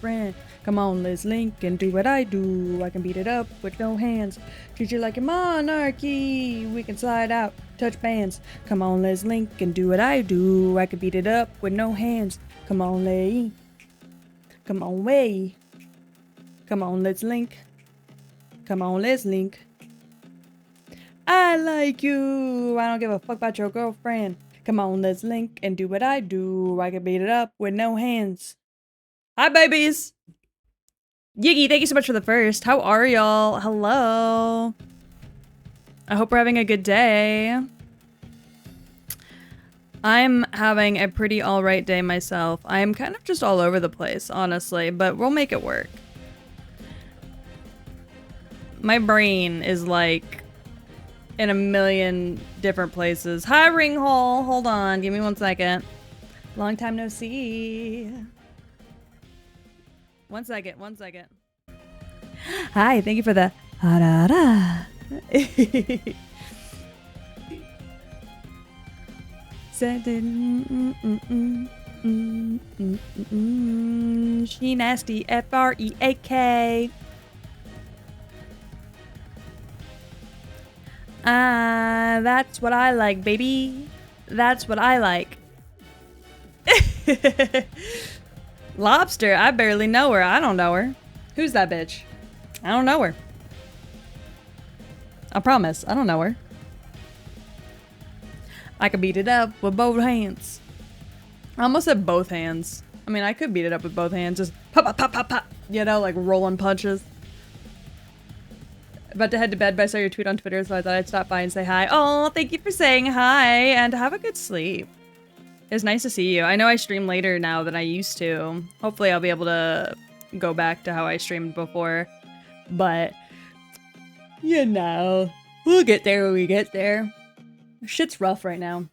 girlfriend. Come on, let's link and do what I do. I can beat it up with no hands. Treat you like a monarchy. We can slide out, touch bands. Come on, let's link and do what I do. I can beat it up with no hands. Come on, lay. Come on, way. Come on, let's link. Come on, let's link. I like you. I don't give a fuck about your girlfriend. Come on, let's link and do what I do. I can beat it up with no hands. Hi, babies. Yiggy, thank you so much for the first. How are y'all? Hello. I hope we're having a good day. I'm having a pretty alright day myself. I'm kind of just all over the place, honestly, but we'll make it work. My brain is like in a million different places. Hi, Ringhole. Hold on. Give me 1 second. Long time no see. 1 second. 1 second. Hi. Thank you for the ha-da-da. She nasty. F-R-E-A-K. That's what I like, baby. That's what I like. Lobster, I barely know her. I don't know her. Who's that bitch? I don't know her. I promise, I don't know her. I could beat it up with both hands. I almost said both hands. I mean, I could beat it up with both hands. Just pop, pop, pop, pop, pop. You know, like rolling punches. About to head to bed, but I saw your tweet on Twitter, so I thought I'd stop by and say hi. Oh, thank you for saying hi, and have a good sleep. It's nice to see you. I know I stream later now than I used to. Hopefully I'll be able to go back to how I streamed before. But, you know, we'll get there when we get there. Shit's rough right now.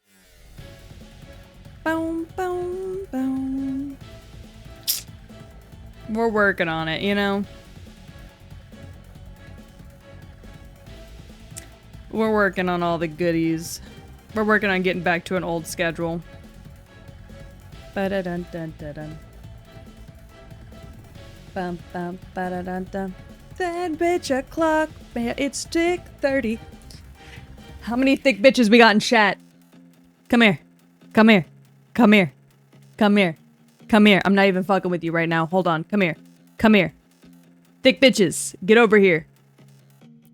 Boom, boom, boom. We're working on it, you know? We're working on all the goodies. We're working on getting back to an old schedule. Ba-da-dun-dun-dun-dun. Bum bum ba-da-dun-dun. That bitch o'clock, man, it's thick 30. How many thick bitches we got in chat? Come here. Come here. Come here. Come here. Come here. I'm not even fucking with you right now. Hold on. Come here. Come here. Thick bitches, get over here.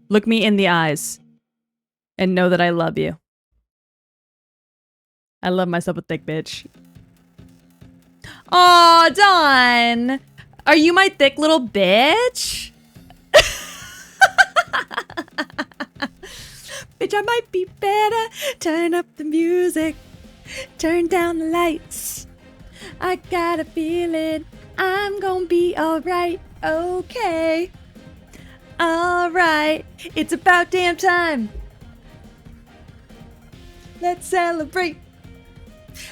Look me in the eyes. And know that I love you. I love myself a thick bitch. Aw, Dawn! Are you my thick little bitch? Bitch, I might be better. Turn up the music. Turn down the lights. I got a feeling I'm gonna be alright. Okay. Alright. It's about damn time. Let's celebrate.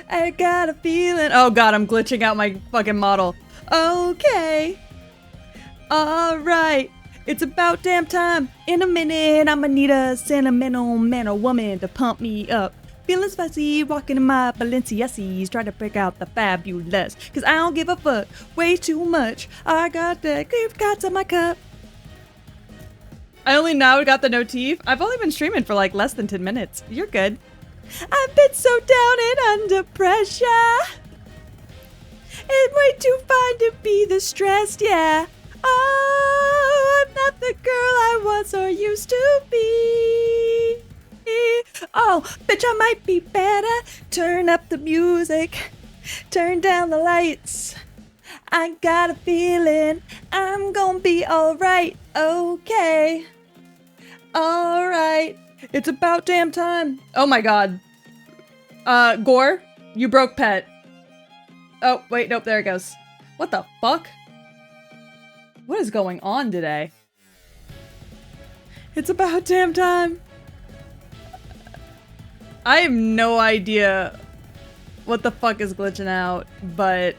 I got a feeling. Oh god, I'm glitching out my fucking model. Okay. Alright. It's about damn time. In a minute, I'ma need a sentimental man or woman to pump me up. Feeling spicy, walking in my Balenciennes, trying to break out the fabulous. Cause I don't give a fuck. Way too much. I got the gift cards in my cup. I only now got the notif. I've only been streaming for like less than 10 minutes. You're good. I've been so down and under pressure. It's way too fine to be this stressed, yeah. Oh, I'm not the girl I was or used to be. Oh, bitch, I might be better. Turn up the music. Turn down the lights. I got a feeling I'm gonna be alright. Okay. Alright. It's about damn time. Oh my god. Gore, you broke pet. Oh, wait, nope, there it goes. What the fuck? What is going on today? It's about damn time. I have no idea what the fuck is glitching out, but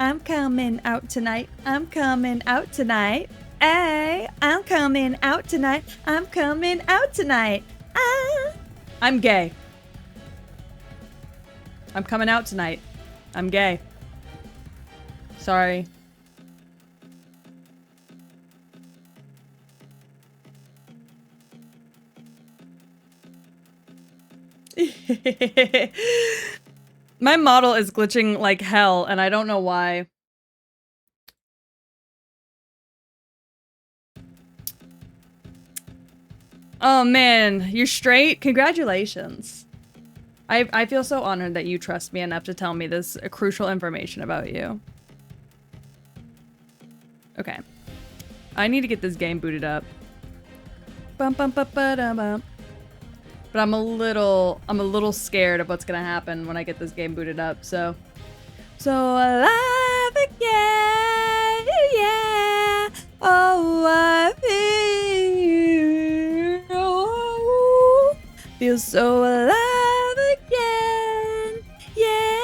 I'm coming out tonight. I'm coming out tonight. Hey, I'm coming out tonight. I'm coming out tonight. Ah. I'm gay. I'm coming out tonight. I'm gay. Sorry. My model is glitching like hell, and I don't know why. Oh man, you're straight? Congratulations. I feel so honored that you trust me enough to tell me this crucial information about you. Okay. I need to get this game booted up. Bum, bum, bum, ba-dum, bum. But I'm a little scared of what's gonna happen when I get this game booted up, so alive again, yeah. Oh, I feel so alive again, yeah.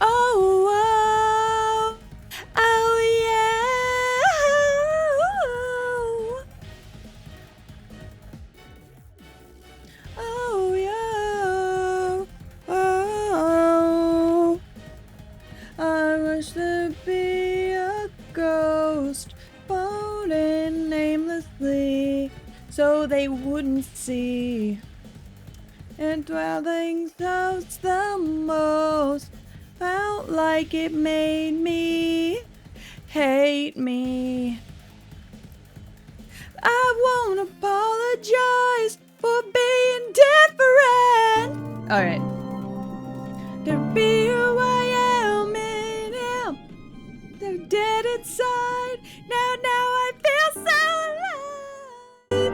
Oh, oh, yeah. Oh, yeah. Oh, I wish there'd be a ghost floating namelessly so they wouldn't see. And dwelling close the most felt like it made me hate me. I won't apologize for being different. Alright. To be who I am and am. They're dead inside. Now I feel so alive.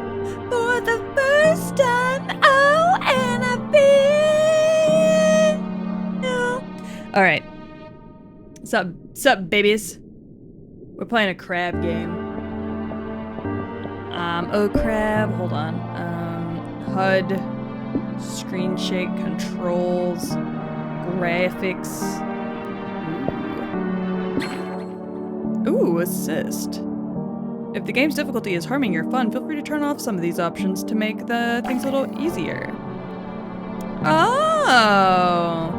For the first time. Oh, and I feel. Alright. Sup, babies? We're playing a crab game. Oh crap, hold on. HUD, screen shake, controls, graphics. Ooh, assist. If the game's difficulty is harming your fun, feel free to turn off some of these options to make the things a little easier. Oh!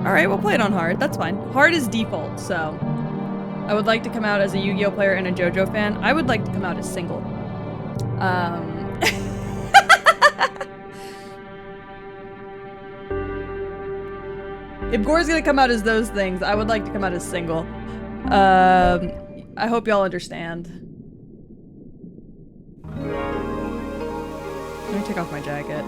Alright, we'll play it on hard, that's fine. Hard is default, so... I would like to come out as a Yu-Gi-Oh player and a JoJo fan. I would like to come out as single. If Gore's gonna come out as those things, I would like to come out as single. I hope y'all understand. Let me take off my jacket.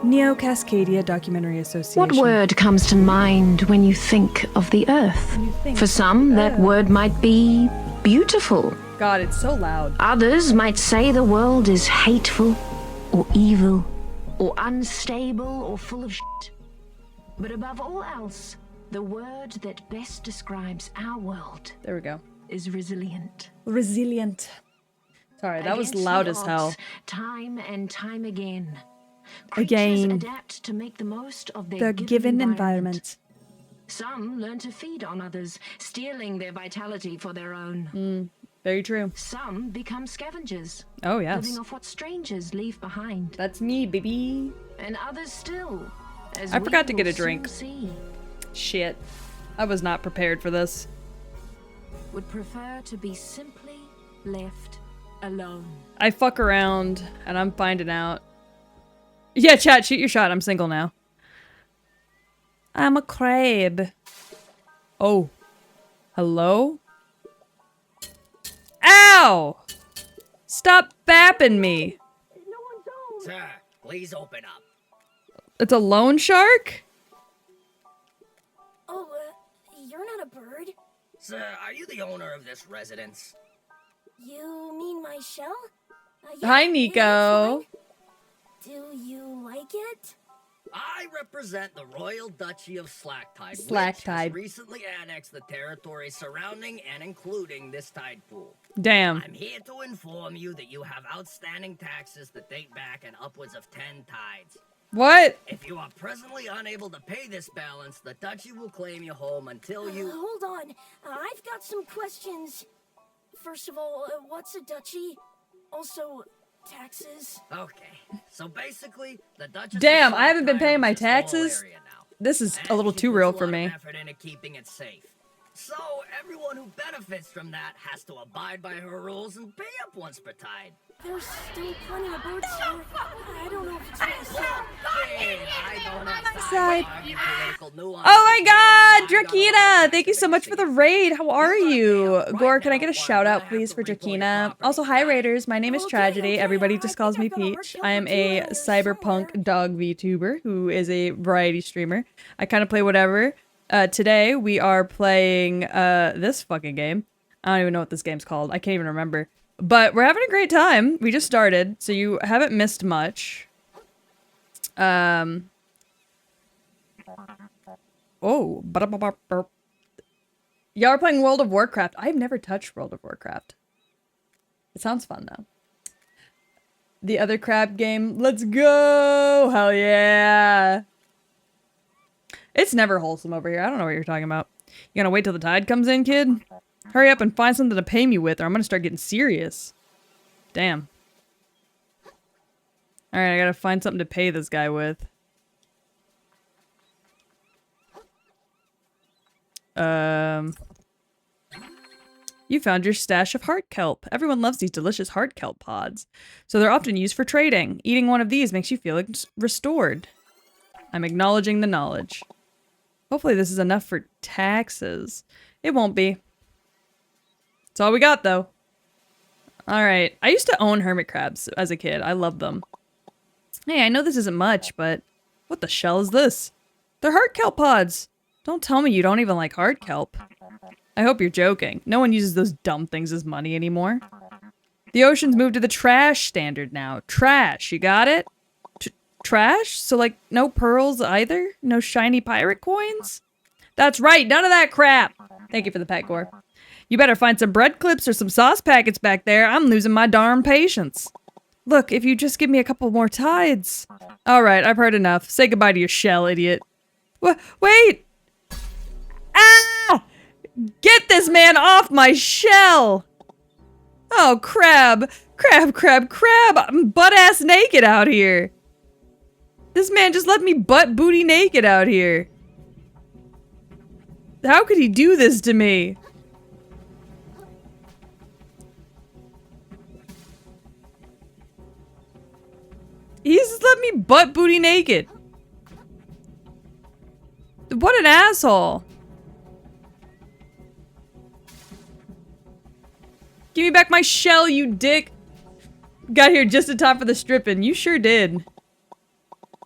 Neo Cascadia Documentary Association. What word comes to mind when you think of the Earth? For some, that word might be beautiful. God, it's so loud. Others might say the world is hateful, or evil, or unstable, or full of shit. But above all else, the word that best describes our world. There we go. Is resilient. Resilient. Sorry, that was loud as hell. Time and time again. Again, adapt to make the most of their given environment. Some learn to feed on others, stealing their vitality for their own. Very true. Some become scavengers. Oh, yes. Living off what strangers leave behind. That's me, baby. And others still. As I forgot to get a soon drink. See, shit. I was not prepared for this. Would prefer to be simply left alone. I fuck around and I'm finding out. Yeah, chat, shoot your shot. I'm single now. I'm a crab. Oh. Hello? Ow! Stop bapping me. No one's home. Sir, please open up. It's a loan shark? Oh, you're not a bird. Sir, are you the owner of this residence? You mean my shell? Hi, Nico. It's mine. Do you like it? I represent the Royal Duchy of Slacktide, which Slacktide. has recently annexed the territory surrounding and including this tide pool. Damn. I'm here to inform you that you have outstanding taxes that date back in upwards of 10 tides. What? If you are presently unable to pay this balance, the Duchy will claim you home until you... Hold on. I've got some questions. First of all, what's a duchy? Also, taxes. Okay, so basically, the Duchess. Damn, of I haven't been Shanghai paying my owns this whole taxes. area now. This is a And little she too puts real a for lot of me. effort into keeping it safe. So everyone who benefits from that has to abide by her rules and pay up once per tide. There's still plenty of birds here. I don't know if it's really safe. Hey, I don't have time Side. to argue political nuances Oh my here. god, I've got a lot of Drakina! Thank you facts so to much for the see. raid. How are You you? gotta pay up Gore, right can I now, get a or shout I'm out, gonna please, have for to report your Drakina? property. Also, hi Got it? Raiders. My name is Okay, Tragedy. okay, Everybody I just think calls I've me got a hard Peach. kill I for am two a around here somewhere. cyberpunk dog VTuber who is a variety streamer. I kind of play whatever. Today, we are playing this fucking game. I don't even know what this game's called. I can't even remember. But we're having a great time. We just started, so you haven't missed much. Oh. Y'all are playing World of Warcraft. I've never touched World of Warcraft. It sounds fun, though. The other crab game. Let's go! Hell yeah! It's never wholesome over here. I don't know what you're talking about. You gonna wait till the tide comes in, kid? Hurry up and find something to pay me with, or I'm gonna start getting serious. Damn. Alright, I gotta find something to pay this guy with. You found your stash of heart kelp. Everyone loves these delicious heart kelp pods. So they're often used for trading. Eating one of these makes you feel restored. I'm acknowledging the knowledge. Hopefully this is enough for taxes. It won't be. That's all we got, though. Alright. I used to own hermit crabs as a kid. I love them. Hey, I know this isn't much, but what the shell is this? They're heart kelp pods. Don't tell me you don't even like heart kelp. I hope you're joking. No one uses those dumb things as money anymore. The ocean's moved to the trash standard now. Trash, you got it? Trash? So, like, no pearls either? No shiny pirate coins? That's right, none of that crap! Thank you for the pet, Gore. You better find some bread clips or some sauce packets back there. I'm losing my darn patience. Look, if you just give me a couple more tides. Alright, I've heard enough. Say goodbye to your shell, idiot. Wait! Ah! Get this man off my shell! Oh, crab. Crab. I'm butt-ass naked out here. This man just let me butt-booty naked out here. How could he do this to me? He just let me butt-booty naked. What an asshole. Give me back my shell, you dick. Got here just in time for the stripping. You sure did.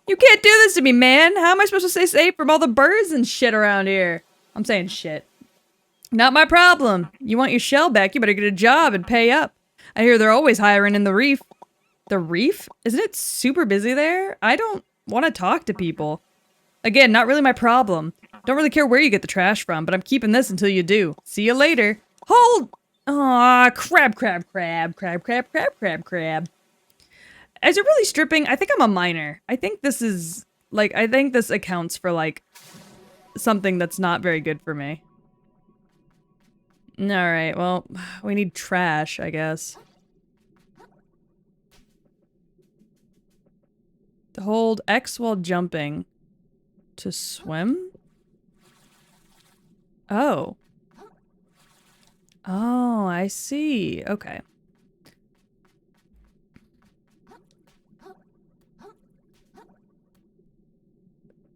You can't do this to me, man. How am I supposed to stay safe from all the birds and shit around here? I'm saying shit. Not my problem. You want your shell back, you better get a job and pay up. I hear they're always hiring in the reef. The reef? Isn't it super busy there? I don't want to talk to people. Again, not really my problem. Don't really care where you get the trash from, but I'm keeping this until you do. See you later. Hold! Aw, crab. Is it really stripping? I think I'm a minor. I think this is, like, I think this accounts for, like, something that's not very good for me. Alright, well, we need trash, I guess. To hold X while jumping. To swim? Oh. Oh, I see. Okay.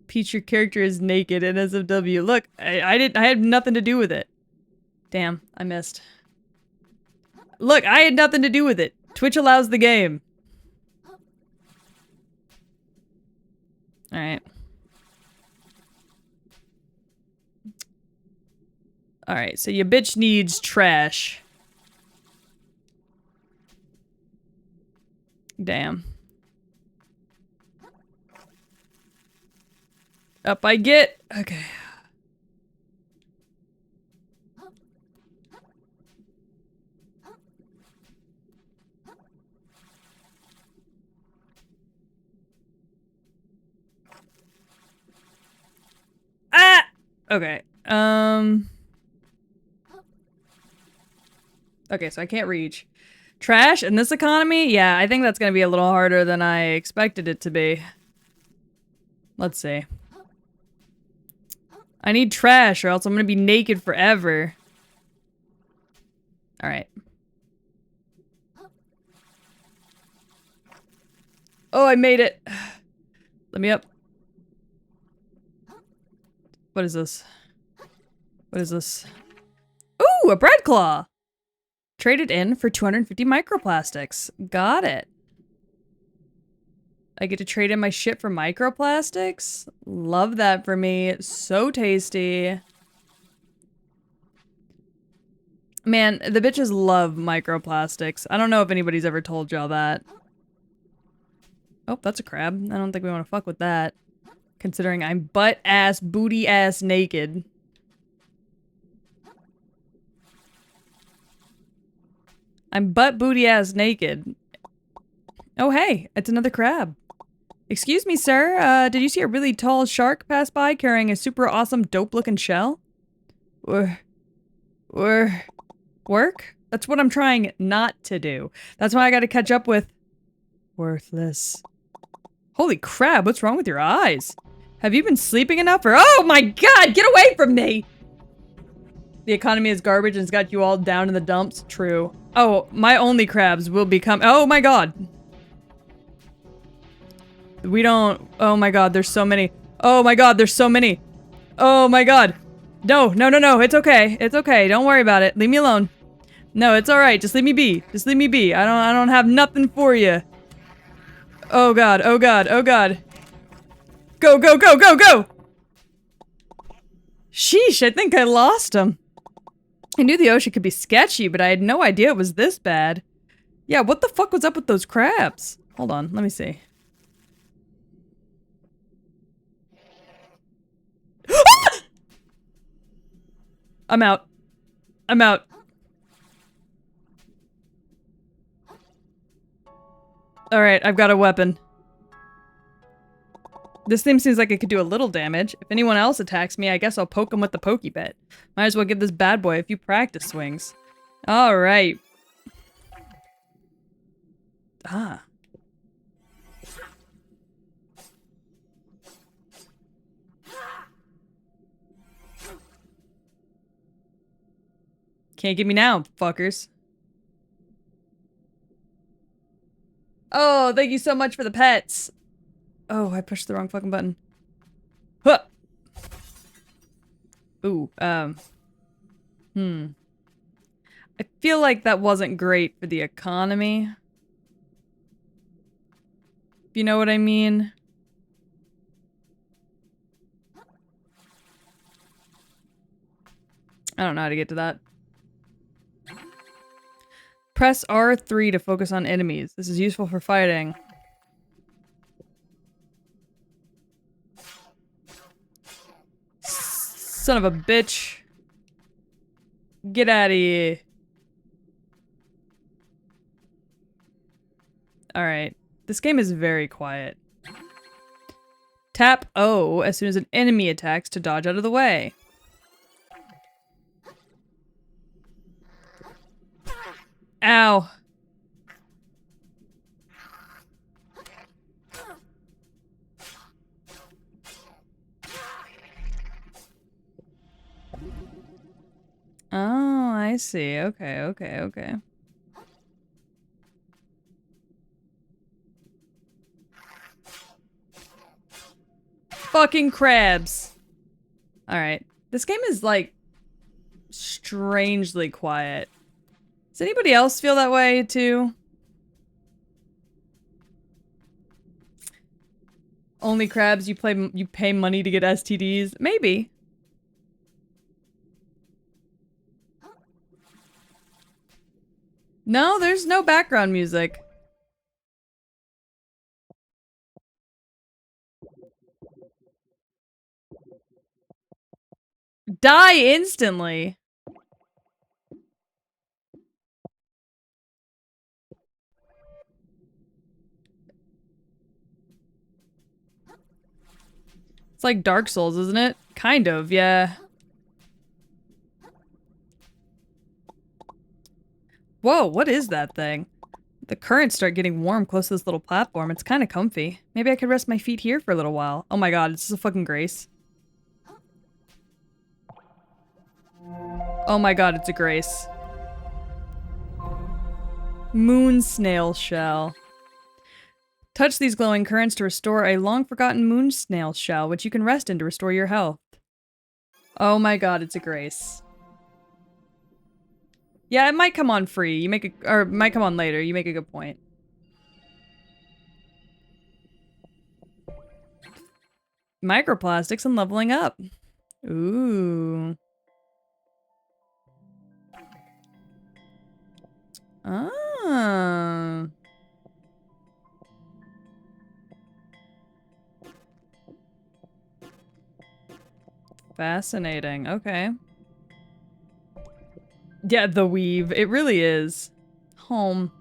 Peach, your character is naked in SFW. Look, I had nothing to do with it. Damn, I missed. Look, I had nothing to do with it. Twitch allows the game. Alright. Alright, so your bitch needs trash. Damn. Up I get. Okay. Ah! Okay. Okay, so I can't reach. Trash in this economy? Yeah, I think that's gonna be a little harder than I expected it to be. Let's see. I need trash or else I'm gonna be naked forever. Alright. Oh, I made it. Let me up. What is this? What is this? Ooh, a bread claw! Traded in for 250 microplastics. Got it. I get to trade in my shit for microplastics? Love that for me. So tasty. Man, the bitches love microplastics. I don't know if anybody's ever told y'all that. Oh, that's a crab. I don't think we want to fuck with that. Considering I'm butt-ass, booty-ass naked. I'm butt-booty-ass naked. Oh, hey, it's another crab. Excuse me, sir. Did you see a really tall shark pass by carrying a super awesome, dope-looking shell? Work? That's what I'm trying not to do. That's why I gotta catch up with... Worthless. Holy crap, what's wrong with your eyes? Have you been sleeping enough or- Oh my god, get away from me! The economy is garbage and it's got you all down in the dumps. True. Oh, my only crabs will become- Oh my god! We don't- Oh my god, there's so many. Oh my god, there's so many. Oh my god. No, no, no, no, it's okay. It's okay, don't worry about it. Leave me alone. No, it's alright, just leave me be. Just leave me be. I don't have nothing for you. Oh god, oh god, oh god. Go, go, go, go, go! Sheesh, I think I lost him. I knew the ocean could be sketchy, but I had no idea it was this bad. Yeah, what the fuck was up with those crabs? Hold on, let me see. I'm out. I'm out. Alright, I've got a weapon. This thing seems like it could do a little damage. If anyone else attacks me, I guess I'll poke them with the pokebit. Might as well give this bad boy a few practice swings. Alright. Ah. Can't get me now, fuckers. Oh, thank you so much for the pets. Oh, I pushed the wrong fucking button. Huh. Ooh, I feel like that wasn't great for the economy. If you know what I mean. I don't know how to get to that. Press R3 to focus on enemies. This is useful for fighting. Son of a bitch. Get out of here. Alright. This game is very quiet. Tap O as soon as an enemy attacks to dodge out of the way. Ow. Oh, I see. Okay, okay, okay. Fucking crabs. Alright. This game is, like, strangely quiet. Does anybody else feel that way, too? Only crabs, you pay money to get STDs? Maybe. No, there's no background music. Die instantly. It's like Dark Souls, isn't it? Kind of, yeah. Whoa, what is that thing? The currents start getting warm close to this little platform. It's kind of comfy. Maybe I could rest my feet here for a little while. Oh my god, it's a fucking Grace. Oh my god, it's a Grace. Moon snail shell. Touch these glowing currents to restore a long-forgotten moon snail shell, which you can rest in to restore your health. Oh my god, it's a Grace. Yeah, it might come on free. You make a, or it might come on later. You make a good point. Microplastics and leveling up. Ooh. Ah. Fascinating. Okay. Yeah, the weave. It really is. Home.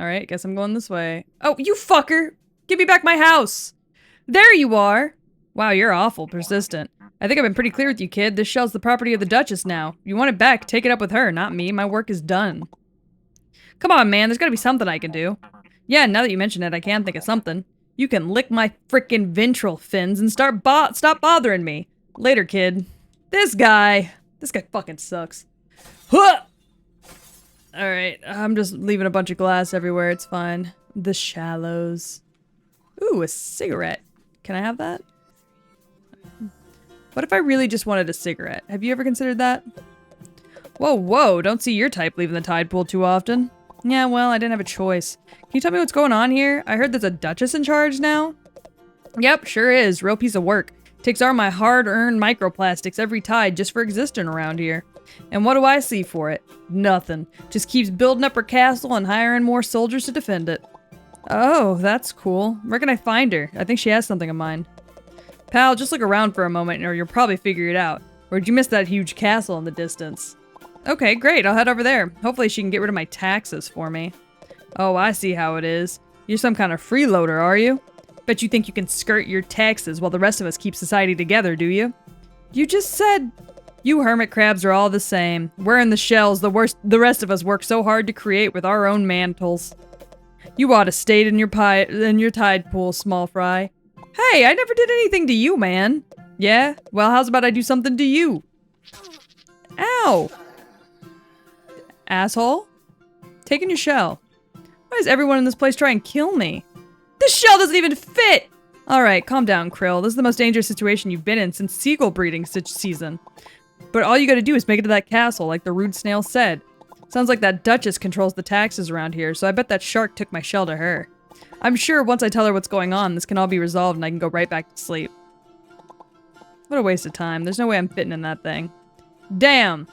Alright, guess I'm going this way. Oh, you fucker! Give me back my house! There you are! Wow, you're awful persistent. I think I've been pretty clear with you, kid. This shell's the property of the Duchess now. If you want it back, take it up with her, not me. My work is done. Come on, man. There's gotta be something I can do. Yeah, now that you mention it, I can think of something. You can lick my frickin' ventral fins and stop bothering me. Later, kid. This guy fucking sucks. Huh! Alright, I'm just leaving a bunch of glass everywhere. It's fine. The shallows. Ooh, a cigarette. Can I have that? What if I really just wanted a cigarette? Have you ever considered that? Whoa, whoa, don't see your type leaving the tide pool too often. Yeah, well, I didn't have a choice. Can you tell me what's going on here? I heard there's a Duchess in charge now? Yep, sure is. Real piece of work. Takes all my hard-earned microplastics every tide just for existing around here. And what do I see for it? Nothing. Just keeps building up her castle and hiring more soldiers to defend it. Oh, that's cool. Where can I find her? I think she has something in mind. Pal, just look around for a moment or you'll probably figure it out. Or did you miss that huge castle in the distance? Okay, great. I'll head over there. Hopefully she can get rid of my taxes for me. Oh, I see how it is. You're some kind of freeloader, are you? Bet you think you can skirt your taxes while the rest of us keep society together, do you? You just said... You hermit crabs are all the same. We're in the shells the rest of us work so hard to create with our own mantles. You ought to stayed in your tide pool, small fry. Hey, I never did anything to you, man. Yeah? Well, how's about I do something to you? Ow! Asshole? Taking your shell. Why does everyone in this place try and kill me? This shell doesn't even fit! Alright, calm down, Krill. This is the most dangerous situation you've been in since seagull breeding season. But all you gotta do is make it to that castle, like the rude snail said. Sounds like that Duchess controls the taxes around here, so I bet that shark took my shell to her. I'm sure once I tell her what's going on, this can all be resolved and I can go right back to sleep. What a waste of time. There's no way I'm fitting in that thing. Damn!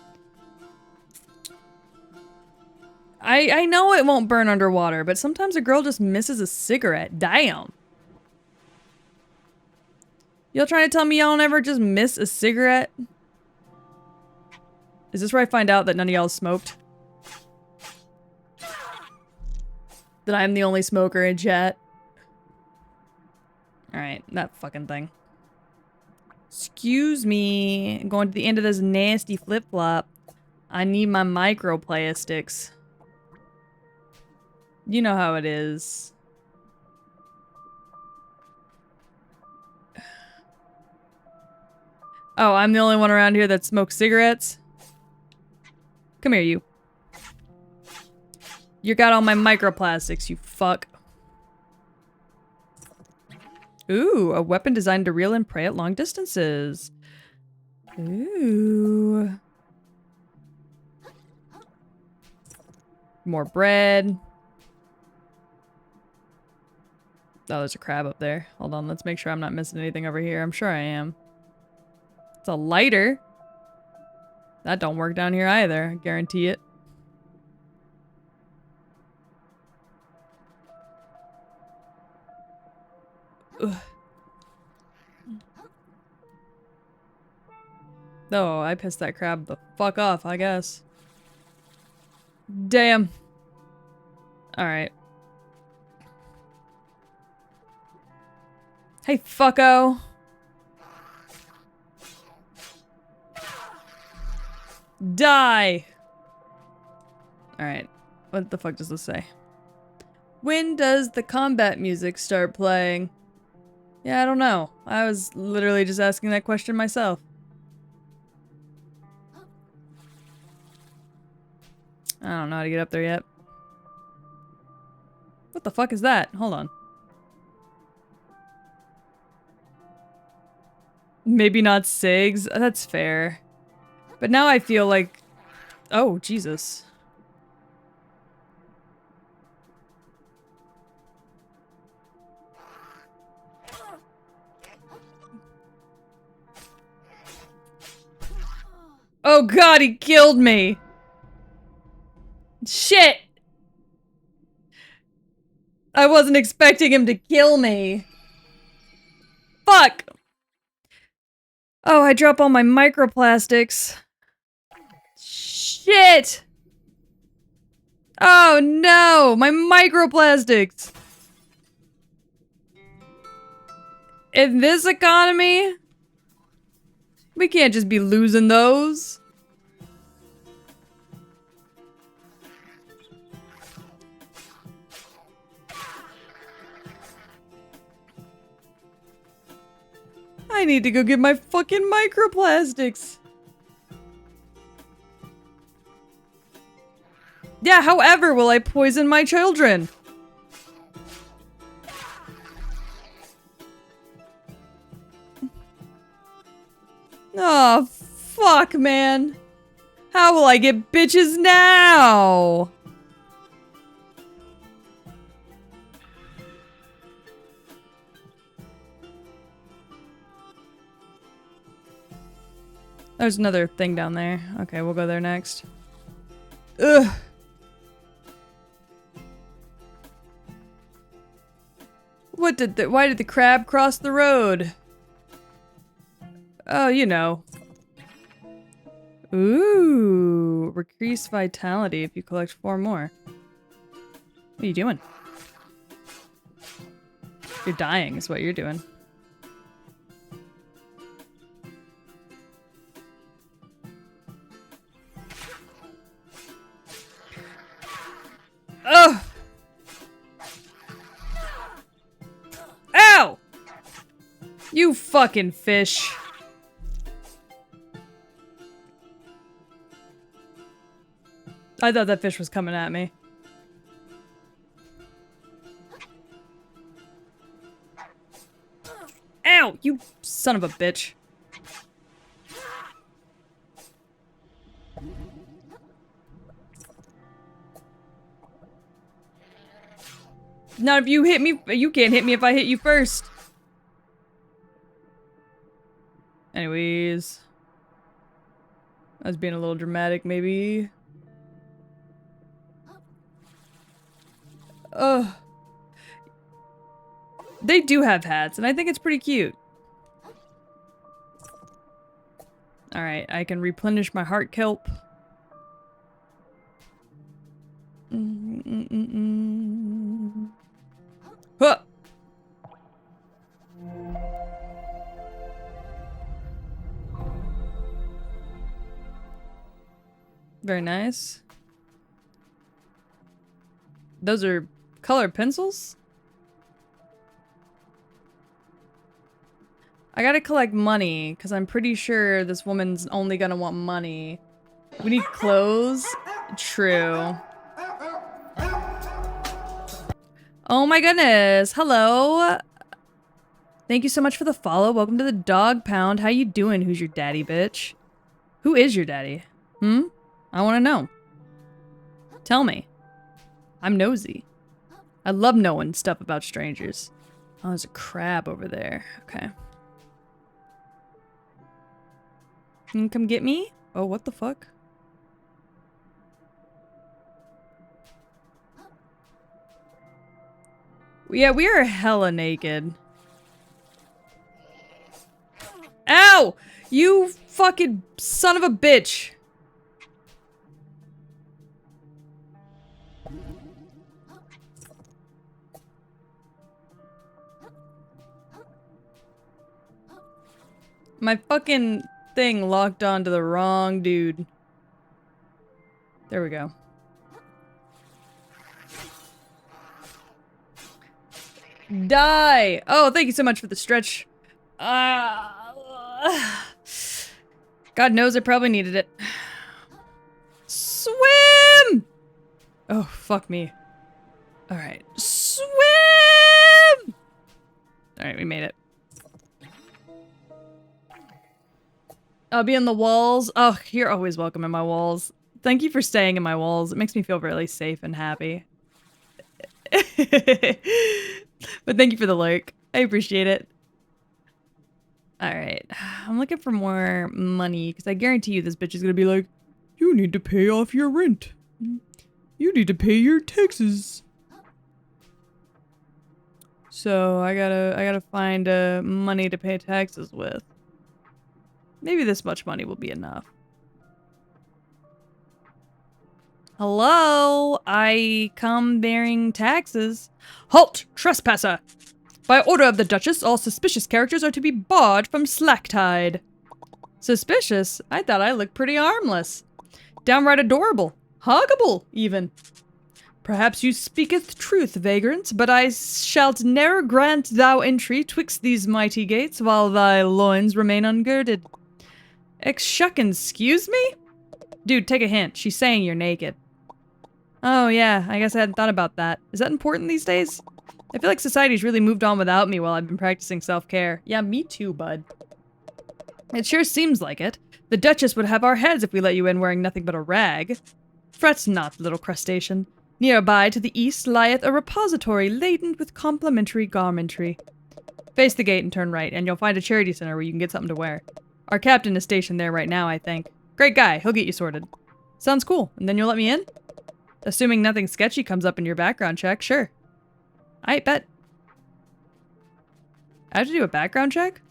I know it won't burn underwater, but sometimes a girl just misses a cigarette. Damn! Y'all trying to tell me y'all never just miss a cigarette? Is this where I find out that none of y'all smoked? That I'm the only smoker in chat? Alright, that fucking thing. Excuse me. I'm going to the end of this nasty flip-flop. I need my microplastics. You know how it is. Oh, I'm the only one around here that smokes cigarettes? Come here, you. You got all my microplastics, you fuck. Ooh, a weapon designed to reel and prey at long distances. Ooh. More bread. Oh, there's a crab up there. Hold on, let's make sure I'm not missing anything over here. I'm sure I am. It's a lighter. That don't work down here either, I guarantee it. Ugh. Oh, I pissed that crab the fuck off, I guess. Damn. Alright. Hey, fucko. Die! Alright. What the fuck does this say? When does the combat music start playing? Yeah, I don't know. I was literally just asking that question myself. I don't know how to get up there yet. What the fuck is that? Hold on. Maybe not SIGs. That's fair. But now I feel like... Oh, Jesus. Oh god, he killed me! Shit! I wasn't expecting him to kill me. Fuck! Oh, I dropped all my microplastics. Shit! Oh no! My microplastics! In this economy? We can't just be losing those. I need to go get my fucking microplastics. Yeah, however will I poison my children? Oh, fuck, man. How will I get bitches now? There's another thing down there. Okay, we'll go there next. Ugh. What did the- why did the crab cross the road? Oh, you know. Ooh, increase vitality if you collect 4 more. What are you doing? You're dying is what you're doing. Ugh! Ow! You fucking fish. I thought that fish was coming at me. Ow! You son of a bitch. Now if you hit me, you can't hit me if I hit you first. Anyways. I was being a little dramatic, maybe. Ugh. They do have hats, and I think it's pretty cute. Alright, I can replenish my heart kelp. Huh! Very nice. Those are colored pencils? I gotta collect money, because I'm pretty sure this woman's only gonna want money. We need clothes? True. Oh my goodness. Hello. Thank you so much for the follow. Welcome to the dog pound. How you doing? Who's your daddy, bitch? Who is your daddy? Hmm? I want to know. Tell me. I'm nosy. I love knowing stuff about strangers. Oh, there's a crab over there. Okay. Can you come get me? Oh, what the fuck? Yeah, we are hella naked. Ow! You fucking son of a bitch! My fucking thing locked onto the wrong dude. There we go. Die! Oh, thank you so much for the stretch. God knows I probably needed it. Swim! Oh, fuck me. Alright. Swim! Alright, we made it. I'll be in the walls. Oh, you're always welcome in my walls. Thank you for staying in my walls. It makes me feel really safe and happy. But thank you for the lurk. I appreciate it. Alright. I'm looking for more money, because I guarantee you this bitch is gonna be like, you need to pay off your rent. You need to pay your taxes. So I gotta find money to pay taxes with. Maybe this much money will be enough. Hello, I come bearing taxes. Halt, trespasser! By order of the Duchess, all suspicious characters are to be barred from Slacktide. Suspicious? I thought I looked pretty harmless. Downright adorable. Huggable, even. Perhaps you speaketh truth, vagrant, but I shalt ne'er grant thou entry twixt these mighty gates while thy loins remain ungirded. Excuse me? Dude, take a hint. She's saying you're naked. Oh yeah, I guess I hadn't thought about that. Is that important these days? I feel like society's really moved on without me while I've been practicing self-care. Yeah, me too, bud. It sure seems like it. The Duchess would have our heads if we let you in wearing nothing but a rag. Fret not, little crustacean. Nearby to the east lieth a repository laden with complimentary garmentry. Face the gate and turn right, and you'll find a charity center where you can get something to wear. Our captain is stationed there right now, I think. Great guy, he'll get you sorted. Sounds cool, and then you'll let me in? Assuming nothing sketchy comes up in your background check, sure. I bet. I have to do a background check?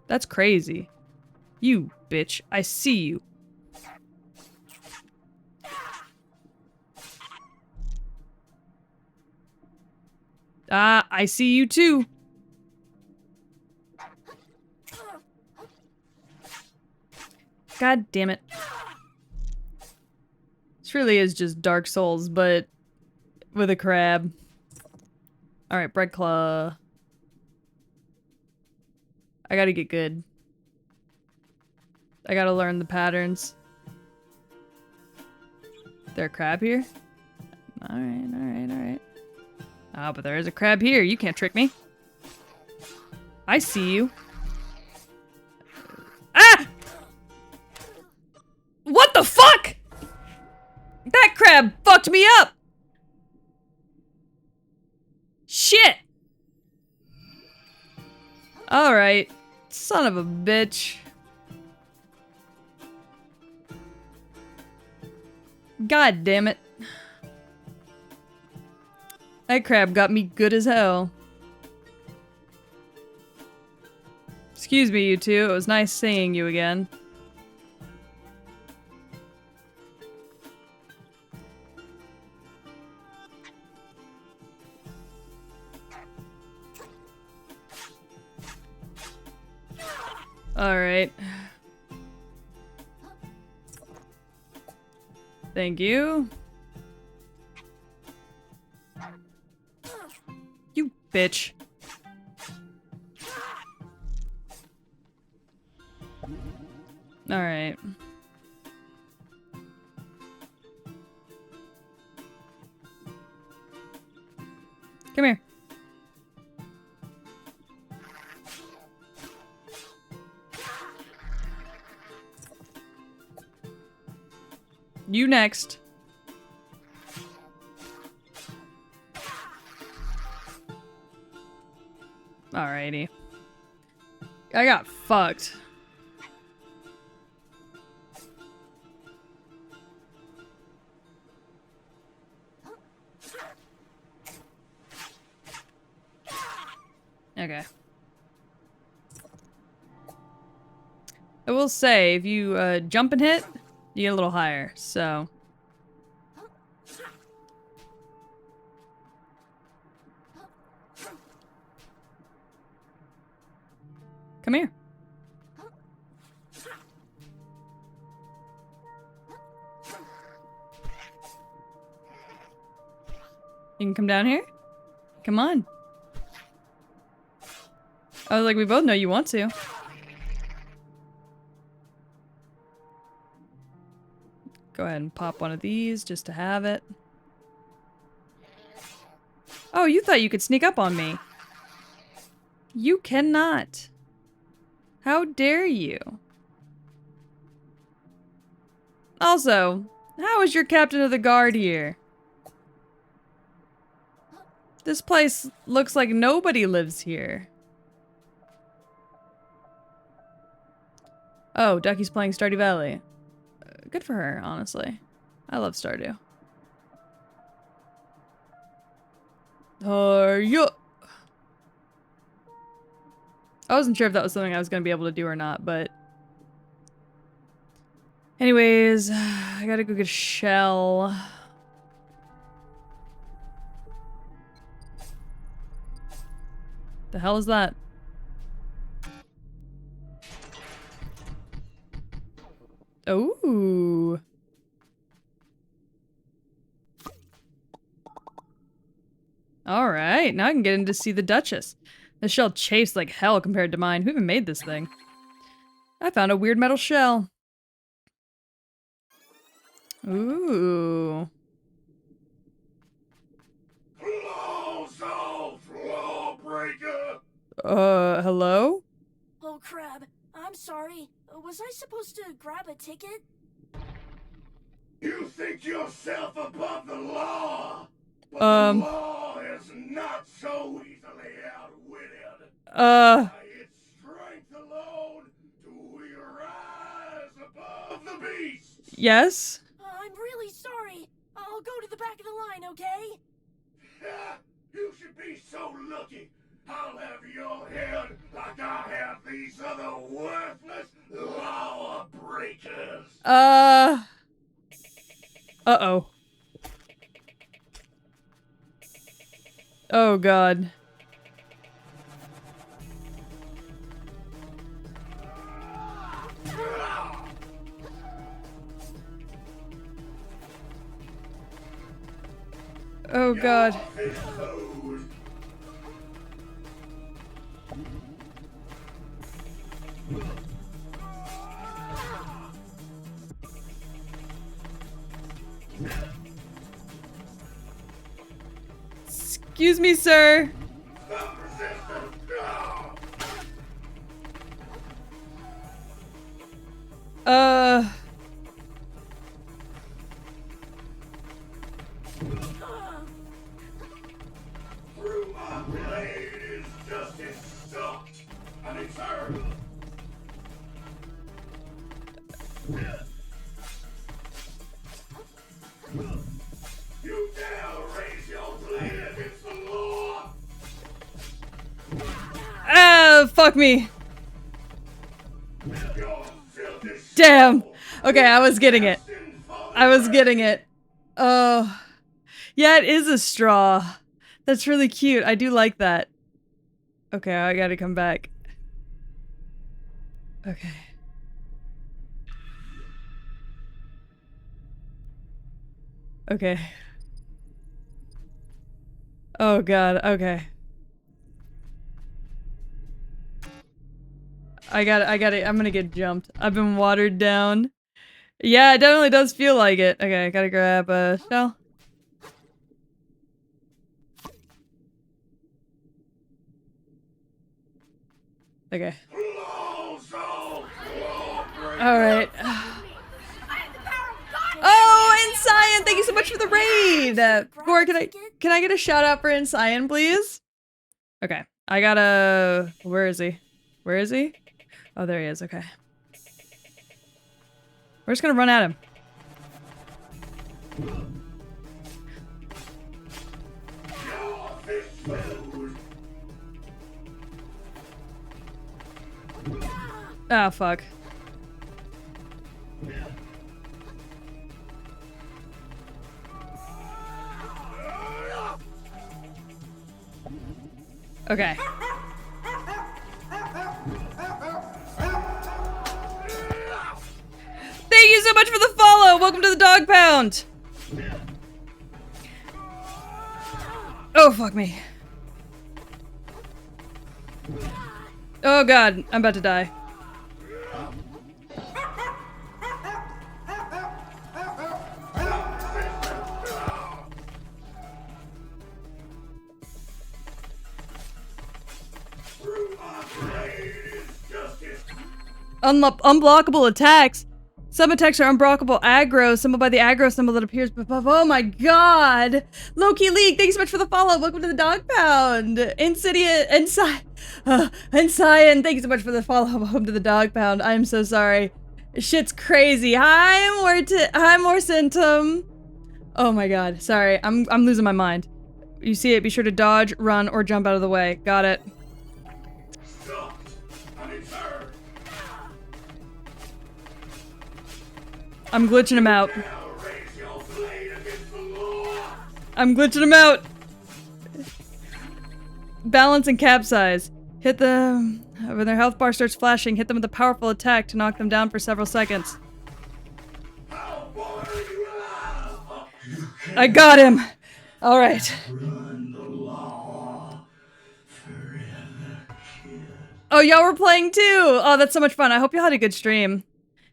That's crazy. You bitch, I see you. Ah, I see you too. God damn it. This really is just Dark Souls, but with a crab. Alright, bread claw. I gotta get good. I gotta learn the patterns. Is there a crab here? Alright, alright, alright. Ah, but there is a crab here. You can't trick me. I see you. Ah! What the fuck? That crab fucked me up! Shit! Alright. Son of a bitch. God damn it. That crab got me good as hell. Excuse me, you two. It was nice seeing you again. Alright. Thank you. You bitch. Alright. Come here. You next. Alrighty. I got fucked. Okay. I will say, if you jump and hit, you get a little higher, so. Come here. You can come down here? Come on. I was like, we both know you want to. Go ahead and pop one of these just to have it. Oh, you thought you could sneak up on me. You cannot. How dare you? Also, how is your captain of the guard here? This place looks like nobody lives here. Oh, Ducky's playing Stardew Valley. Good for her, honestly. I love Stardew. Yeah. I wasn't sure if that was something I was going to be able to do or not, but... Anyways, I gotta go get a shell. The hell is that? Ooh. Alright, now I can get in to see the Duchess. This shell chafes like hell compared to mine. Who even made this thing? I found a weird metal shell. Ooh. Hello? Oh crap. I'm sorry. Was I supposed to grab a ticket? You think yourself above the law? But the law is not so easily outwitted. By its strength alone do we rise above the beast. Yes? I'm really sorry. I'll go to the back of the line, okay? You should be so lucky. I'll have your head like I have these other worthless law breakers. Uh-oh. Oh, God. Oh, God. Excuse me, sir. Through my blade is justice stopped and it's earned. You dare raise your blade against the law? Ah, fuck me. Damn. Okay, I was getting it. I was getting it. Oh. Yeah, it is a straw. That's really cute. I do like that. Okay, I gotta come back. Okay. Okay. Oh god, okay. I got it. I'm gonna get jumped. I've been watered down. Yeah, it definitely does feel like it. Okay, I gotta grab a shell. Okay. Alright. Oh, Encyan! Thank you so much for the raid! Gore, can I get a shout out for Encyan, please? Okay. I gotta... Where is he? Where is he? Oh, there he is. Okay. We're just gonna run at him. Ah, fuck. Okay. so much for the follow! Welcome to the dog pound! Oh, fuck me. Oh god, I'm about to die. Unblockable attacks. Some attacks are unblockable aggro, symboled by the aggro symbol that appears above. Oh my god! Loki League, thanks so much for the follow. Welcome to the dog pound. Insidious, and Cyan, thank you so much for the follow. Welcome to the dog pound. I'm so sorry. Shit's crazy. Hi, Morcentum. Oh my god, sorry. I'm losing my mind. You see it, be sure to dodge, run, or jump out of the way. Got it. I'm glitching him out. I'm glitching him out. Balance and capsize. Hit them when their health bar starts flashing. Hit them with a powerful attack to knock them down for several seconds. I got him. All right. Oh, y'all were playing too. Oh, that's so much fun. I hope y'all had a good stream.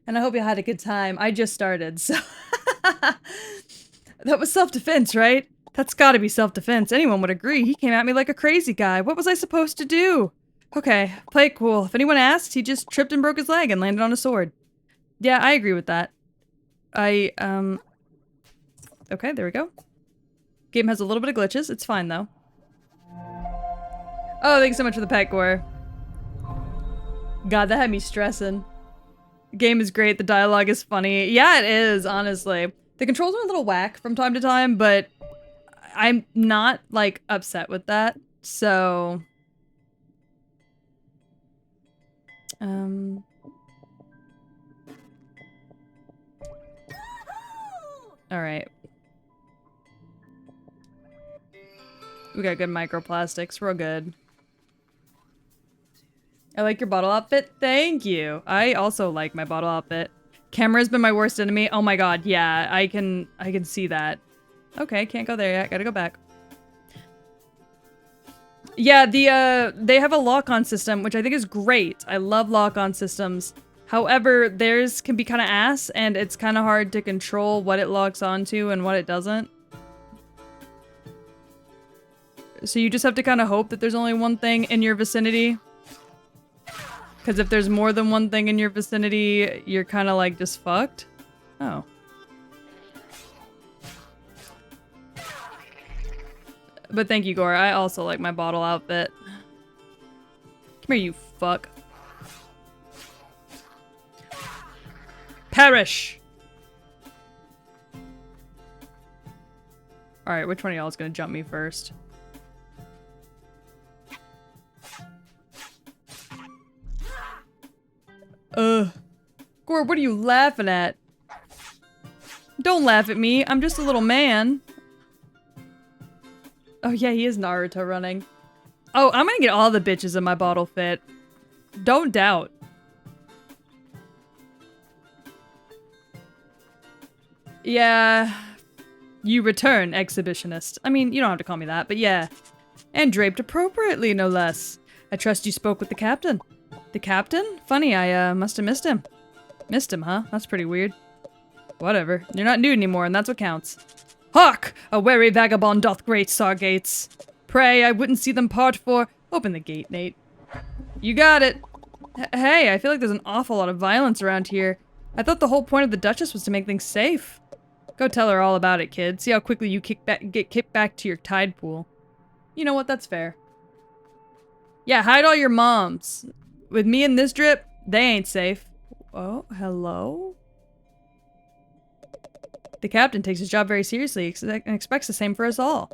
And I hope you had a good time. I just started, so... That was self-defense, right? That's gotta be self-defense. Anyone would agree. He came at me like a crazy guy. What was I supposed to do? Okay, play it cool. If anyone asked, he just tripped and broke his leg and landed on a sword. Yeah, I agree with that. Okay, there we go. Game has a little bit of glitches. It's fine, though. Oh, thanks so much for the pet gore. God, that had me stressing. The game is great, the dialogue is funny. Yeah, it is, honestly. The controls are a little whack from time to time, but I'm not, like, upset with that, so... Alright. We got good microplastics, we're good. I like your bottle outfit. Thank you. I also like my bottle outfit. Camera's been my worst enemy. Oh my god, yeah, I can see that. Okay, can't go there yet. Gotta go back. Yeah, they have a lock-on system, which I think is great. I love lock-on systems. However, theirs can be kind of ass, and it's kind of hard to control what it locks onto and what it doesn't. So you just have to kind of hope that there's only one thing in your vicinity. Because if there's more than one thing in your vicinity, you're kind of like just fucked. Oh. But thank you, Gore. I also like my bottle outfit. Come here, you fuck. Perish! Alright, which one of y'all is gonna jump me first? Gore, what are you laughing at? Don't laugh at me, I'm just a little man. Oh yeah, he is Naruto running. Oh, I'm gonna get all the bitches in my bottle fit. Don't doubt. Yeah. You return, exhibitionist. I mean, you don't have to call me that, but yeah. And draped appropriately, no less. I trust you spoke with the captain. The captain? Funny, I must have missed him. Missed him, huh? That's pretty weird. Whatever. You're not nude anymore, and that's what counts. Hark! A wary vagabond doth grate our gates. Pray I wouldn't see them part for... Open the gate, Nate. You got it. Hey, I feel like there's an awful lot of violence around here. I thought the whole point of the Duchess was to make things safe. Go tell her all about it, kid. See how quickly you get kicked back to your tide pool. You know what? That's fair. Yeah, hide all your moms. With me in this drip, they ain't safe. Oh, hello? The captain takes his job very seriously and expects the same for us all.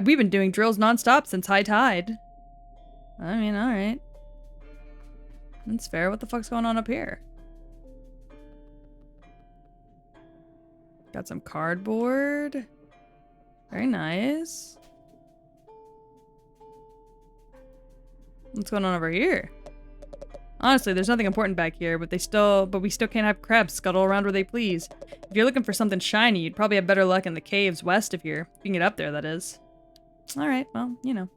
We've been doing drills non-stop since high tide. I mean, alright. That's fair. What the fuck's going on up here? Got some cardboard. Very nice. What's going on over here? Honestly, there's nothing important back here, but we still can't have crabs scuttle around where they please. If you're looking for something shiny, you'd probably have better luck in the caves west of here. If you can get up there, that is. Alright, well, you know.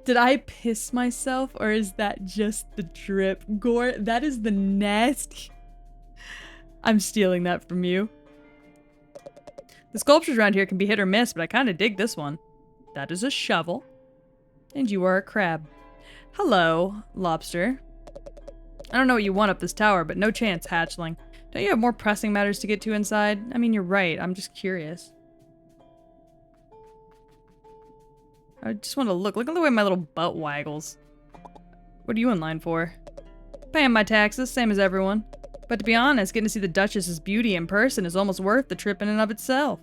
Did I piss myself, or is that just the drip? Gore, that is the nasty. I'm stealing that from you. The sculptures around here can be hit or miss, but I kind of dig this one. That is a shovel. And you are a crab. Hello, lobster. I don't know what you want up this tower, but no chance, hatchling. Don't you have more pressing matters to get to inside? I mean, you're right. I'm just curious. I just want to look. Look at the way my little butt waggles. What are you in line for? Paying my taxes, same as everyone. But to be honest, getting to see the Duchess's beauty in person is almost worth the trip in and of itself.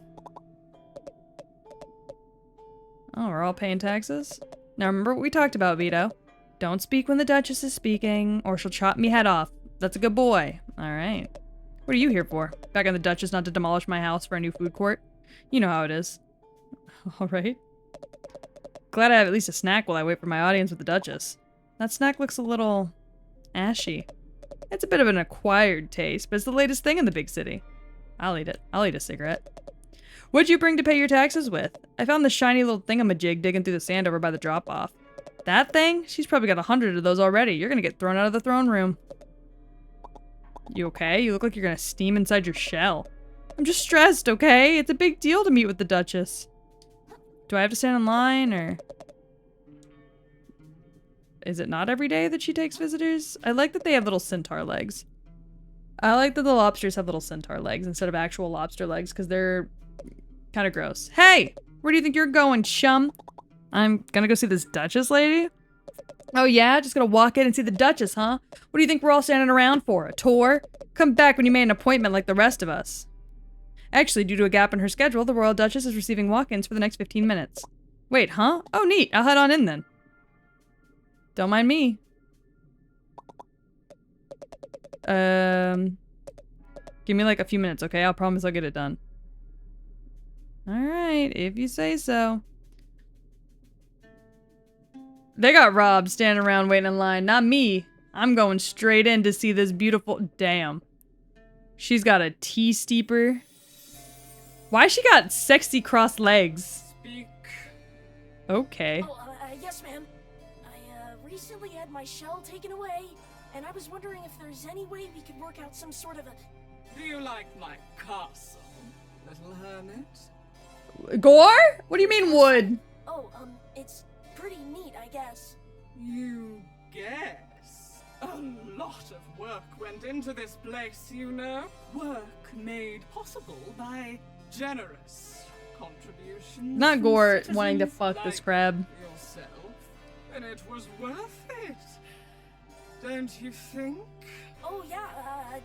Oh, we're all paying taxes? Now remember what we talked about, Vito. Don't speak when the Duchess is speaking, or she'll chop me head off. That's a good boy. Alright. What are you here for? Back on the Duchess not to demolish my house for a new food court? You know how it is. Alright. Glad I have at least a snack while I wait for my audience with the Duchess. That snack looks a little ashy. It's a bit of an acquired taste, but it's the latest thing in the big city. I'll eat it. I'll eat a cigarette. What'd you bring to pay your taxes with? I found this shiny little thingamajig digging through the sand over by the drop-off. That thing? She's probably got 100 of those already. You're gonna get thrown out of the throne room. You okay? You look like you're gonna steam inside your shell. I'm just stressed, okay? It's a big deal to meet with the Duchess. Do I have to stand in line, or... Is it not every day that she takes visitors? I like that they have little centaur legs. I like that the lobsters have little centaur legs instead of actual lobster legs, because they're kind of gross. Hey! Where do you think you're going, chum? I'm gonna go see this Duchess lady? Oh yeah? Just gonna walk in and see the Duchess, huh? What do you think we're all standing around for? A tour? Come back when you made an appointment like the rest of us. Actually, due to a gap in her schedule, the Royal Duchess is receiving walk-ins for the next 15 minutes. Wait, huh? Oh, neat. I'll head on in then. Don't mind me. Give me like a few minutes, okay? I'll promise I'll get it done. Alright, if you say so. They got robbed standing around waiting in line, not me. I'm going straight in to see this beautiful... Damn. She's got a tea steeper. Why she got sexy crossed legs? Speak. Okay. Oh, yes, ma'am. I recently had my shell taken away, and I was wondering if there's any way we could work out some sort of a... Do you like my castle, little hermit? Gore? What do you mean wood? Oh, it's pretty neat, I guess. You guess? A lot of work went into this place, you know. Work made possible by generous contributions. Not from Gore citizens wanting to fuck like this crab. yourself, and it was worth it. Don't you think? Oh, yeah,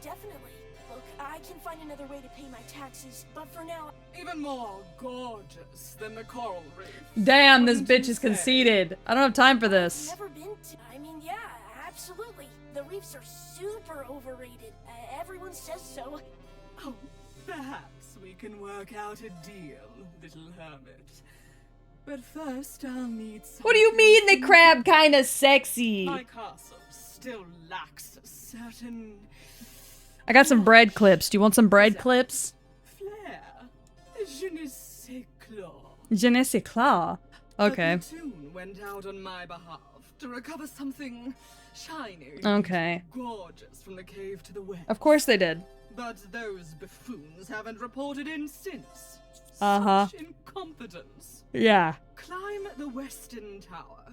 definitely. Look, I can find another way to pay my taxes, but for now... Even more gorgeous than the coral reef. Damn, this Wouldn't bitch you is say? conceited. I don't have time for this. Never been to... I mean, yeah, absolutely. The reefs are super overrated. Everyone says so. Oh, perhaps we can work out a deal, little hermit. But first, I'll need some... What do you mean the crab kinda sexy? My castle still lacks a certain I got some bread clips. Do you want some bread clips? flair. Je ne sais quoi. Je ne sais quoi. Okay. A platoon went out on my behalf to recover something shiny, Okay. gorgeous from the cave to the west. Of course they did. But those buffoons haven't reported in since. Uh-huh. Such incompetence. Yeah. Climb the western tower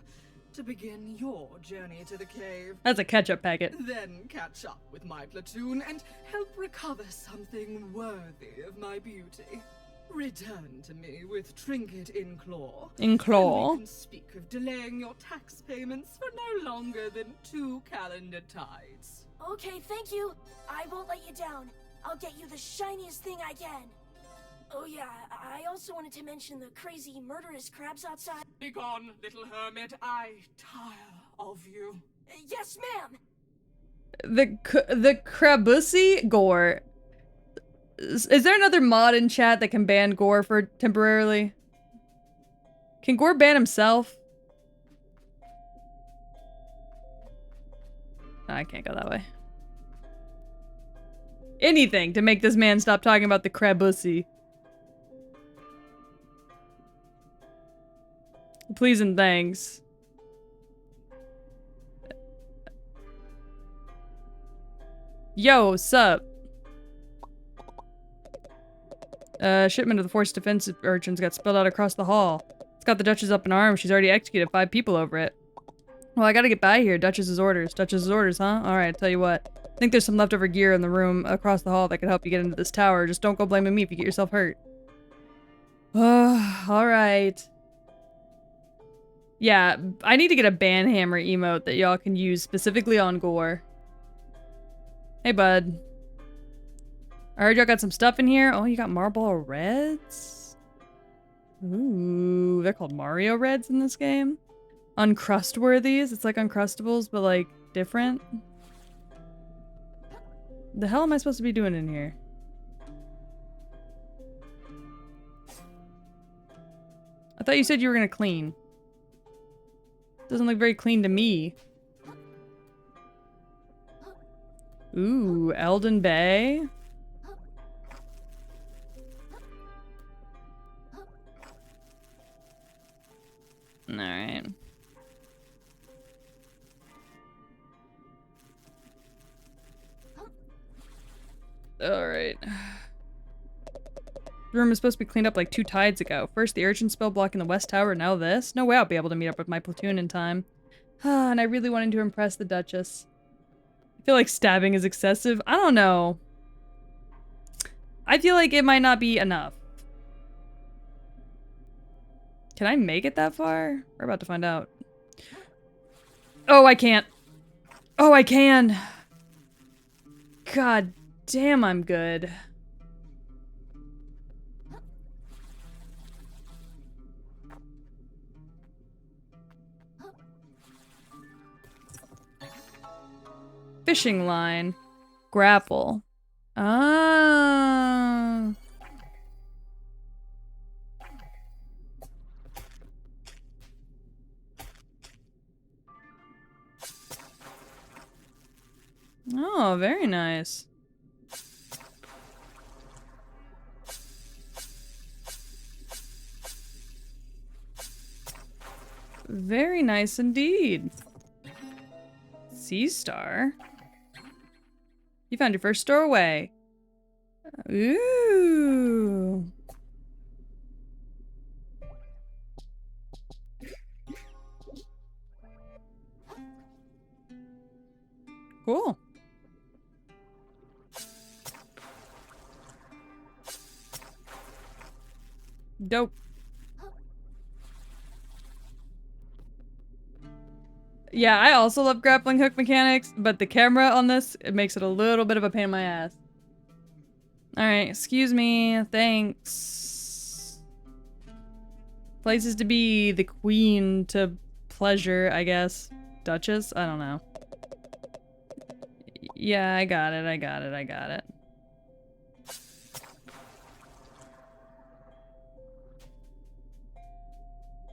to begin your journey to the cave. That's a ketchup packet. Then catch up with my platoon and help recover something worthy of my beauty. Return to me with trinket in claw. In claw. And we can speak of delaying your tax payments for no longer than 2 calendar tides. Okay, thank you. I won't let you down. I'll get you the shiniest thing I can. Oh yeah, I also wanted to mention the crazy murderous crabs outside. Begone, little hermit. I tire of you. Yes, ma'am! The Crabussy Gore. Is there another mod in chat that can ban Gore for temporarily? Can Gore ban himself? No, I can't go that way. Anything to make this man stop talking about the crabussy. Please and thanks. Yo, sup? Shipment of the Force Defense urchins got spilled out across the hall. It's got the Duchess up in arms. She's already executed 5 people over it. Well, I gotta get by here. Duchess's orders. Duchess's orders, huh? Alright, I'll tell you what. I think there's some leftover gear in the room across the hall that could help you get into this tower. Just don't go blaming me if you get yourself hurt. Alright. Yeah, I need to get a banhammer emote that y'all can use specifically on Gore. Hey, bud. I heard y'all got some stuff in here. Oh, you got Marlboro Reds? Ooh, they're called Mario Reds in this game. Uncrustworthies. It's like Uncrustables, but like different. The hell am I supposed to be doing in here? I thought you said you were gonna clean. Doesn't look very clean to me. Ooh, Elden Bay. Alright. Alright. The room is supposed to be cleaned up like 2 tides ago. First the urchin spill blocking the west tower, now this. No way I'll be able to meet up with my platoon in time. And I really wanted to impress the Duchess. I feel like stabbing is excessive. I don't know. I feel like it might not be enough. Can I make it that far? We're about to find out. Oh, I can't. Oh, I can. God damn, I'm good. Fishing line. Grapple. Ah. Oh, very nice. Very nice indeed. Sea Star. You found your first stowaway. Ooh. Cool. Dope. Yeah, I also love grappling hook mechanics, but the camera on this, it makes it a little bit of a pain in my ass. Alright, excuse me, thanks. Places to be, the queen to pleasure, I guess. Duchess? I don't know. Yeah, I got it, I got it, I got it.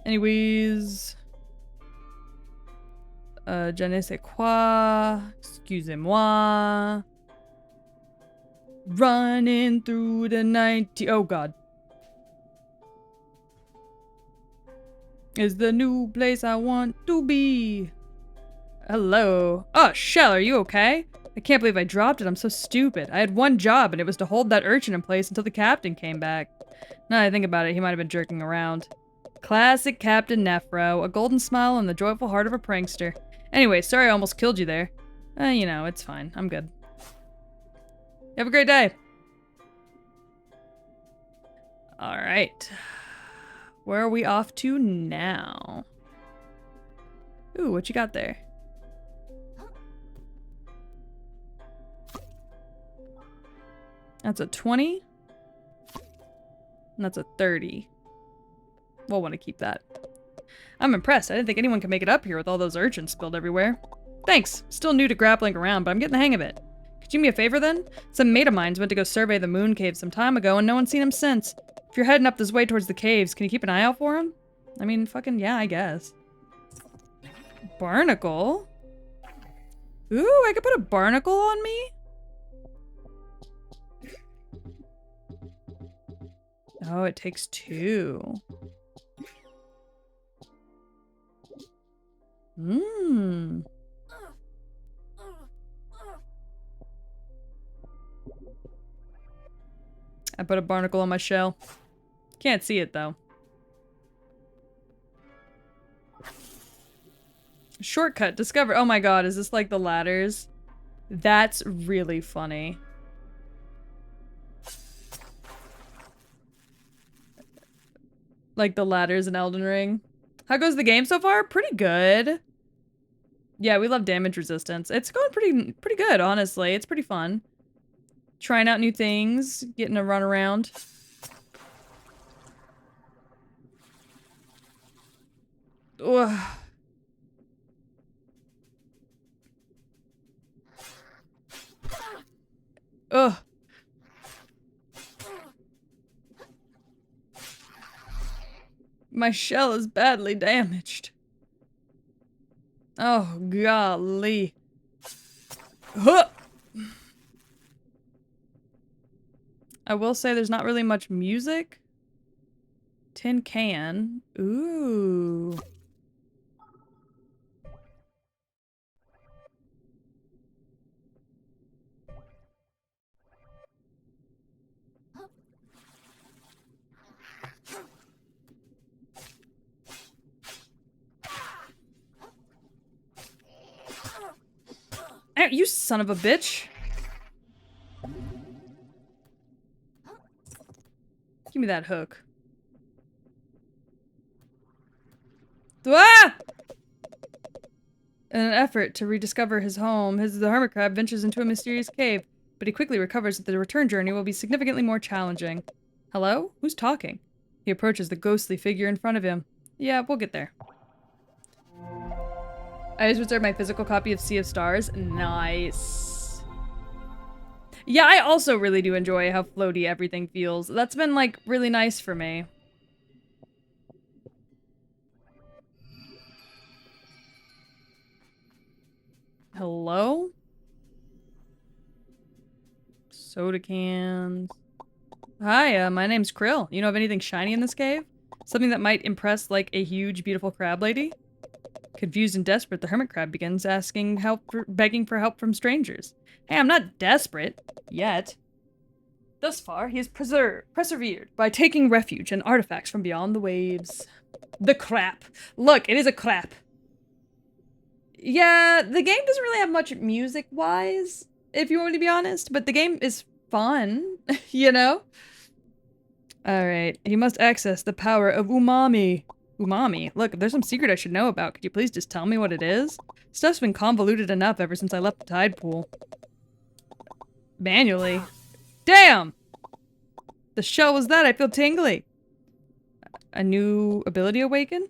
Anyways... je ne sais quoi, excusez-moi. Running through the night. Oh god. Is the new place I want to be. Hello. Oh, Shell, are you okay? I can't believe I dropped it. I'm so stupid. I had one job and it was to hold that urchin in place until the captain came back. Now that I think about it, he might have been jerking around. Classic Captain Nephro, a golden smile and the joyful heart of a prankster. Anyway, sorry I almost killed you there. You know, it's fine. I'm good. Have a great day. Alright. Where are we off to now? Ooh, what you got there? That's a 20. And that's a 30. We'll want to keep that. I'm impressed. I didn't think anyone could make it up here with all those urchins spilled everywhere. Thanks. Still new to grappling around, but I'm getting the hang of it. Could you do me a favor then? Some mate of mine's went to go survey the moon cave some time ago and no one's seen him since. If you're heading up this way towards the caves, can you keep an eye out for him? I mean, fucking yeah, I guess. Barnacle? Ooh, I could put a barnacle on me? Oh, it takes 2. Mmm. I put a barnacle on my shell. Can't see it though. Shortcut discovered. Oh my god, is this like the ladders? That's really funny. Like the ladders in Elden Ring. How goes the game so far? Pretty good. Yeah, we love damage resistance. It's going pretty good, honestly. It's pretty fun. Trying out new things, getting a run around. Ugh. Ugh. My shell is badly damaged. Oh, golly. Huh. I will say there's not really much music. Tin can. Ooh. Ow, you son of a bitch. Give me that hook. Ah! In an effort to rediscover his home, the hermit crab ventures into a mysterious cave, but he quickly recovers that the return journey will be significantly more challenging. Hello? Who's talking? He approaches the ghostly figure in front of him. Yeah, we'll get there. I just reserved my physical copy of Sea of Stars. Nice. Yeah, I also really do enjoy how floaty everything feels. That's been, like, really nice for me. Hello? Soda cans. Hi, my name's Krill. You know of anything shiny in this cave? Something that might impress, like, a huge, beautiful crab lady? Confused and desperate, the hermit crab begins begging for help from strangers. Hey, I'm not desperate. Yet. Thus far, he has persevered by taking refuge in artifacts from beyond the waves. The crap. Look, it is a crap. Yeah, the game doesn't really have much music-wise, if you want me to be honest, but the game is fun, you know? Alright, he must access the power of umami. Umami? Look, if there's some secret I should know about, could you please just tell me what it is? Stuff's been convoluted enough ever since I left the tide pool. Manually? Damn! The shell was that, I feel tingly. A new ability awaken?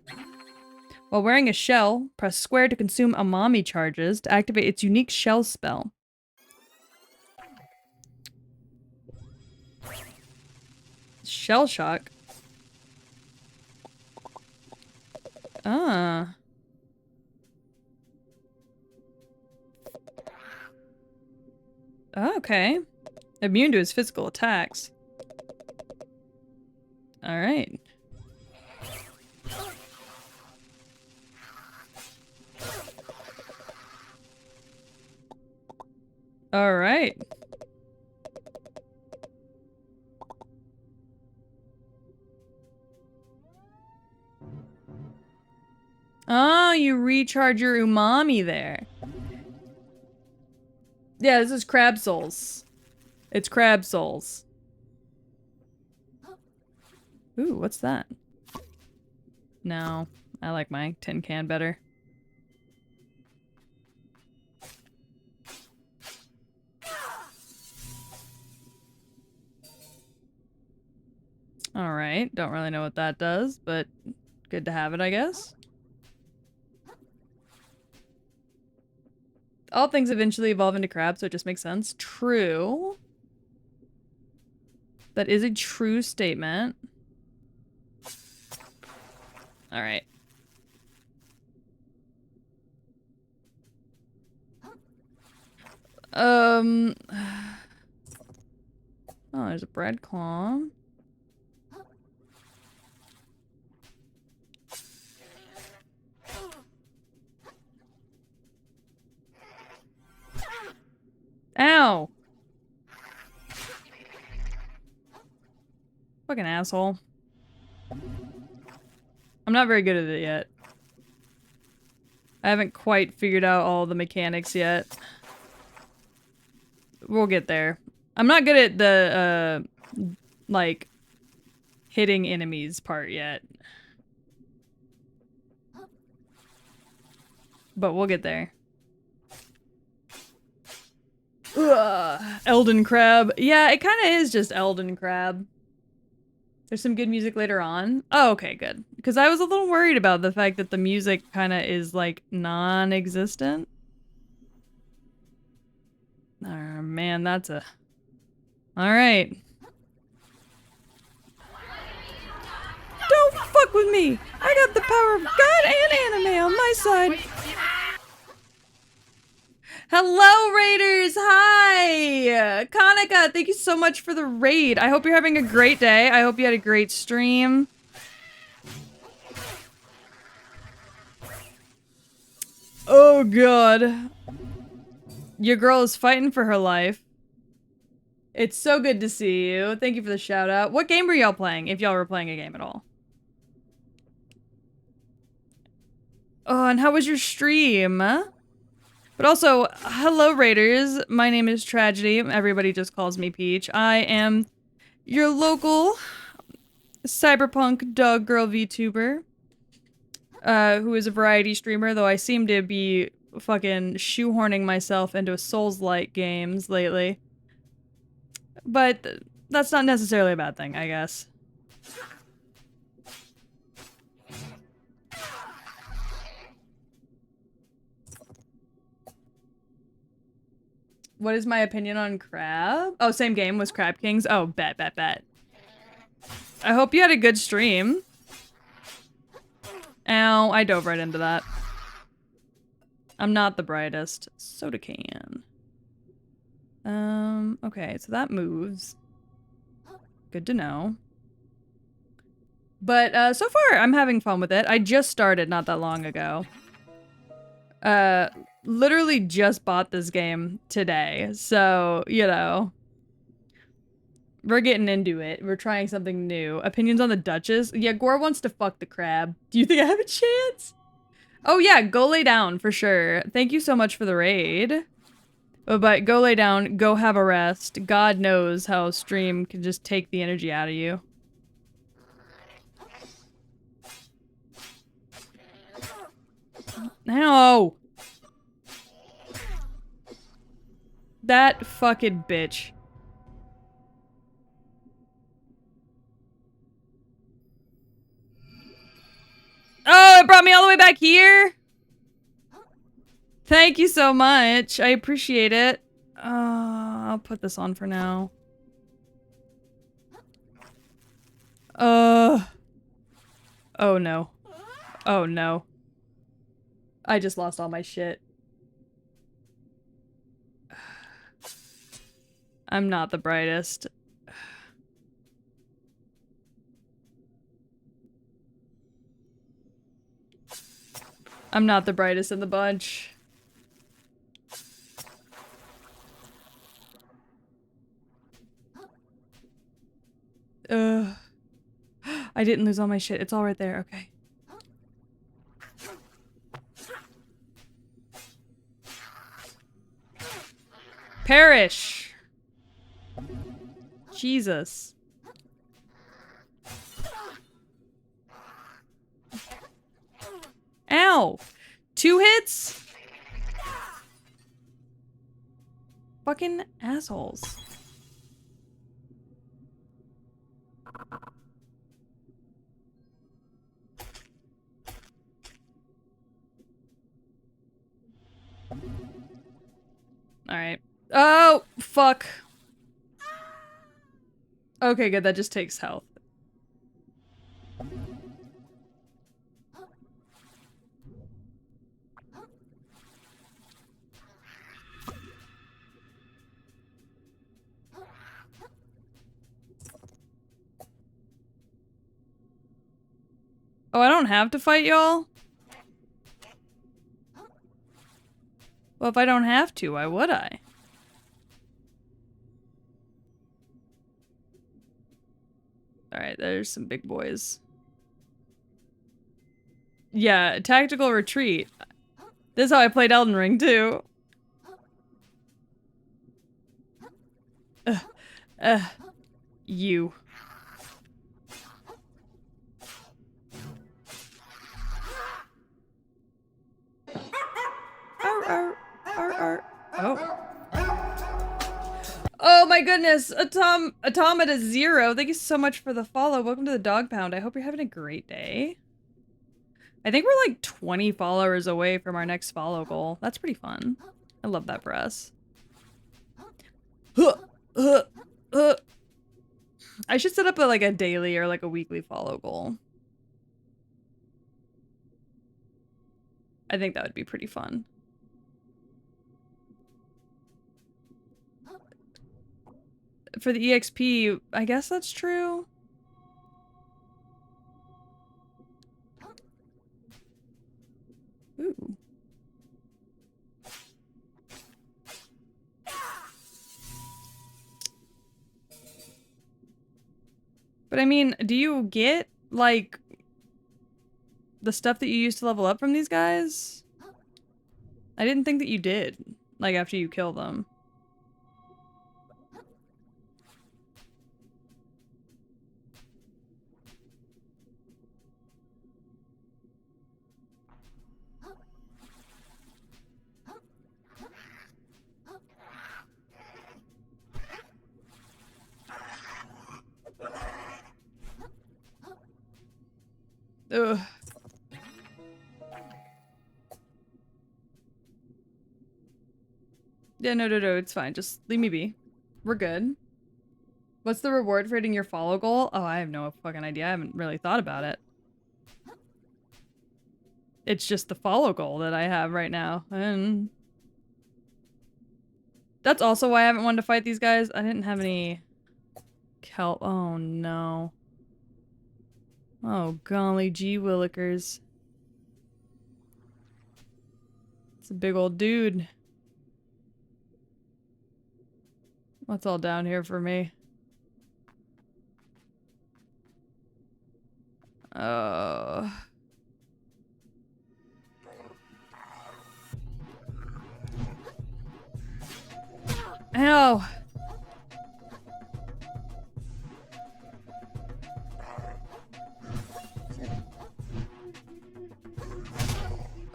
While wearing a shell, press square to consume umami charges to activate its unique shell spell. Shell shock? Ah. Oh, okay. Immune to his physical attacks. Alright. Alright. Oh, you recharge your umami there. Yeah, this is crab souls. It's crab souls. Ooh, what's that? No, I like my tin can better. Alright, don't really know what that does, but good to have it, I guess. All things eventually evolve into crabs, so it just makes sense. True. That is a true statement. Alright. Oh, there's a bread claw. Ow! Fucking asshole. I'm not very good at it yet. I haven't quite figured out all the mechanics yet. We'll get there. I'm not good at the, like, hitting enemies part yet. But we'll get there. Ugh, Elden Crab. Yeah, it kind of is just Elden Crab. There's some good music later on. Oh, okay, good. Because I was a little worried about the fact that the music kind of is, like, non-existent. Oh, man, that's a... Alright. Don't fuck with me! I got the power of God and anime on my side! Hello, Raiders! Hi! Kanika, thank you so much for the raid. I hope you're having a great day. I hope you had a great stream. Oh, God. Your girl is fighting for her life. It's so good to see you. Thank you for the shout out. What game were y'all playing, if y'all were playing a game at all? Oh, and how was your stream? But also, hello Raiders, my name is Tragedy, everybody just calls me Peach. I am your local cyberpunk dog girl VTuber, who is a variety streamer, though I seem to be fucking shoehorning myself into Souls-like games lately. But that's not necessarily a bad thing, I guess. What is my opinion on Crab? Oh, same game was Crab Kings. Oh, bet. I hope you had a good stream. Ow, I dove right into that. I'm not the brightest. Soda can. Okay, so that moves. Good to know. But, so far, I'm having fun with it. I just started not that long ago. Literally just bought this game today, so, you know. We're getting into it. We're trying something new. Opinions on the Duchess? Yeah, Gore wants to fuck the crab. Do you think I have a chance? Oh yeah, go lay down, for sure. Thank you so much for the raid. But go lay down, go have a rest. God knows how stream can just take the energy out of you. No! That fucking bitch. Oh, it brought me all the way back here? Thank you so much. I appreciate it. I'll put this on for now. Oh no. Oh no. I just lost all my shit. I'm not the brightest. I'm not the brightest in the bunch. I didn't lose all my shit. It's all right there. Okay. Perish! Jesus. Ow! 2 hits? Fucking assholes. Alright. Oh, fuck. Okay, good. That just takes health. Oh, I don't have to fight y'all? Well, if I don't have to, why would I? Alright, there's some big boys. Yeah, tactical retreat. This is how I played Elden Ring, too. You. Oh. Oh my goodness, Automata Zero, thank you so much for the follow. Welcome to the Dog Pound. I hope you're having a great day. I think we're like 20 followers away from our next follow goal. That's pretty fun. I love that for us. I should set up like a daily or like a weekly follow goal. I think that would be pretty fun. For the EXP, I guess that's true. Ooh. But I mean, do you get, like, the stuff that you used to level up from these guys? I didn't think that you did, like, after you kill them. Ugh. Yeah, no, it's fine. Just leave me be. We're good. What's the reward for hitting your follow goal? Oh, I have no fucking idea. I haven't really thought about it. It's just the follow goal that I have right now. And that's also why I haven't wanted to fight these guys. I didn't have any kelp. Oh, no. Oh, golly gee willikers. It's a big old dude. What's all down here for me? Oh. Ow.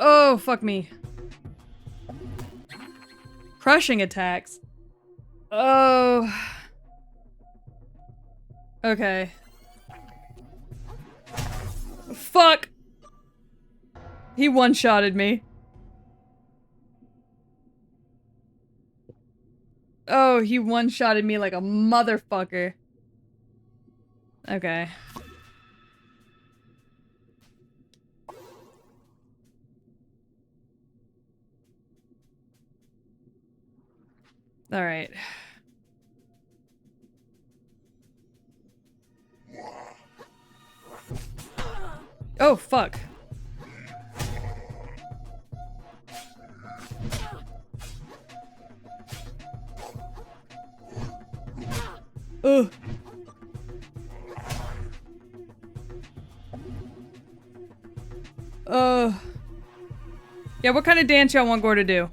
Oh, fuck me. Crushing attacks. Oh. Okay. Fuck! He one-shotted me. Oh, he one-shotted me like a motherfucker. Okay. All right. Oh, fuck. Ugh. Yeah, what kind of dance y'all want Gore to do?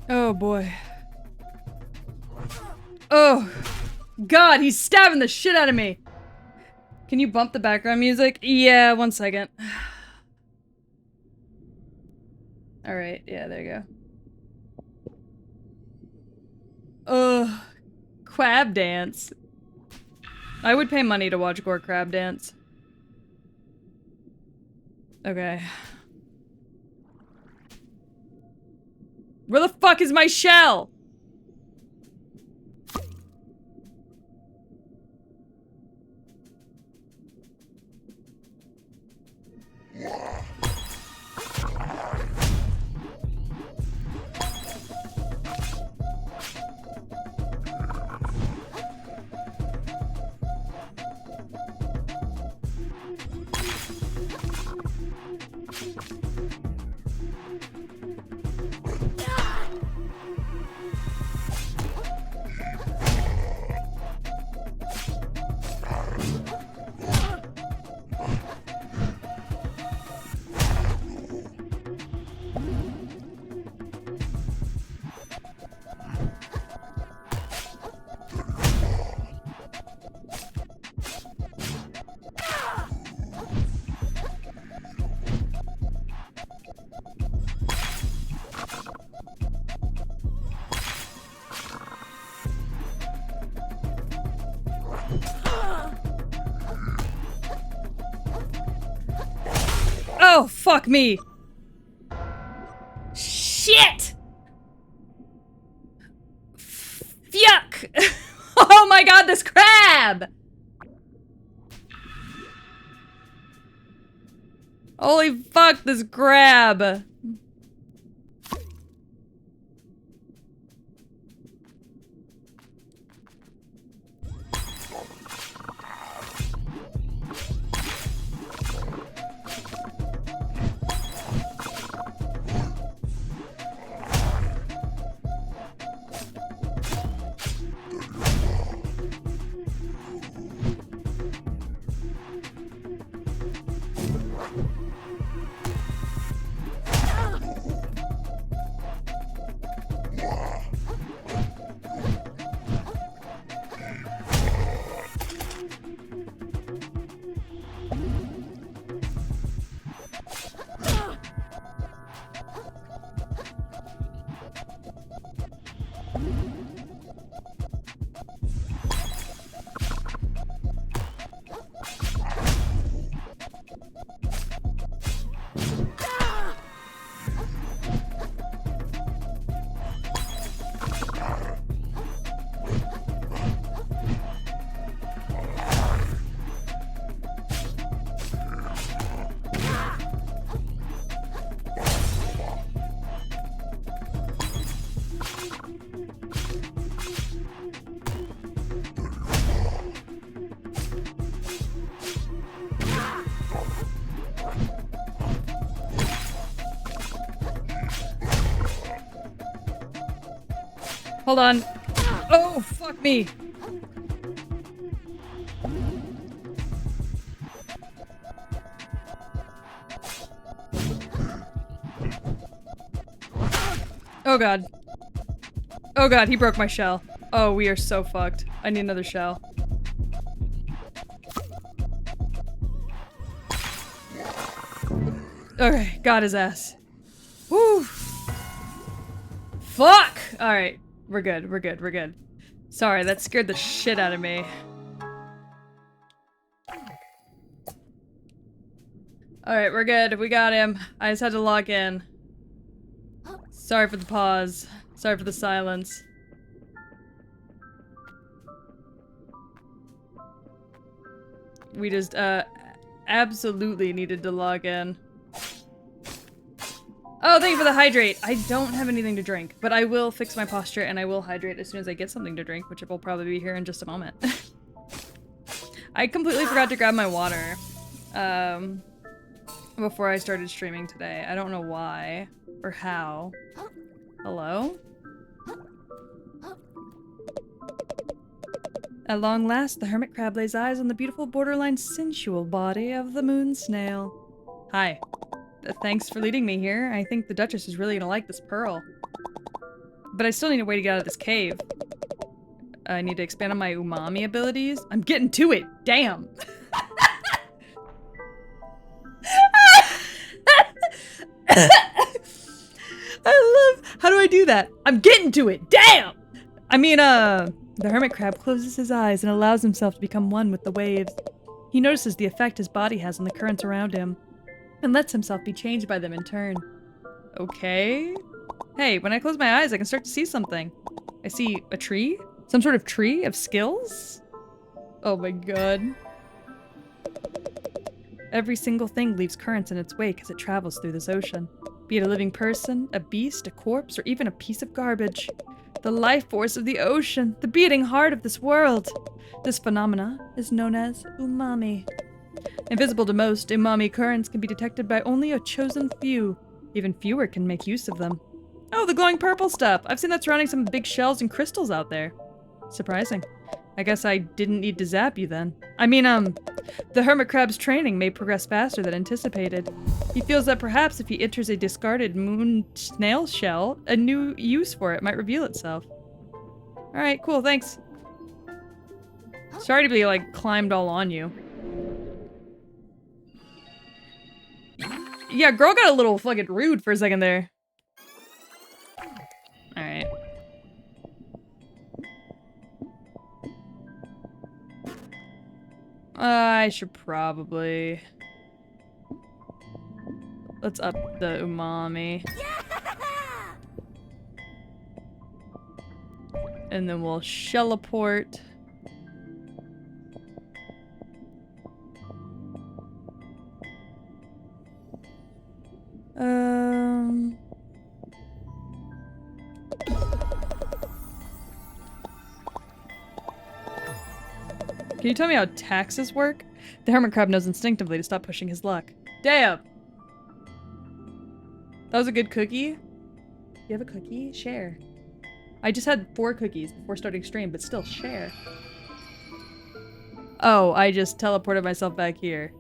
Oh boy. Oh God, he's stabbing the shit out of me. Can you bump the background music? Yeah, 1 second. Alright, yeah, there you go. Ugh. Crab dance. I would pay money to watch Gore crab dance. Okay. Where the fuck is my shell? Oh, fuck me! Shit! Yuck! Oh my god, this crab! Holy fuck, this crab! Hold on. Oh, fuck me. Oh god. Oh god, he broke my shell. Oh, we are so fucked. I need another shell. Okay, got his ass. Woo! Fuck! Alright, we're good, we're good, we're good. Sorry, that scared the shit out of me. Alright, we're good. We got him. I just had to log in. Sorry for the pause. Sorry for the silence. We just, absolutely needed to log in. Oh, thank you for the hydrate! I don't have anything to drink, but I will fix my posture and I will hydrate as soon as I get something to drink, which will probably be here in just a moment. I completely forgot to grab my water. Before I started streaming today. I don't know why or how. Hello? At long last, the hermit crab lays eyes on the beautiful borderline sensual body of the moon snail. Hi. Thanks for leading me here. I think the Duchess is really gonna like this pearl. But I still need a way to get out of this cave. I need to expand on my umami abilities. I'm getting to it! Damn! I do that? I'm getting to it. Damn! I mean, the hermit crab closes his eyes and allows himself to become one with the waves. He notices the effect his body has on the currents around him and lets himself be changed by them in turn. Okay. Hey, when I close my eyes, I can start to see something. I see a tree? Some sort of tree of skills? Oh my god. Every single thing leaves currents in its wake as it travels through this ocean. Be it a living person, a beast, a corpse, or even a piece of garbage. The life force of the ocean, the beating heart of this world. This phenomena is known as umami. Invisible to most, umami currents can be detected by only a chosen few. Even fewer can make use of them. Oh, the glowing purple stuff! I've seen that surrounding some big shells and crystals out there. Surprising. I guess I didn't need to zap you then. I mean, the hermit crab's training may progress faster than anticipated. He feels that perhaps if he enters a discarded moon snail shell, a new use for it might reveal itself. Alright, cool, thanks. Sorry to be, like, climbed all on you. Yeah, girl got a little fucking rude for a second there. Alright. I should probably... Let's up the umami. Yeah! And then we'll shelleport. Can you tell me how taxes work? The hermit crab knows instinctively to stop pushing his luck. Damn! That was a good cookie? You have a cookie? Share. I just had 4 cookies before starting stream, but still, share. Oh, I just teleported myself back here.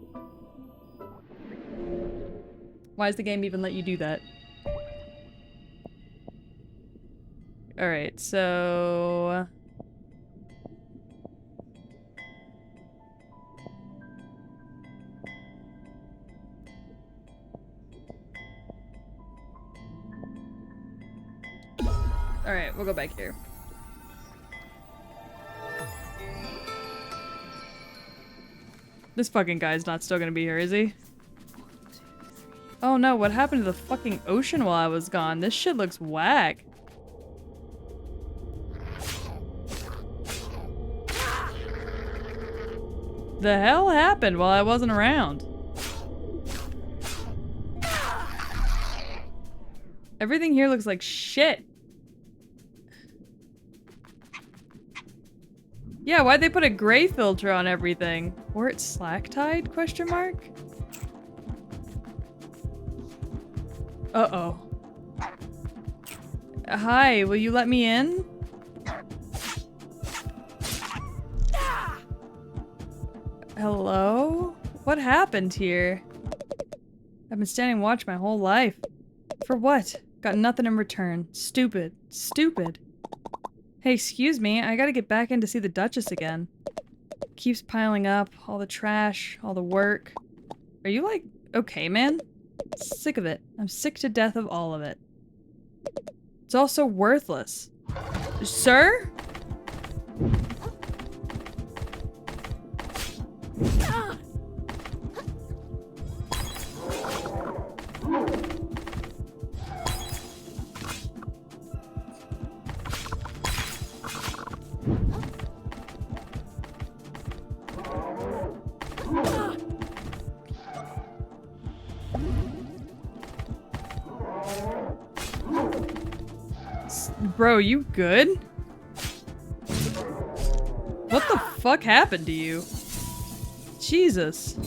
Why does the game even let you do that? Alright, so... Alright, we'll go back here. This fucking guy's not still gonna be here, is he? Oh no, what happened to the fucking ocean while I was gone? This shit looks whack. The hell happened while I wasn't around? Everything here looks like shit. Yeah, why'd they put a gray filter on everything? Or it's slack tide? Question mark? Uh-oh. Hi, will you let me in? Hello? What happened here? I've been standing watch my whole life. For what? Got nothing in return. Stupid. Stupid. Hey, excuse me, I gotta get back in to see the Duchess again. Keeps piling up, all the trash, all the work. Are you like, okay, man? Sick of it. I'm sick to death of all of it. It's all so worthless. Sir? Bro, you good? What the fuck happened to you? Jesus.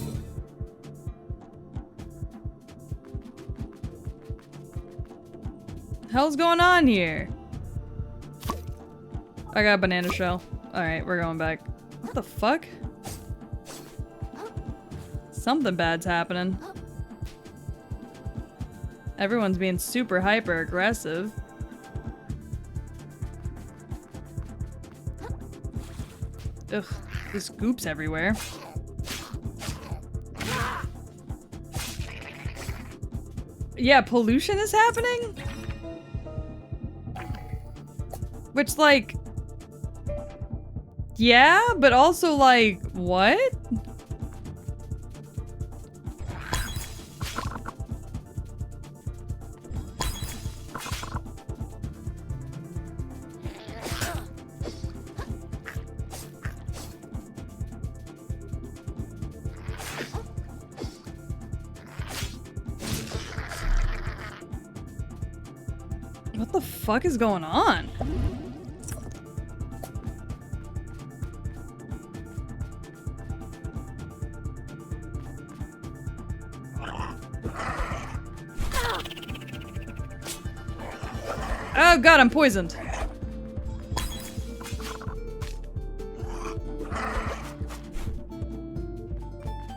Hell's going on here? I got a banana shell. Alright, we're going back. What the fuck? Something bad's happening. Everyone's being super hyper aggressive. Ugh, there's goops everywhere. Yeah, pollution is happening? Which, like... Yeah, but also, like, what? What the fuck is going on? Oh god, I'm poisoned.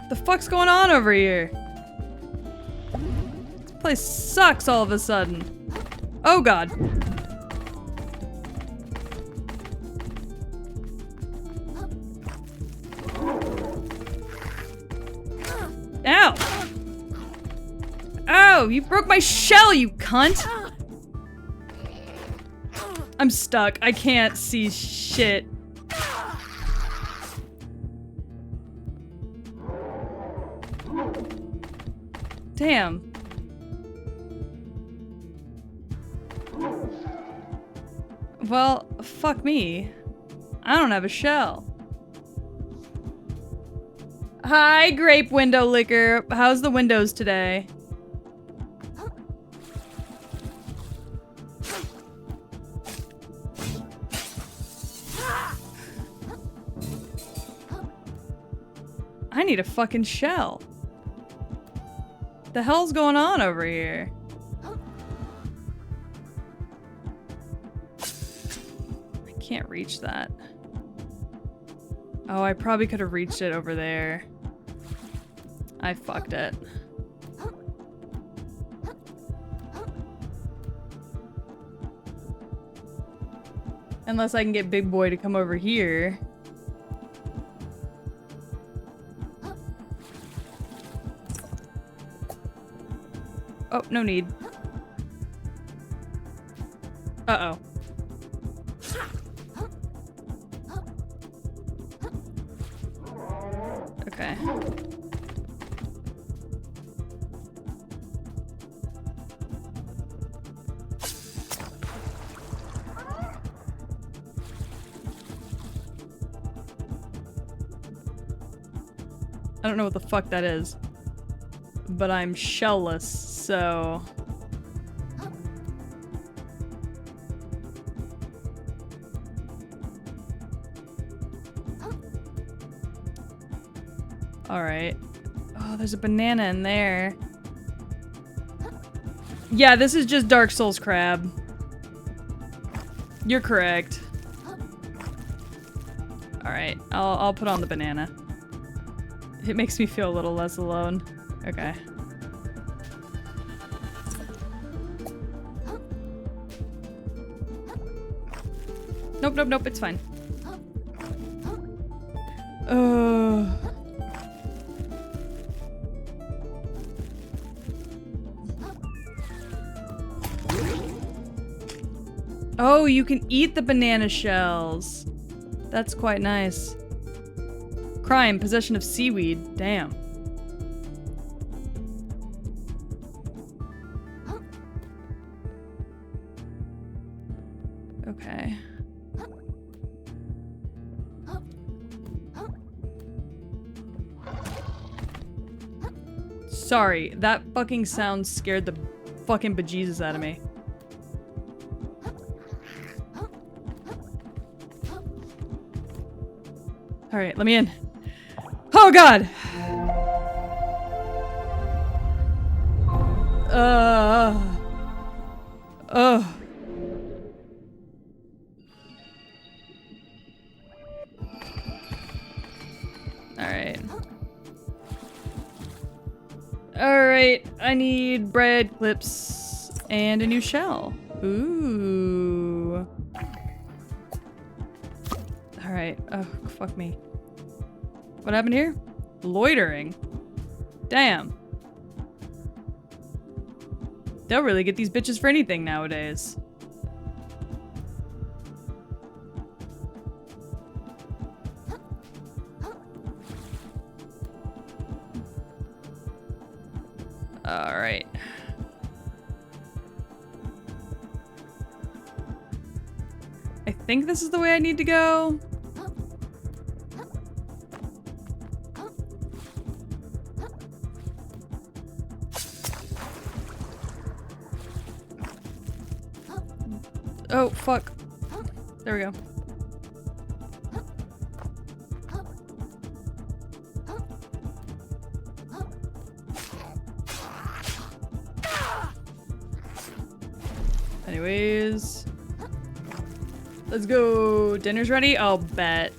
The fuck's going on over here? This place sucks all of a sudden. Oh god. Ow! Ow! You broke my shell, you cunt! I'm stuck. I can't see shit. Damn. Well, fuck me. I don't have a shell. Hi, grape window liquor. How's the windows today? I need a fucking shell. The hell's going on over here? I can't reach that. Oh, I probably could have reached it over there. I fucked it. Unless I can get Big Boy to come over here. Oh, no need. Uh-oh. Okay. I don't know what the fuck that is. But I'm shellless, so... Alright. Oh, there's a banana in there. Yeah, this is just Dark Souls crab. You're correct. Alright, I'll put on the banana. It makes me feel a little less alone. Okay. Nope, nope, nope, it's fine. Oh, you can eat the banana shells. That's quite nice. Crime, possession of seaweed. Damn. Okay. Sorry, that fucking sound scared the fucking bejesus out of me. Alright, let me in. Oh god! Alright. Alright, I need bread clips and a new shell. Ooh. Alright, oh, fuck me. What happened here? Loitering. Damn. They'll really get these bitches for anything nowadays. Alright. I think this is the way I need to go. Oh, fuck. There we go. Anyways. Let's go. Dinner's ready? I'll bet.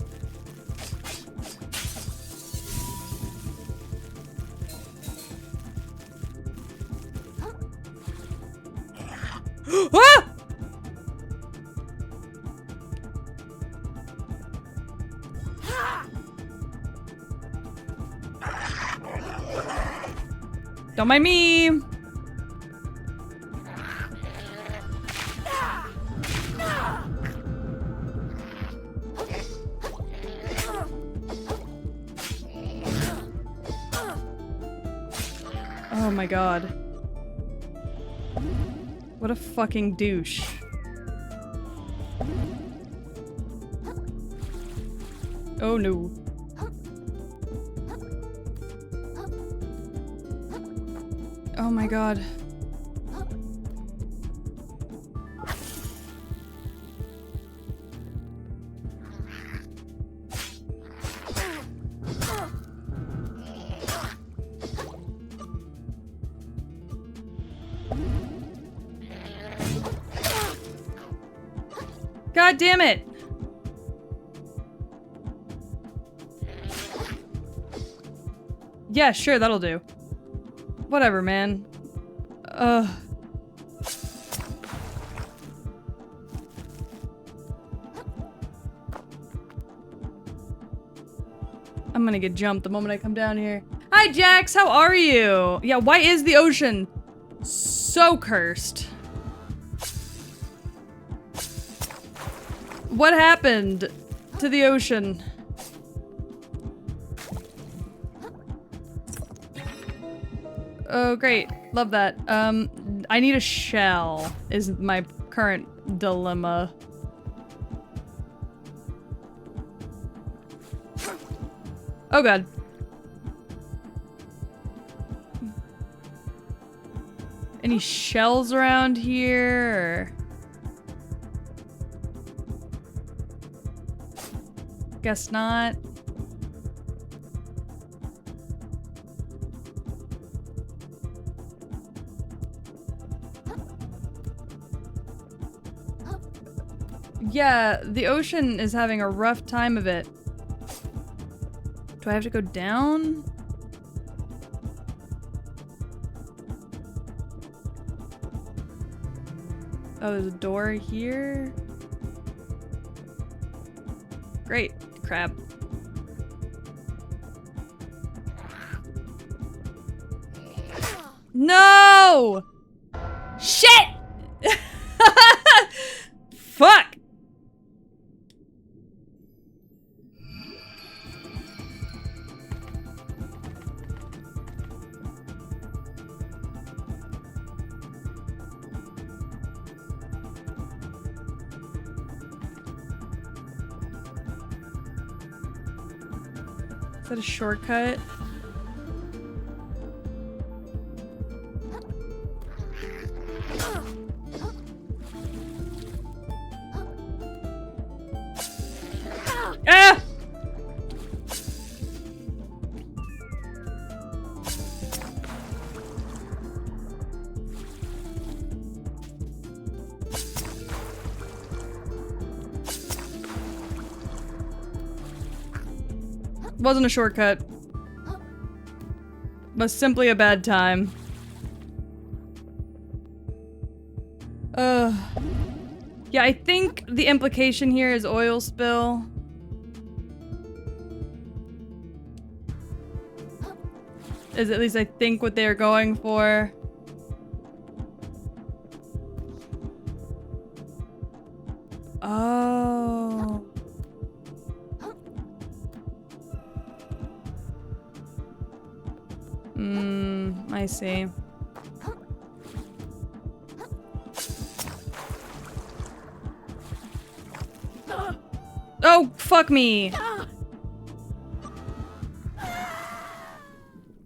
Ah! Don't mind me. Oh my god. What a fucking douche. Oh no. Oh my god. God damn it! Yeah, sure, that'll do. Whatever, man. Ugh. I'm gonna get jumped the moment I come down here. Hi, Jax, how are you? Yeah, why is the ocean so cursed? What happened to the ocean? Oh, great. Love that. I need a shell, is my current dilemma. Oh god. Any shells around here? Or... Guess not. Yeah, the ocean is having a rough time of it. Do I have to go down? Oh, there's a door here. Great. Crab. No! Shit! Fuck! Is that a shortcut? Ah! Wasn't a shortcut. Was simply a bad time. Yeah, I think the implication here is oil spill. Is at least I think what they're going for. Oh. I see. Oh, fuck me!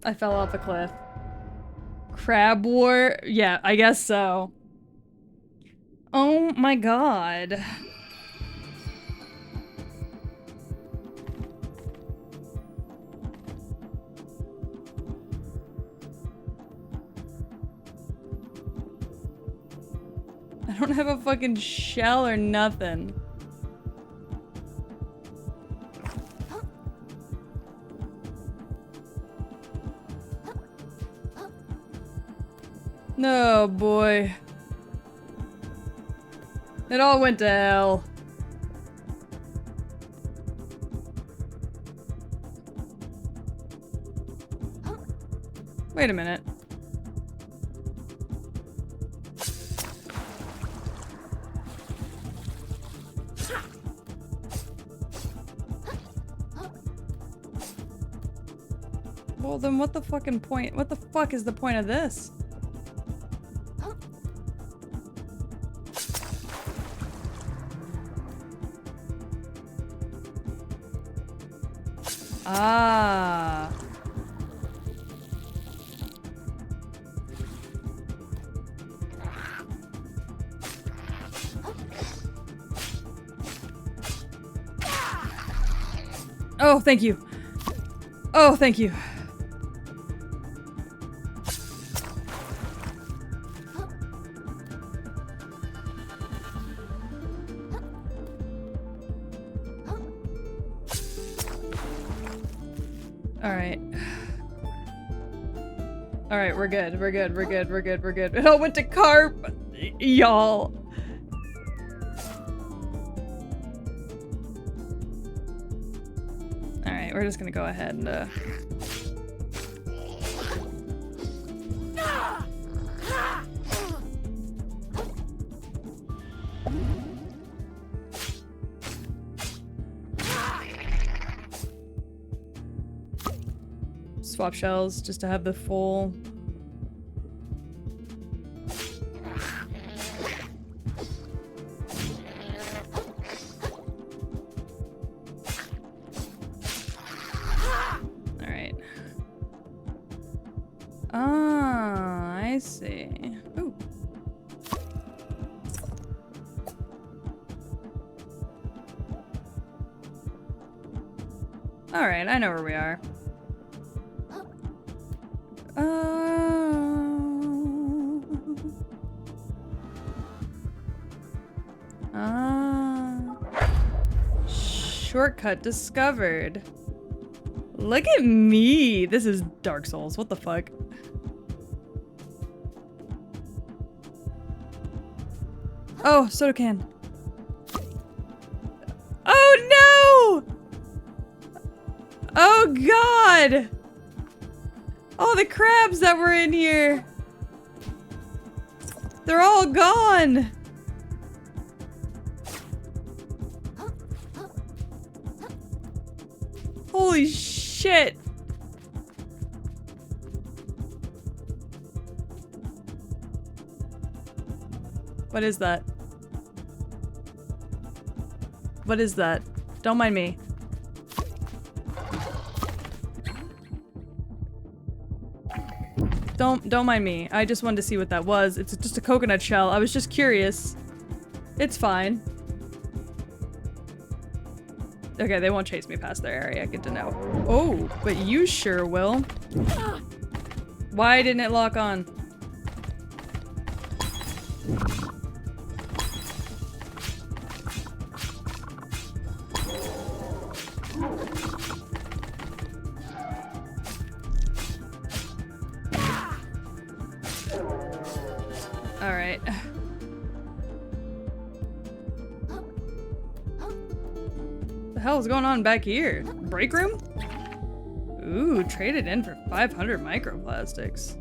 I fell off a cliff. Crab War? Yeah, I guess so. Oh my god. I don't have a fucking shell or nothing. No, boy. It all went to hell. Wait a minute. Well, then what the fucking point? What the fuck is the point of this? Ah. Oh, thank you. Oh, thank you. Alright. Alright, we're good. We're good. We're good. We're good. We're good. It all went to carp! Y'all. Alright, we're just gonna go ahead and, swap shells just to have the full. All right. Ah, I see. Ooh. All right, I know where we are. Shortcut discovered. Look at me. This is Dark Souls. What the fuck? Oh, soda can. Oh no! Oh god! Oh, the crabs that were in here. They're all gone. Holy shit. What is that? What is that? Don't mind me. Don't mind me. I just wanted to see what that was. It's just a coconut shell. I was just curious. It's fine. Okay, they won't chase me past their area. Good to know. Oh, but you sure will. Why didn't it lock on? All right. The hell is going on back here? Break room? Ooh, traded in for 500 microplastics.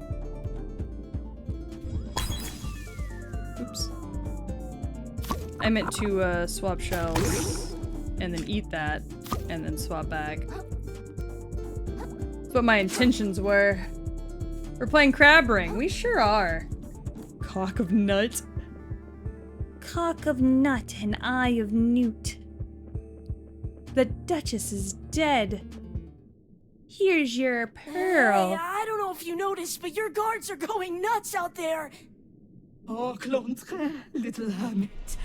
Oops. I meant to swap shells and then eat that and then swap back. That's what my intentions were. We're playing Crab Ring. We sure are. Cock of nut. Cock of nut and eye of newt. The Duchess is dead. Here's your pearl. Hey, I don't know if you noticed, but your guards are going nuts out there. Au contraire, little hermit.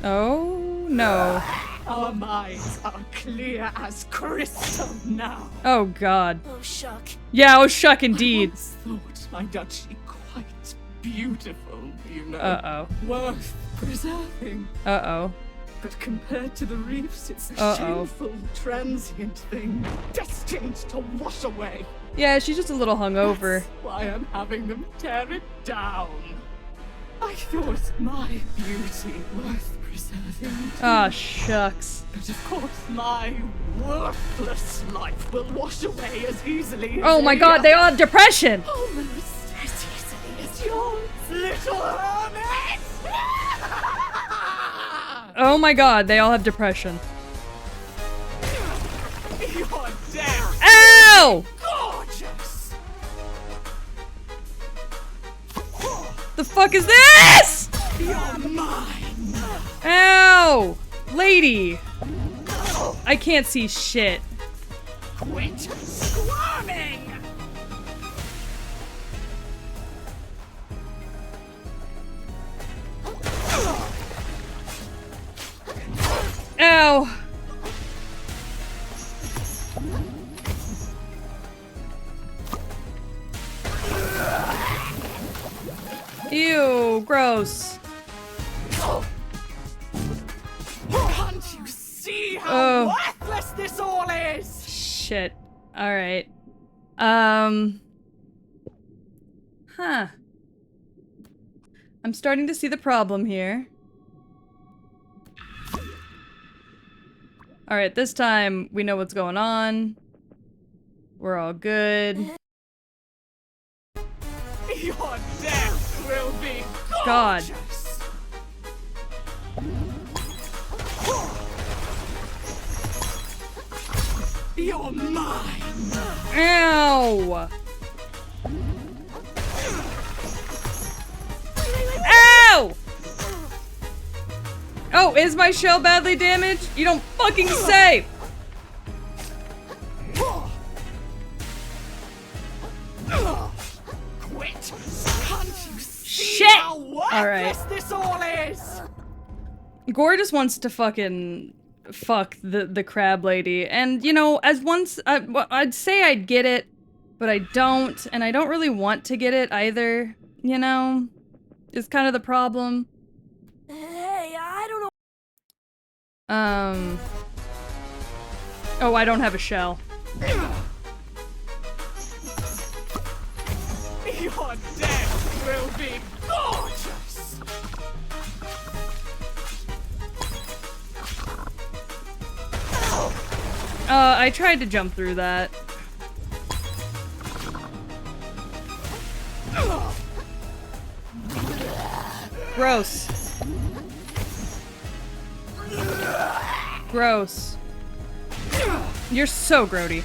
Oh, no. Our minds are clear as crystal now. Oh, God. Oh, shuck. Yeah, oh, shuck indeed. I once thought my duchy quite beautiful, you know. Uh-oh. Worth preserving. Uh-oh. But compared to the reefs, it's a Uh-oh. shameful, transient thing, destined to wash away. Yeah, she's just a little hungover. That's why I'm having them tear it down. I thought my beauty worth preserving. Ah, shucks. But of course, my worthless life will wash away as easily as Oh my any God, they other. all have depression. Almost as easily as yours, little hermit. Oh my God, they all have depression. You're dead. Ow! Gorgeous. The fuck is this? You're mine. Ow! Lady! I can't see shit. Quit squirming. Ow! Ew, gross. Can't you see how Oh. worthless this all is? Shit. Alright. Huh. I'm starting to see the problem here. Alright, this time we know what's going on. We're all good. Your death will be God. gorgeous. You're mine. Ow! Ow! Oh, is my shell badly damaged? You don't fucking say! Quit. Can't you see Shit! how worthless Alright. this all is? Gore just wants to fucking fuck the crab lady, and you know, as once I'd say I'd get it, but I don't, and I don't really want to get it either. You know, is kind of the problem. Hey, I don't know. Oh, I don't have a shell. Your death will be gorgeous. I tried to jump through that. Gross. Gross. You're so grody.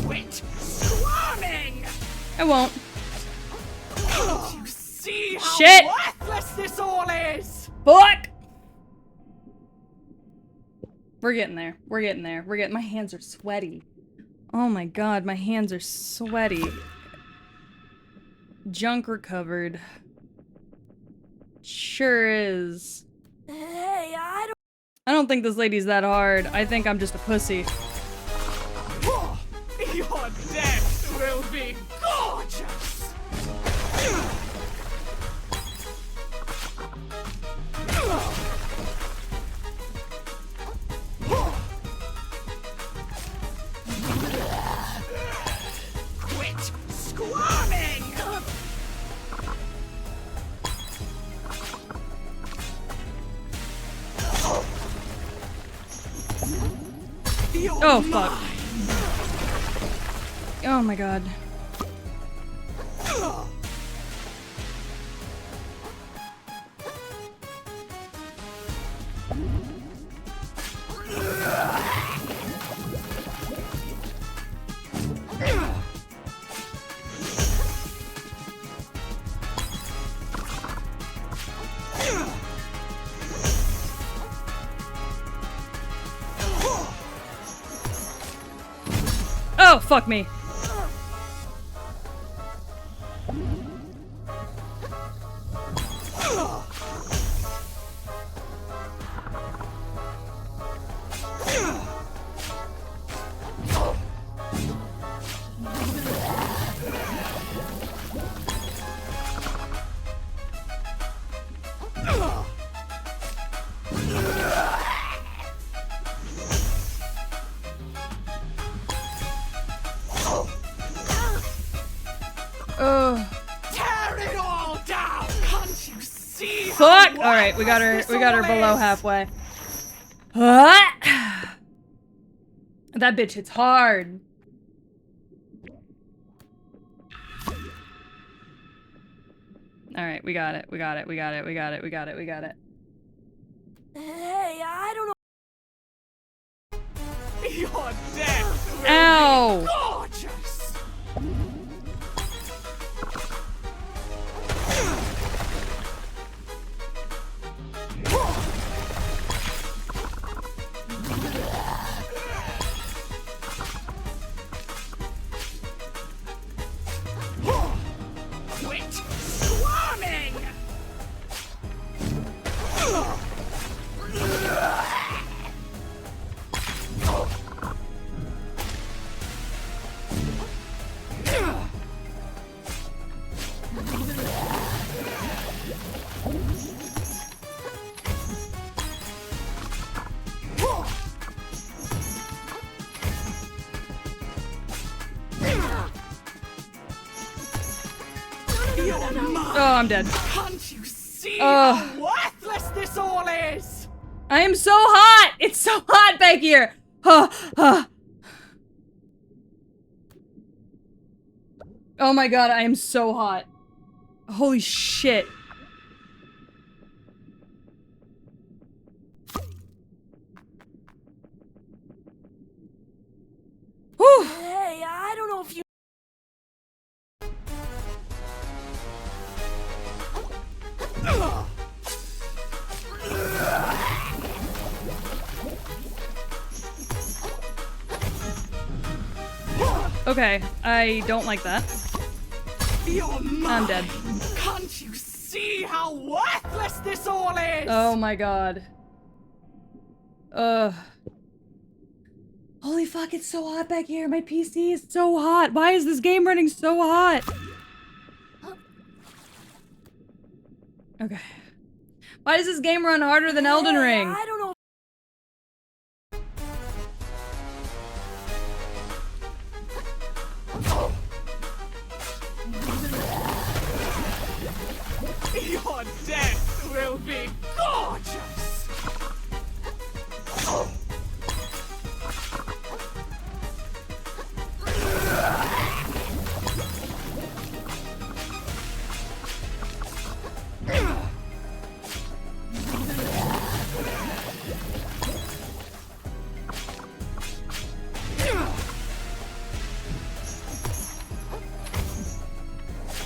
Quit squirming. I won't. Can't you see how Shit. worthless this all is? Fuck! We're getting there. We're getting there. We're getting- my hands are sweaty. Oh my god, my hands are sweaty. Junk recovered. Sure is. Hey, I don't think this lady's that hard. I think I'm just a pussy. Your death will be gorgeous. Quit squirming. You're Oh, fuck. mine. Oh my god. Oh, fuck me. Tear it all down! Can't you see? Fuck! Alright, we got her below halfway. That bitch hits hard. Alright, we got it. Hey, I don't know. Your death will Ow! be gorgeous! Quit squirming! Oh, I'm dead. Can't you see Ugh. how worthless this all is? I am so hot! It's so hot back here! Oh my god, I am so hot. Holy shit. Whew. Hey, I don't know if you. Okay, I don't like that. You're mine. I'm dead. Can't you see how worthless this all is? Oh my god. Holy fuck, it's so hot back here. My PC is so hot. Why is this game running so hot? Okay. Why does this game run harder than Elden Ring? I don't know. Your death will be gorgeous.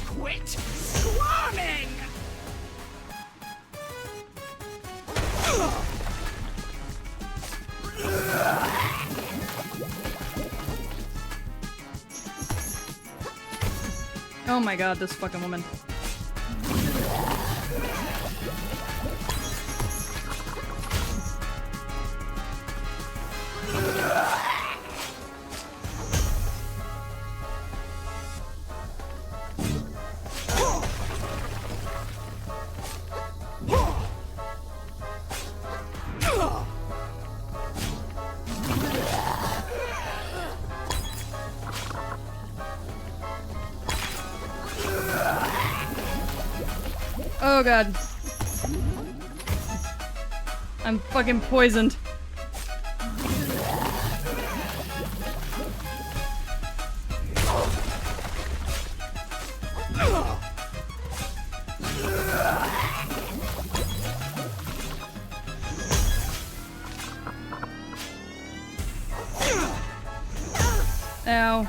Quit squirming! Oh my god, this fucking woman. Oh god. I'm fucking poisoned. Ow.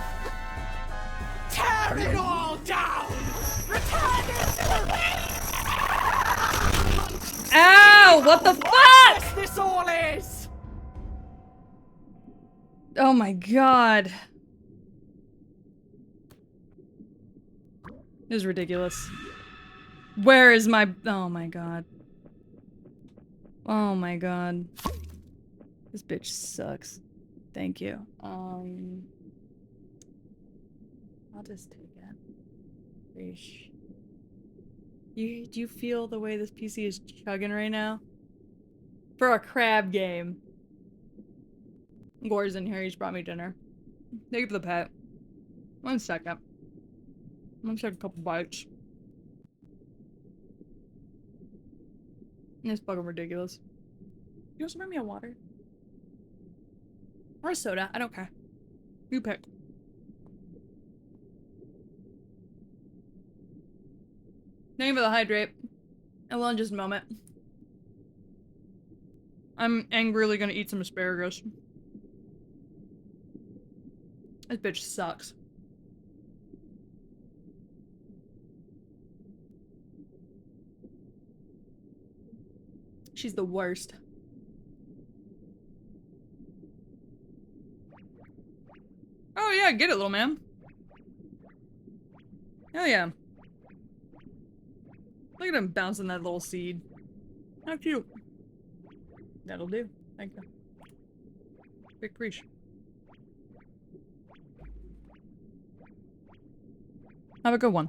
Tear it all down! Return it to me! Ow! What the fuck? Yes, this all is! Oh my god. This is ridiculous. Where is my- oh my god. Oh my god. This bitch sucks. Thank you. I'll just take it. Reesh. Do you feel the way this PC is chugging right now? For a crab game. Gore's in here, he's brought me dinner. Thank you for the pet. 1 second. I'm gonna take a couple bites. It's fucking ridiculous. You also bring me a water? Or a soda, I don't care. You pick. Thank you for the hydrate. I will in just a moment. I'm angrily gonna eat some asparagus. This bitch sucks. She's the worst. Oh yeah, get it, little man. Hell yeah. Look at him bouncing that little seed. How cute. That'll do. Thank you. Big preach. Have a good one.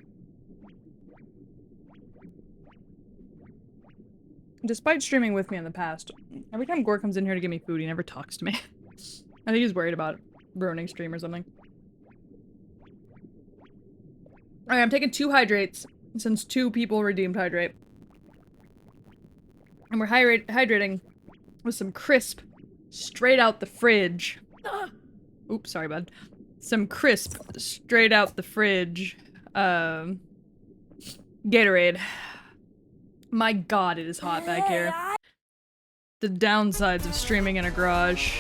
Despite streaming with me in the past, every time Gore comes in here to give me food, he never talks to me. I think he's worried about ruining stream or something. Alright, I'm taking 2 hydrates, since 2 people redeemed hydrate. And we're hydrating with some crisp, straight out the fridge. Oops, sorry, bud. Some crisp, straight out the fridge, Gatorade. My god, it is hot back here. The downsides of streaming in a garage.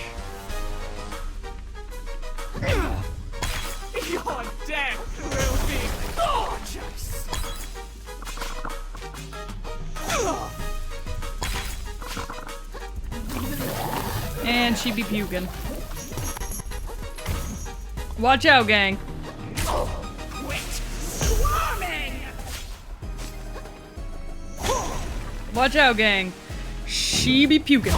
Your death will be gorgeous! And she be puking. Watch out, gang. Quit squirming! Watch out, gang. She be puking.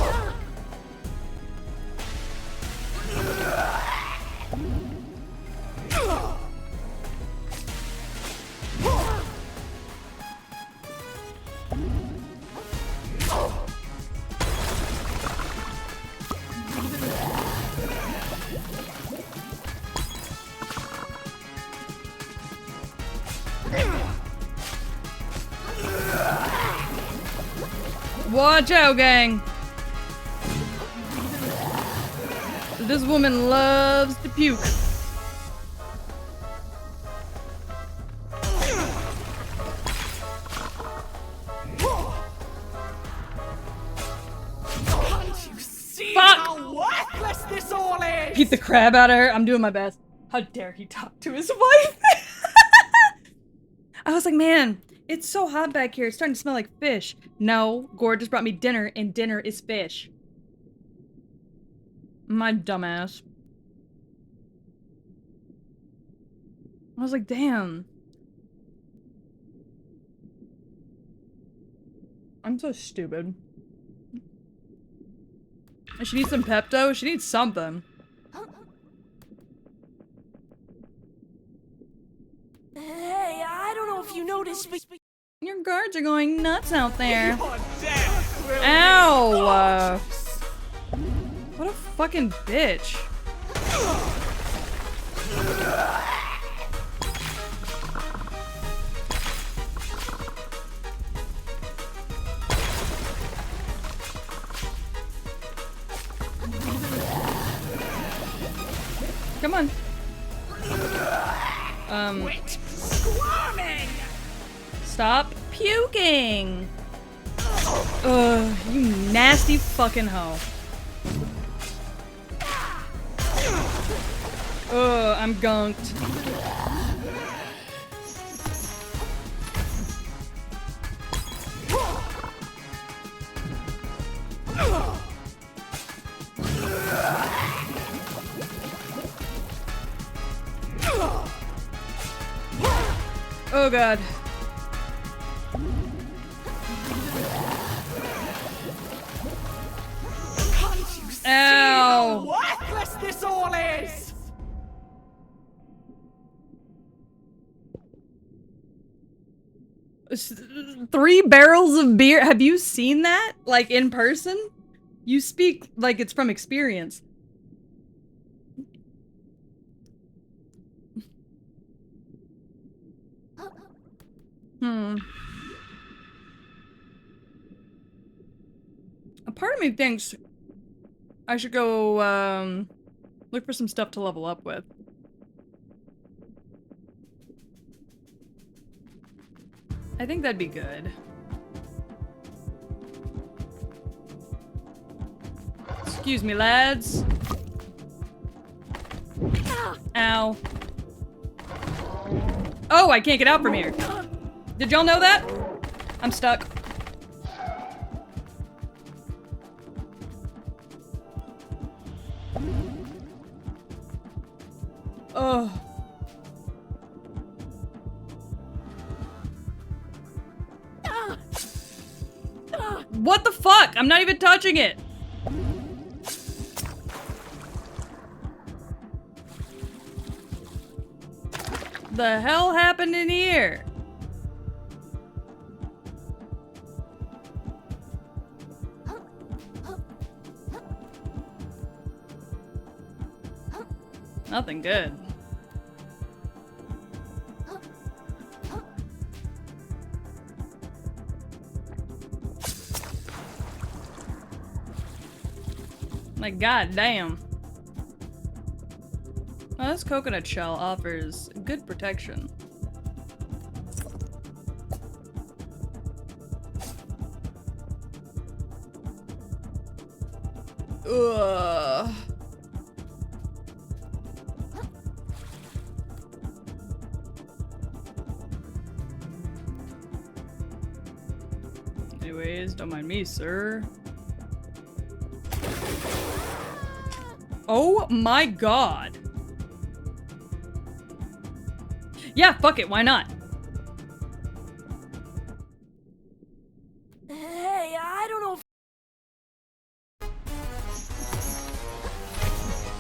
Watch out, gang. This woman loves to puke. Can't you see Fuck! how worthless this all is? Beat the crap out of her. I'm doing my best. How dare he talk to his wife? I was like, man, it's so hot back here. It's starting to smell like fish. No, Gore just brought me dinner, and dinner is fish. My dumbass. I was like, damn. I'm so stupid. She needs some Pepto? She needs something. Hey, I don't know if you noticed, but Your guards are going nuts out there. Your death will Ow! be gorgeous! What a fucking bitch. Come on. Quit squirming! Stop puking! Ugh, you nasty fucking hoe. Ugh, I'm gunked. Oh god. Can't you see Ow. how worthless this all is? Three barrels of beer. Have you seen that? Like in person? You speak like it's from experience. A part of me thinks I should go, look for some stuff to level up with. I think that'd be good. Excuse me, lads. Ow. Oh, I can't get out from here. Did y'all know that? I'm stuck. Oh. What the fuck? I'm not even touching it. The hell happened in here? Nothing good. Like, goddamn. Oh, this coconut shell offers good protection. Ugh. Anyways, don't mind me, sir. Oh my god. Yeah, fuck it, why not? Hey, I don't know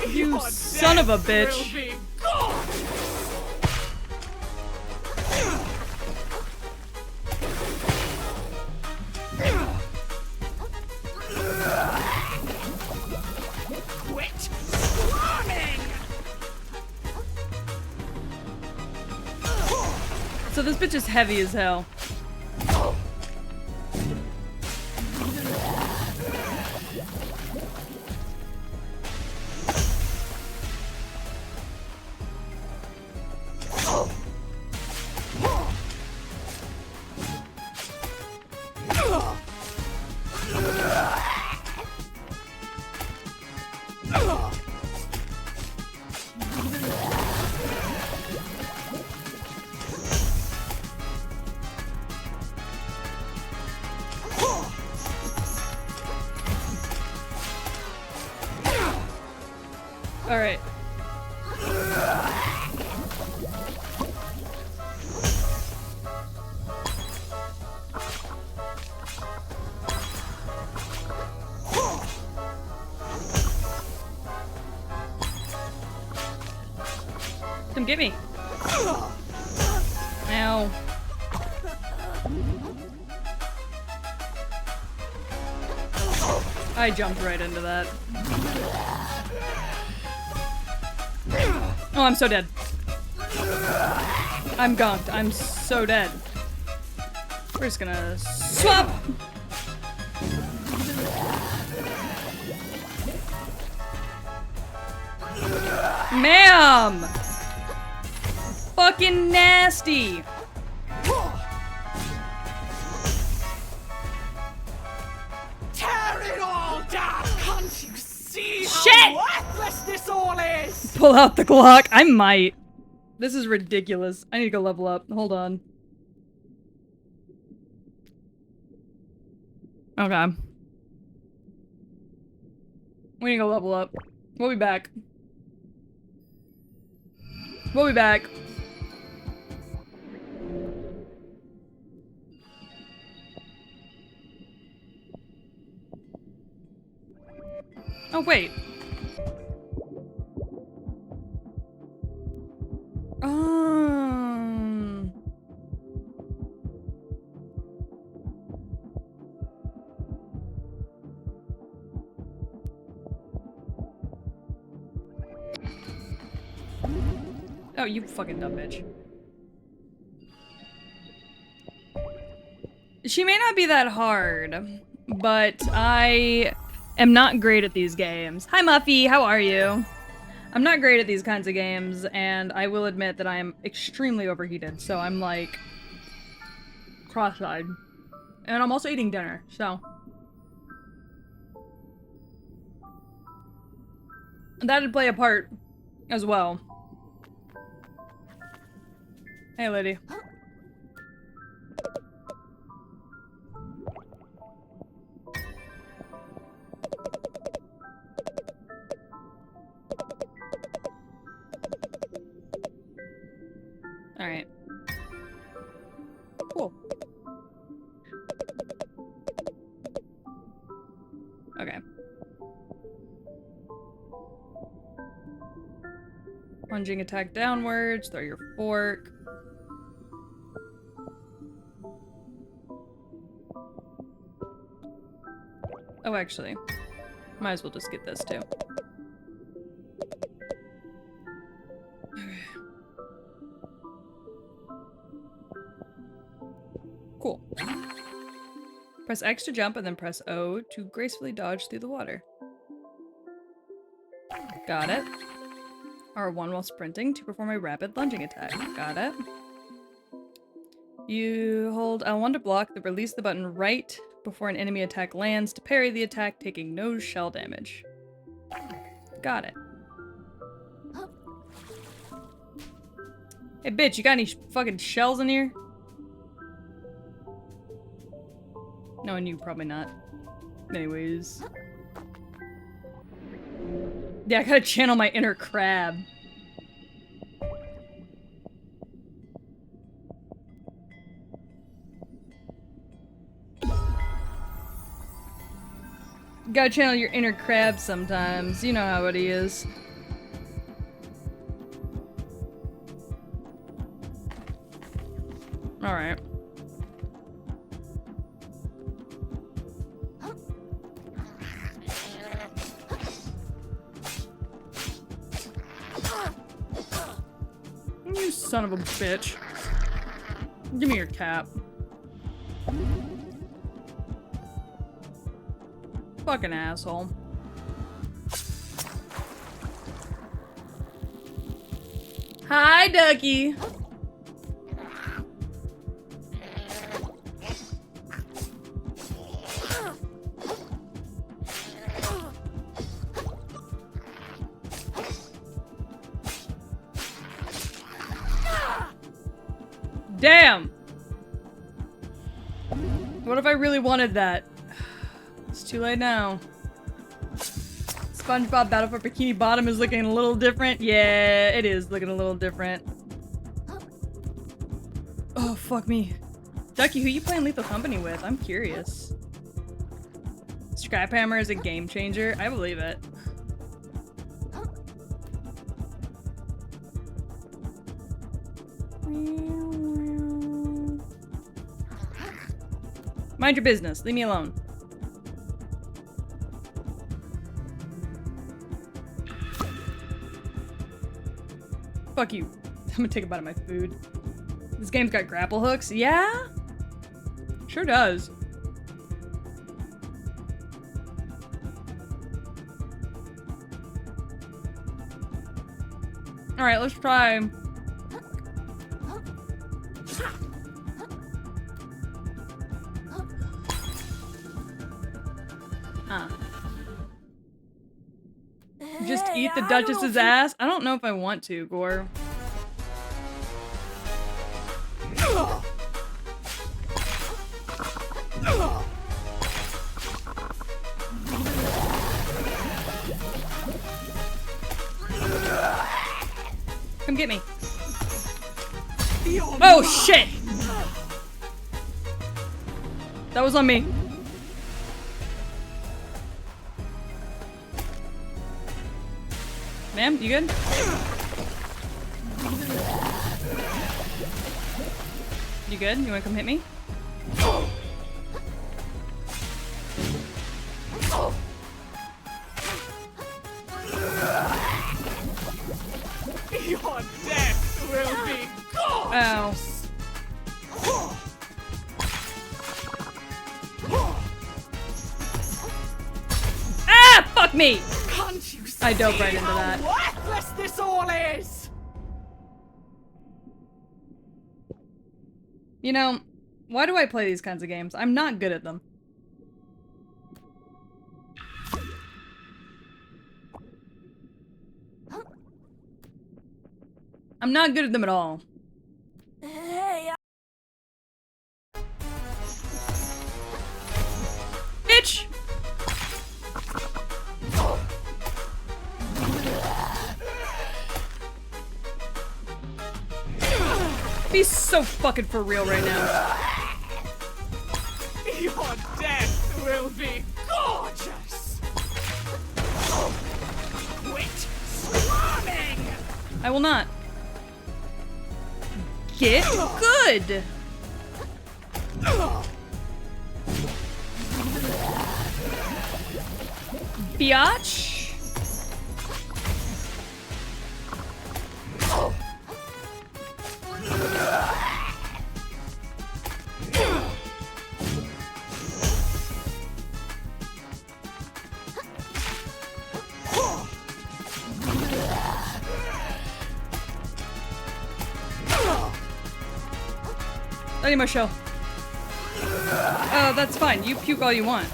if You Your son of a death bitch. will be gone. Quit swarming! So this bitch is heavy as hell. All right. Come get me. Ow. I jumped right into that. Oh, I'm so dead. I'm gonked. I'm so dead. We're just gonna swap. Ma'am! Fucking nasty! Tear it all down! Can't you see Shit! how worthless this all is? Pull out the Glock. I might. This is ridiculous. I need to go level up. Hold on. Okay. We need to go level up. We'll be back. We'll be back. Oh, wait. Oh, you fucking dumb bitch. She may not be that hard, but I am not great at these games. Hi, Muffy, how are you? I'm not great at these kinds of games, and I will admit that I am extremely overheated, so I'm like cross-eyed. And I'm also eating dinner, so. That'd play a part as well. Hey, lady. Alright. Cool. Okay. Plunging attack downwards, throw your fork. Oh, actually, might as well just get this too. Okay. Cool. Press X to jump and then press O to gracefully dodge through the water. Got it. R1 while sprinting to perform a rapid lunging attack. Got it. You hold L1 to block, then release the button right before an enemy attack lands to parry the attack, taking no shell damage. Got it. Hey bitch, you got any fucking shells in here? No, and you probably not. Anyways. Yeah, I gotta channel my inner crab. Gotta channel your inner crab sometimes. You know how it is. Alright. You son of a bitch. Give me your cap. Fucking asshole. Hi, Ducky. Damn! What if I really wanted that? It's too late now. SpongeBob Battle for Bikini Bottom is looking a little different. Yeah, it is looking a little different. Oh, fuck me. Ducky, who you playing Lethal Company with? I'm curious. Scrap Hammer is a game changer? I believe it. Mind your business. Leave me alone. Fuck you. I'm gonna take a bite of my food. This game's got grapple hooks? Yeah? Sure does. Alright, let's try. Just eat the Duchess's ass? I don't know if I want to, Gore. Come get me. Oh shit! That was on me. Ma'am, you good? You good? You wanna come hit me? Your death will be gorgeous! Ah! Fuck me! Can't you see I dove right into that. how worthless this all is? You know, why do I play these kinds of games? I'm not good at them. I'm not good at them at all. Hey, Bitch! Be so fucking for real right now. Your death will be gorgeous! Quit squirming! I will not. Get good! Biatch! I need my shell. Oh, that's fine. You puke all you want.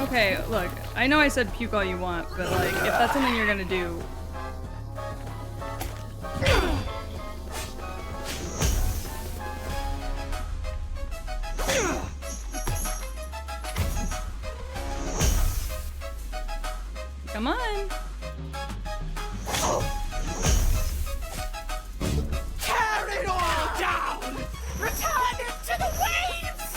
Okay, look. I know I said puke all you want, but like, if that's something you're gonna do... Come on. Tear it all down! Return it to the waves!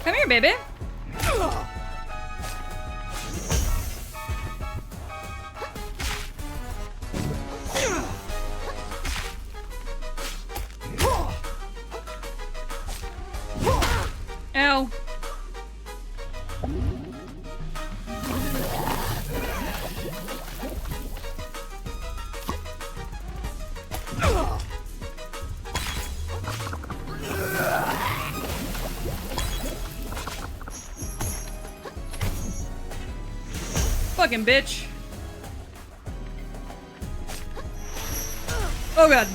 Come here, baby. Ow. Fucking bitch. Oh god.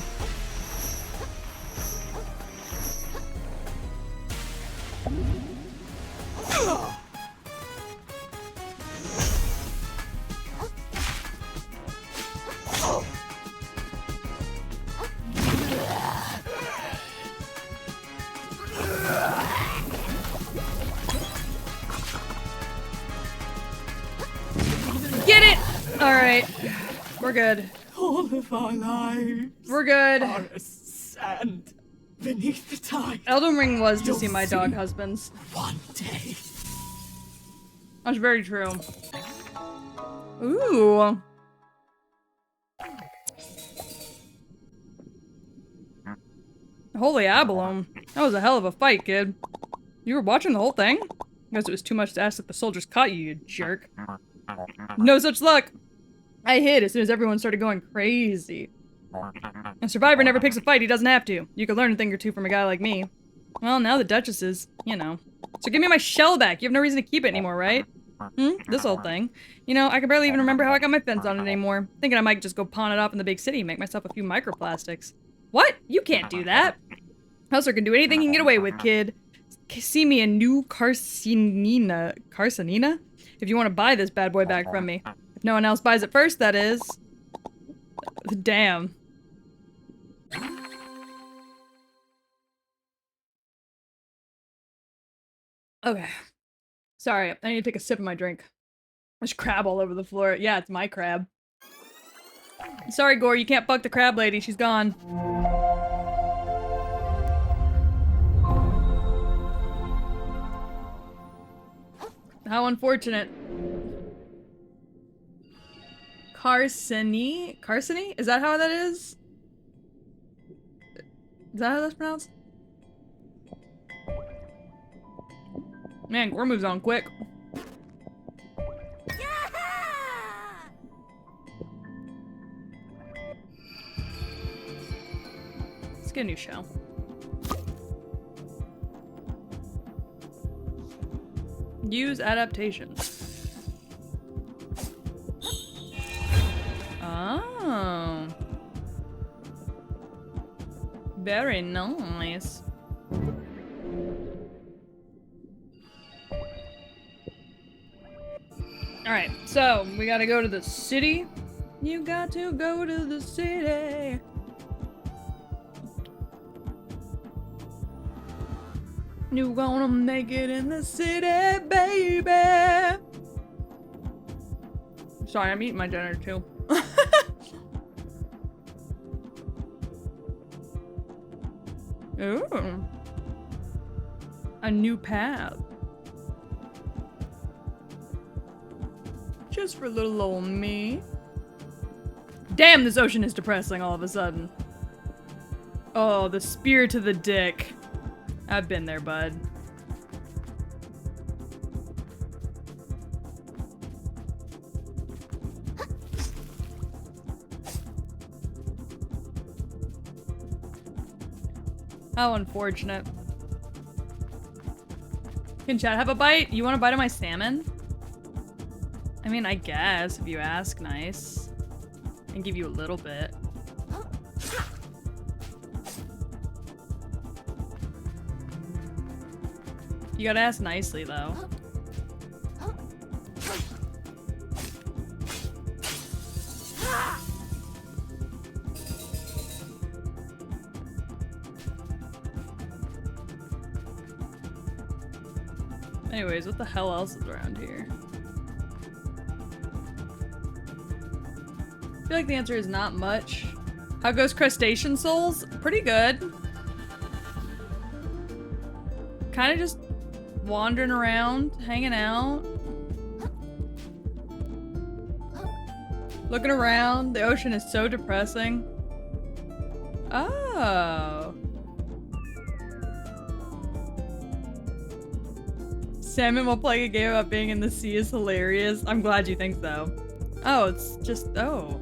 Get it! Alright. We're good. All of our lives We're good. are as sand beneath the tide. Elden Ring was to You'll see my dog see. husbands. One day. That's very true. Ooh. Holy abalone. That was a hell of a fight, kid. You were watching the whole thing? Guess it was too much to ask if the soldiers caught you, you jerk. No such luck. I hid as soon as everyone started going crazy. A survivor never picks a fight he doesn't have to. You could learn a thing or two from a guy like me. Well, now the Duchess is, you know. So give me my shell back. You have no reason to keep it anymore, right? This old thing. You know, I can barely even remember how I got my fence on it anymore. Thinking I might just go pawn it off in the big city and make myself a few microplastics. What? You can't do that. Hustler can do anything he can get away with, kid. See me in New Carcinina. Carcinina? If you want to buy this bad boy back from me. If no one else buys it first, that is. Damn. Okay. Sorry, I need to take a sip of my drink. There's crab all over the floor. Yeah, it's my crab. Sorry, Gore, you can't fuck the crab lady. She's gone. How unfortunate. Carcini? Carcini? Is that how that is? Is that how that's pronounced? Man, Gore moves on quick. Let's get a new shell. Use adaptation. Oh. Very nice. Alright, so we gotta go to the city. You got to go to the city. You gonna make it in the city, baby. Sorry, I'm eating my dinner too. Ooh. A new path. Just for little old me. Damn, this ocean is depressing all of a sudden. Oh, the spear to the dick. I've been there, bud. How unfortunate. Can Chad have a bite? You want a bite of my salmon? I mean, I guess, if you ask nice. I can give you a little bit. You gotta ask nicely, though. Anyways, what the hell else is around here? I feel like the answer is not much. How goes Crustacean Souls? Pretty good. Kind of just wandering around, hanging out. Looking around. The ocean is so depressing. Oh. Salmon while playing a game about being in the sea is hilarious. I'm glad you think so. Oh, it's just, oh.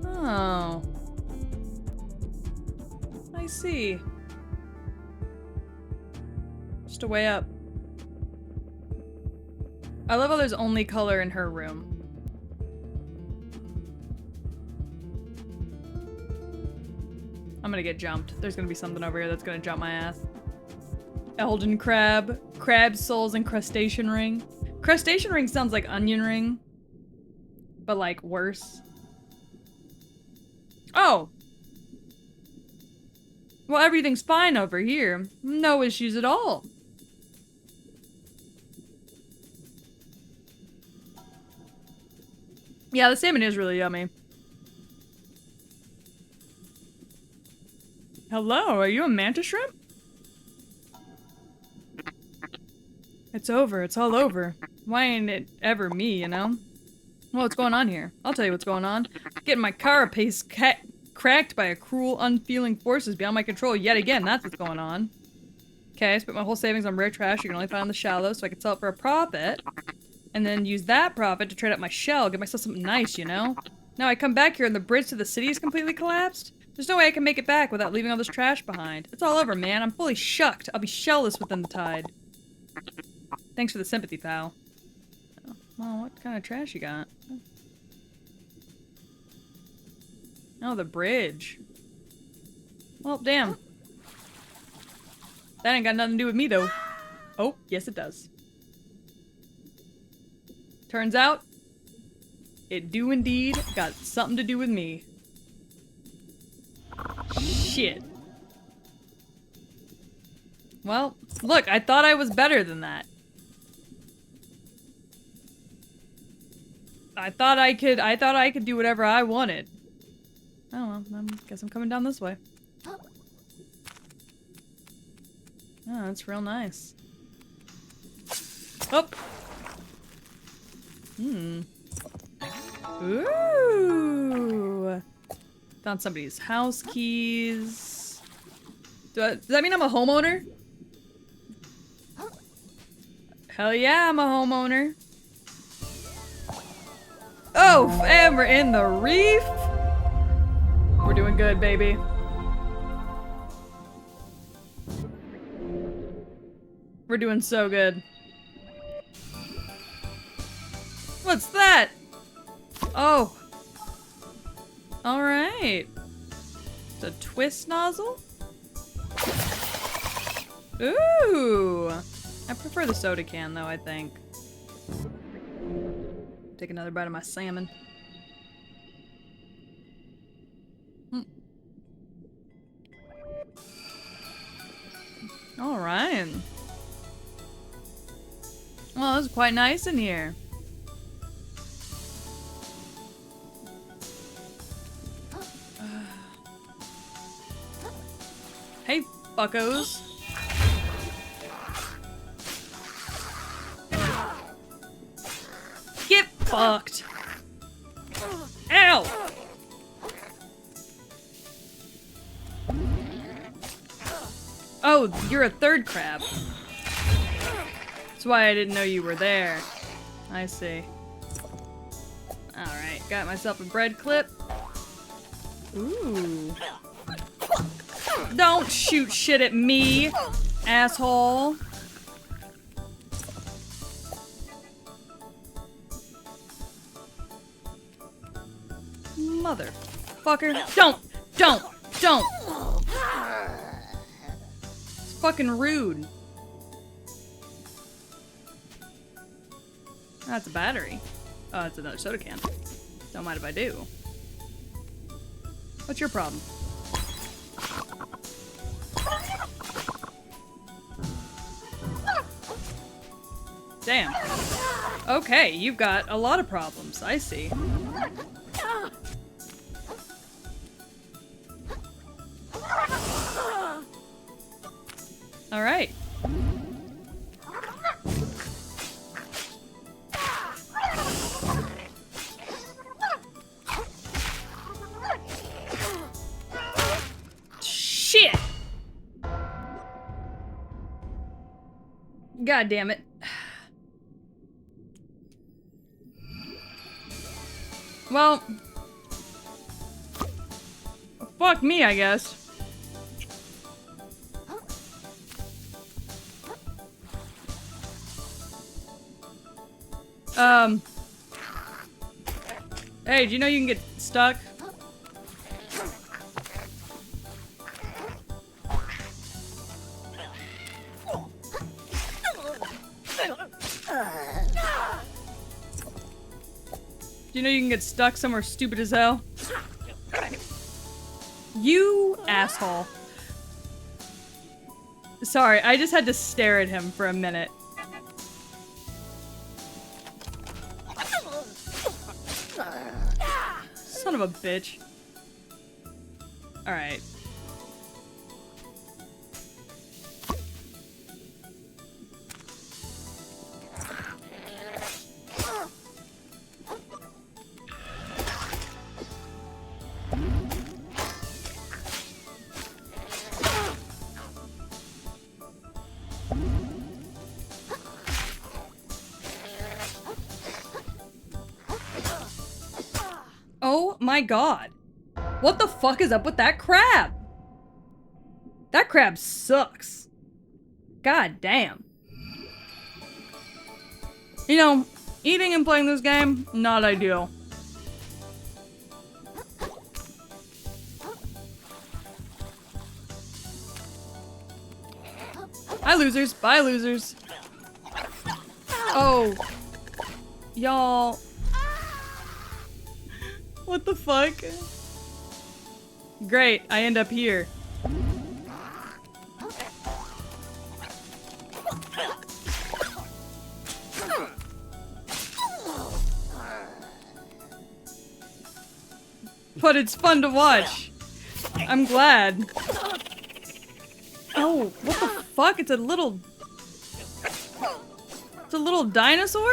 Oh. I see. Just a way up. I love how there's only color in her room. I'm gonna get jumped. There's gonna be something over here that's gonna jump my ass. Elden crab, crab souls, and crustacean ring. Crustacean ring sounds like onion ring, but like worse. Oh! Well, everything's fine over here. No issues at all. Yeah, the salmon is really yummy. Hello, are you a mantis shrimp? It's over, it's all over. Why ain't it ever me, you know? Well, what's going on here? I'll tell you what's going on. Getting my carapace cracked by a cruel, unfeeling forces beyond my control yet again. That's what's going on. Okay, I spent my whole savings on rare trash you can only find on the shallows so I could sell it for a profit. And then use that profit to trade up my shell, get myself something nice, you know? Now I come back here and the bridge to the city is completely collapsed? There's no way I can make it back without leaving all this trash behind. It's all over, man. I'm fully shucked. I'll be shellless within the tide. Thanks for the sympathy, pal. Well, what kind of trash you got? Oh, the bridge. Well, damn. That ain't got nothing to do with me, though. Oh, yes it does. Turns out, it do indeed got something to do with me. Shit. Well, look, I thought I was better than that. I thought I could do whatever I wanted. Oh well, I guess I'm coming down this way. Oh, that's real nice. Oh! Ooh! Found somebody's house keys. Does that mean I'm a homeowner? Hell yeah, I'm a homeowner. Oh, and we're in the reef. We're doing good, baby. We're doing so good. What's that? Oh. Alright. It's a twist nozzle? Ooh. I prefer the soda can though, I think. Take another bite of my salmon. Alright. Well, it's quite nice in here. Hey, buckos. Get fucked. Ow! Oh, you're a third crab. That's why I didn't know you were there. I see. Alright, got myself a bread clip. Ooh. Don't shoot shit at me, asshole. Motherfucker. Don't! It's fucking rude. That's a battery. Oh, it's another soda can. Don't mind if I do. What's your problem? Damn. Okay, you've got a lot of problems. I see. All right. Shit. God damn it. Well, fuck me, I guess. Hey, do you know you can get stuck? Do you know you can get stuck somewhere stupid as hell? You asshole. Sorry, I just had to stare at him for a minute. Son of a bitch. Alright. Oh my god. What the fuck is up with that crab? That crab sucks. God damn. You know, eating and playing this game, not ideal. Hi losers, bye losers. Oh. Y'all. What the fuck? Great, I end up here. but it's fun to watch. I'm glad. Oh, what the fuck? It's a little dinosaur?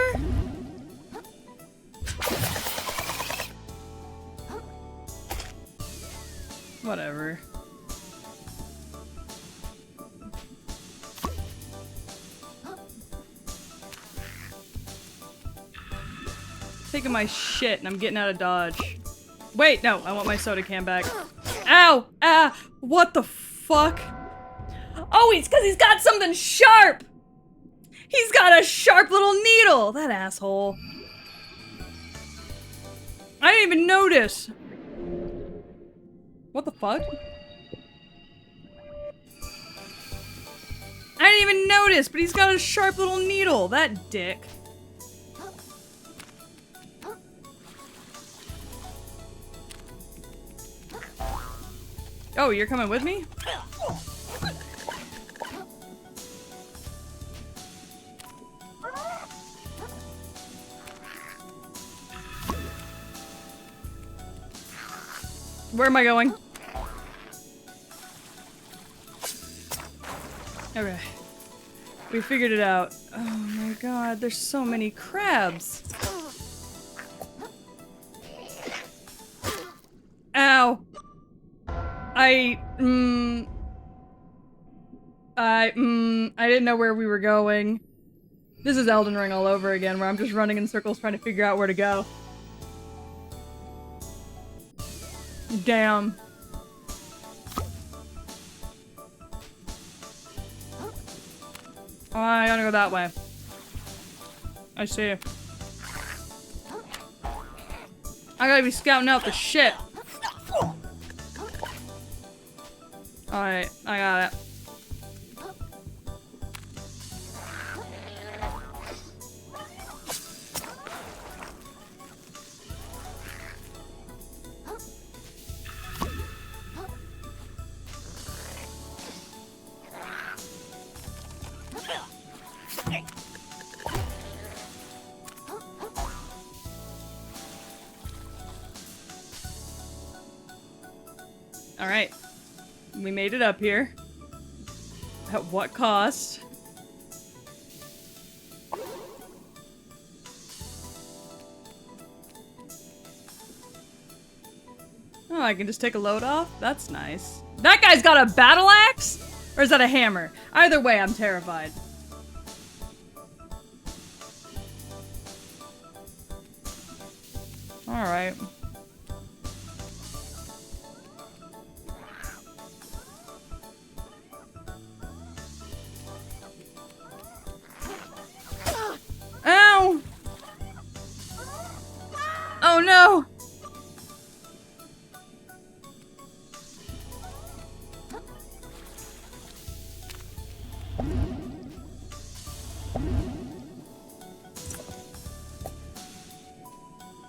Whatever. Taking my shit and I'm getting out of dodge. Wait, no, I want my soda can back. Ow! Ah! What the fuck? Oh, it's because he's got something sharp! He's got a sharp little needle! That asshole. I didn't even notice. What the fuck? I didn't even notice, but he's got a sharp little needle. That dick. Oh, you're coming with me? Where am I going? Okay. We figured it out. Oh my god, there's so many crabs. Ow. I didn't know where we were going. This is Elden Ring all over again, where I'm just running in circles trying to figure out where to go. Damn. Oh, I gotta go that way. I see. I gotta be scouting out the shit. Alright, I got it. Alright. We made it up here. At what cost? Oh, I can just take a load off? That's nice. That guy's got a battle axe? Or is that a hammer? Either way, I'm terrified. Alright. Ow! Oh no!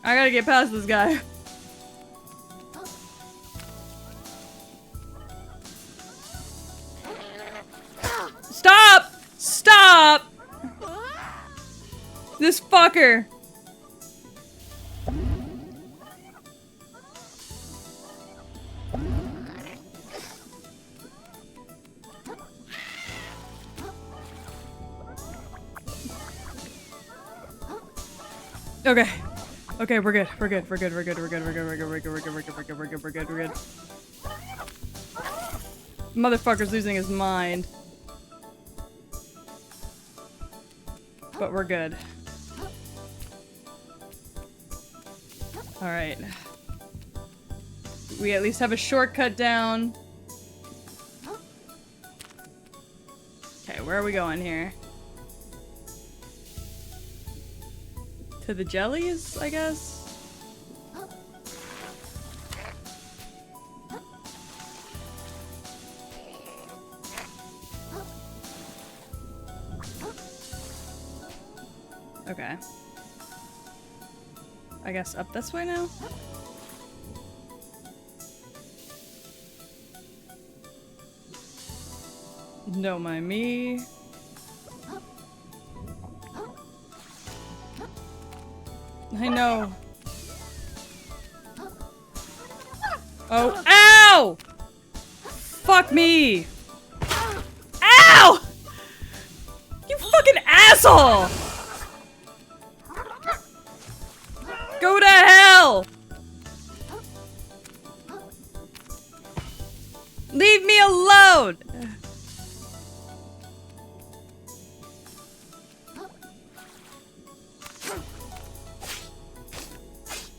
I gotta get past this guy. Stop! Stop! This fucker. Okay. Okay, we're good. We're good. We're good. We're good. We're good. We're good. We're good. We're good. We're good. We're good. We're good. We're good. We're good. We're good. Motherfucker's losing his mind. But we're good. Alright. We at least have a shortcut down. Okay, where are we going here? To the jellies, I guess? Okay. I guess up this way now? Don't mind me. I know. Oh, ow! Fuck me! Ow! You fucking asshole! Go to hell! Leave me alone!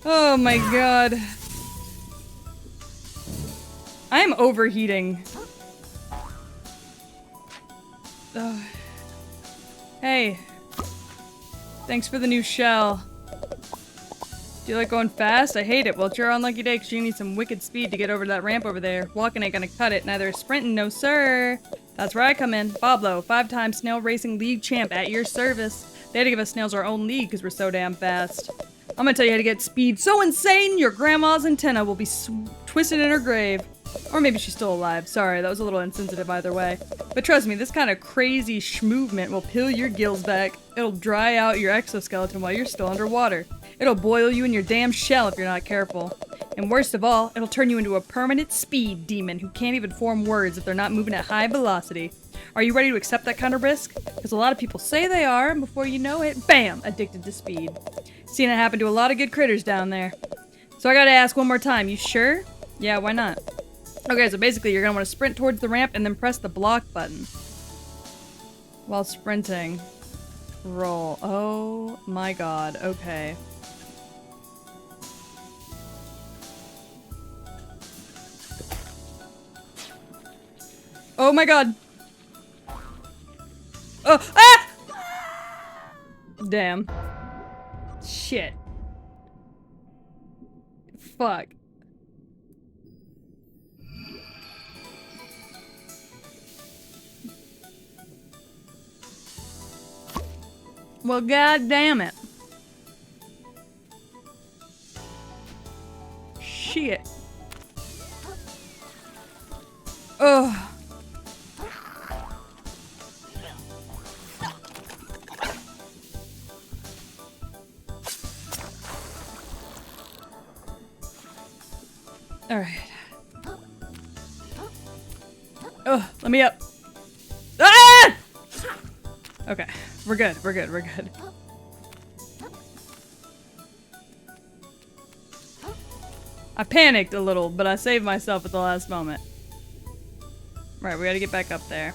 Oh my god. I am overheating. Ugh. Hey. Thanks for the new shell. Do you like going fast? I hate it. Well, it's your unlucky day because you need some wicked speed to get over that ramp over there. Walking ain't gonna cut it. Neither is sprinting, no sir. That's where I come in. Boblo, 5-time Snail Racing League champ at your service. They had to give us snails our own league because we're so damn fast. I'm gonna tell you how to get speed so insane your grandma's antenna will be twisted in her grave. Or maybe she's still alive. Sorry, that was a little insensitive either way. But trust me, this kind of crazy schmovement will peel your gills back. It'll dry out your exoskeleton while you're still underwater. It'll boil you in your damn shell if you're not careful. And worst of all, it'll turn you into a permanent speed demon who can't even form words if they're not moving at high velocity. Are you ready to accept that kind of risk? Because a lot of people say they are, and before you know it, bam, addicted to speed. Seen it happen to a lot of good critters down there. So I gotta ask one more time, you sure? Yeah, why not? Okay, so basically you're gonna want to sprint towards the ramp and then press the block button. While sprinting. Roll. Oh my god, okay. Oh my god! Oh, ah! Damn. Shit. Fuck. Well, god damn it. Shit. Ugh. Alright. Ugh, let me up. Ah! Okay, we're good, we're good, we're good. I panicked a little, but I saved myself at the last moment. Right, we gotta get back up there.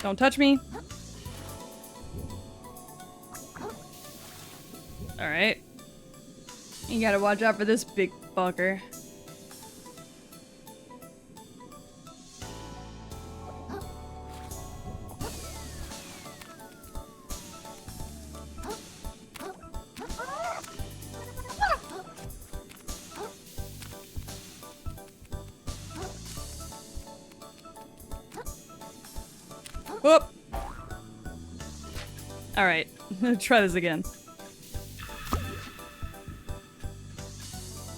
Don't touch me. Alright. You gotta watch out for this big fucker. Whoop! Alright, try this again.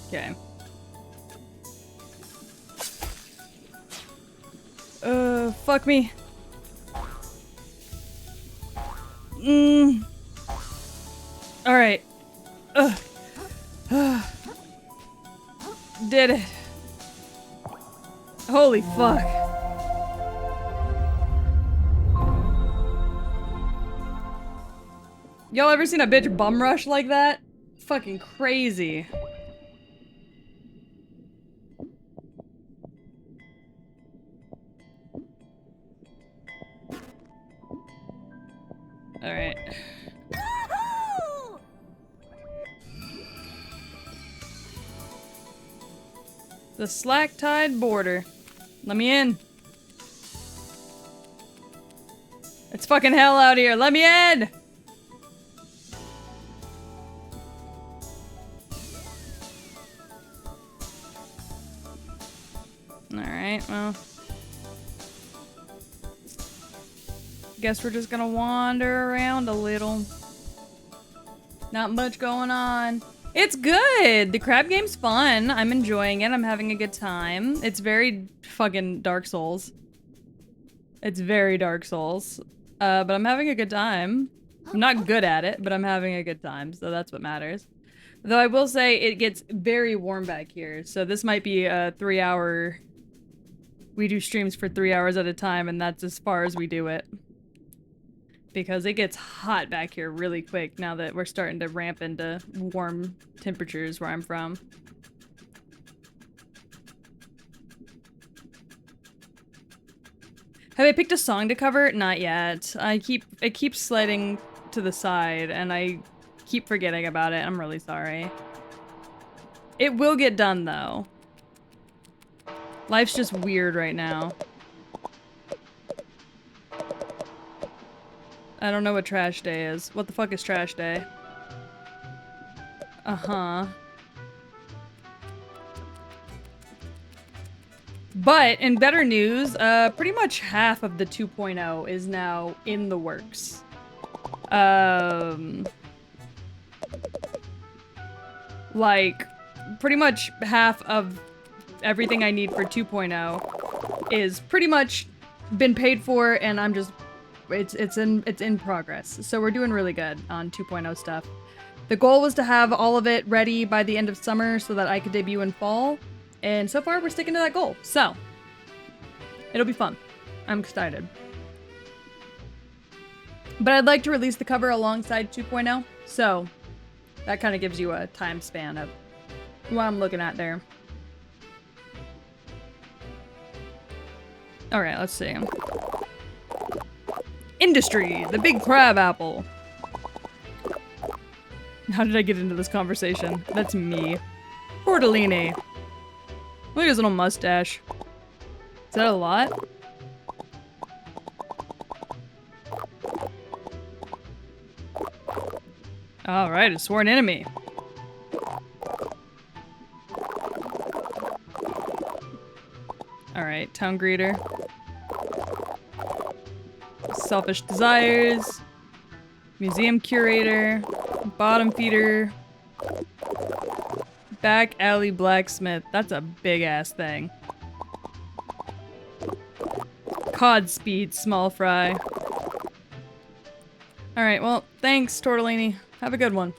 Okay. Fuck me. Alright. Did it. Holy fuck. Y'all ever seen a bitch bum rush like that? Fucking crazy. Alright. The slack tide border. Let me in. It's fucking hell out here. Let me in! Alright, well. Guess we're just gonna wander around a little. Not much going on. It's good. The crab game's fun. I'm enjoying it. I'm having a good time. It's very fucking Dark Souls. It's very Dark Souls. But I'm having a good time. I'm not good at it, but I'm having a good time, so that's what matters. Though I will say it gets very warm back here, so this might be a 3-hour... We do streams for 3 hours at a time, and that's as far as we do it. Because it gets hot back here really quick now that we're starting to ramp into warm temperatures where I'm from. Have I picked a song to cover? Not yet. It keeps sliding to the side, and I keep forgetting about it. I'm really sorry. It will get done, though. Life's just weird right now. I don't know what trash day is. What the fuck is trash day? Uh-huh. But, in better news, pretty much half of the 2.0 is now in the works. Like, pretty much half of everything I need for 2.0 is pretty much been paid for, and I'm just, it's in progress. So we're doing really good on 2.0 stuff. The goal was to have all of it ready by the end of summer so that I could debut in fall, and so far we're sticking to that goal. So, it'll be fun. I'm excited. But I'd like to release the cover alongside 2.0, so that kind of gives you a time span of what I'm looking at there. Alright, let's see. Industry, the big crab apple. How did I get into this conversation? That's me. Tortellini. Look at his little mustache. Is that a lot? Alright, a sworn enemy. Alright, town greeter. Selfish desires. Museum curator. Bottom feeder. Back alley blacksmith. That's a big ass thing. Cod speed small fry. Alright, well, thanks, Tortellini. Have a good one.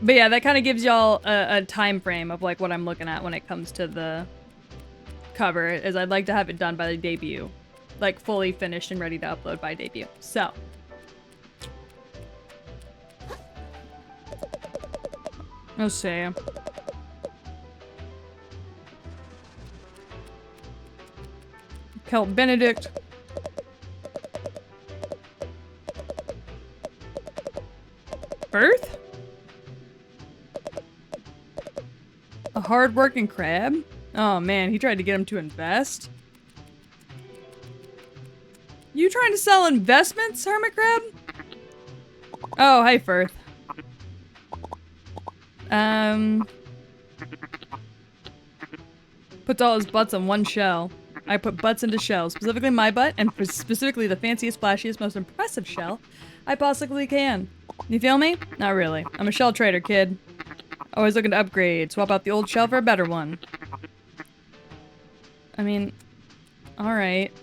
But yeah, that kind of gives y'all a time frame of like what I'm looking at when it comes to the cover, is I'd like to have it done by the debut. Like fully finished and ready to upload by debut. So. Let's see. Kelp Benedict. Birth? A hard-working crab? Oh man, he tried to get him to invest. You trying to sell investments, Hermit Crab? Oh, hi, Firth. Puts all his butts on one shell. I put butts into shells, specifically my butt, and specifically the fanciest, flashiest, most impressive shell I possibly can. You feel me? Not really. I'm a shell trader, kid. Always looking to upgrade, swap out the old shell for a better one. I mean, alright.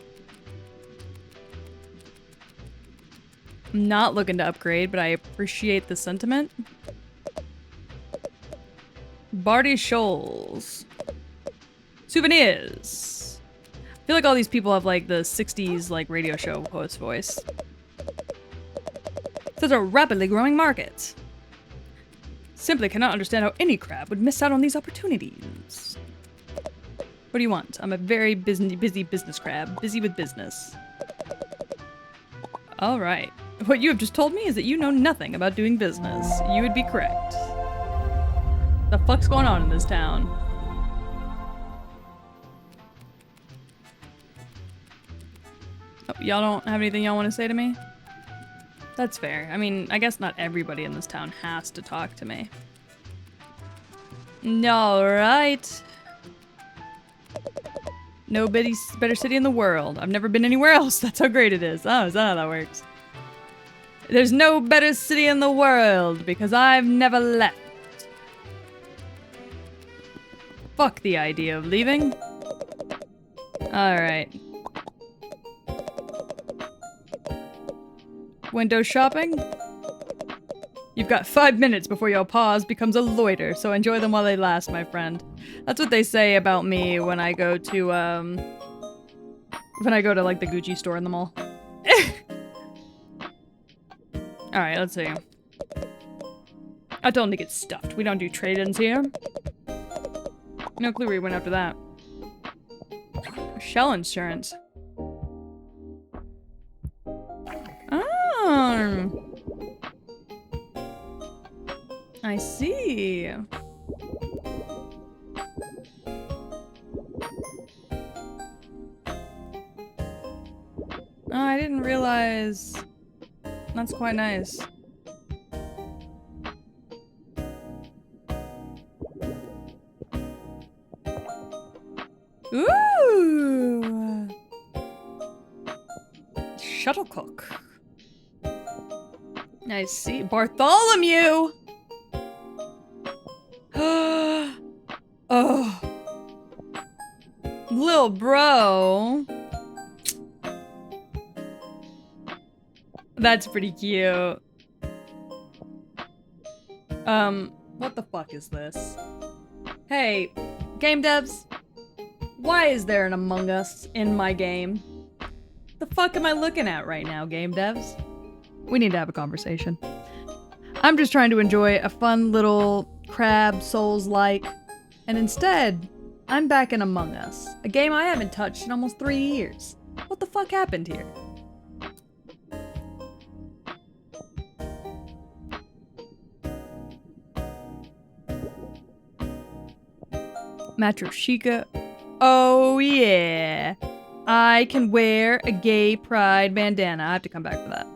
I'm not looking to upgrade, but I appreciate the sentiment. Barty Shoals. Souvenirs. I feel like all these people have like the 60s like radio show host voice. Such a rapidly growing market. Simply cannot understand how any crab would miss out on these opportunities. What do you want? I'm a very busy business crab. Busy with business. Alright. What you have just told me is that you know nothing about doing business. You would be correct. The fuck's going on in this town? Oh, y'all don't have anything y'all want to say to me? That's fair. I mean, I guess not everybody in this town has to talk to me. Alright. No better city in the world. I've never been anywhere else. That's how great it is. Oh, is that how that works? There's no better city in the world because I've never left. Fuck the idea of leaving. Alright. Window shopping? You've got 5 minutes before your pause becomes a loiter, so enjoy them while they last, my friend. That's what they say about me when I go to, like, the Gucci store in the mall. Alright, let's see. I told him to get stuffed. We don't do trade-ins here. No clue where he went after that. Shell insurance. Oh. I see. Oh, I didn't realize. That's quite nice. Ooh! Shuttlecock. I see. Bartholomew! Oh. Lil' bro. That's pretty cute. What the fuck is this? Hey, game devs. Why is there an Among Us in my game? The fuck am I looking at right now, game devs? We need to have a conversation. I'm just trying to enjoy a fun little crab Souls-like, and instead, I'm back in Among Us, a game I haven't touched in almost 3 years. What the fuck happened here? Matryoshka. Oh yeah. I can wear a gay pride bandana. I have to come back for that.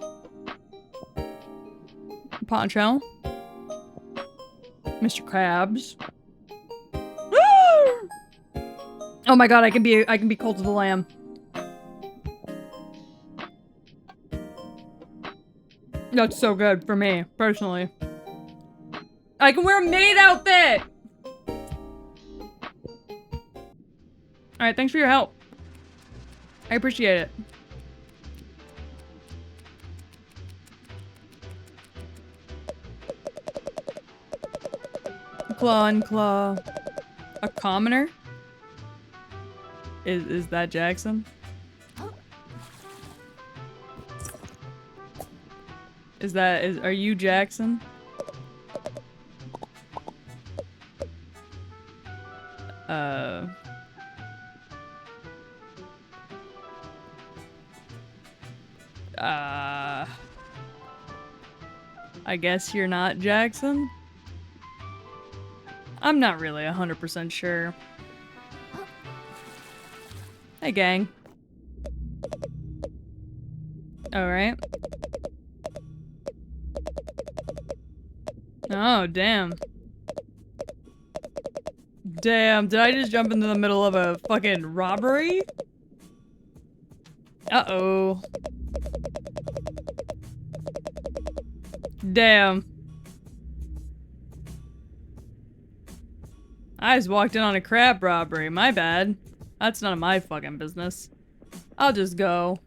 Poncho. Mr. Krabs. Oh my god, I can be Cult of the Lamb. That's so good for me, personally. I can wear a maid outfit! Alright, thanks for your help. I appreciate it. Claw and claw. A commoner? Is that Jackson? Are you Jackson? I guess you're not Jackson? I'm not really 100% sure. Hey, gang. Alright. Oh, damn. Damn, did I just jump into the middle of a fucking robbery? Uh-oh. Damn. I just walked in on a crab robbery. My bad. That's none of my fucking business. I'll just go.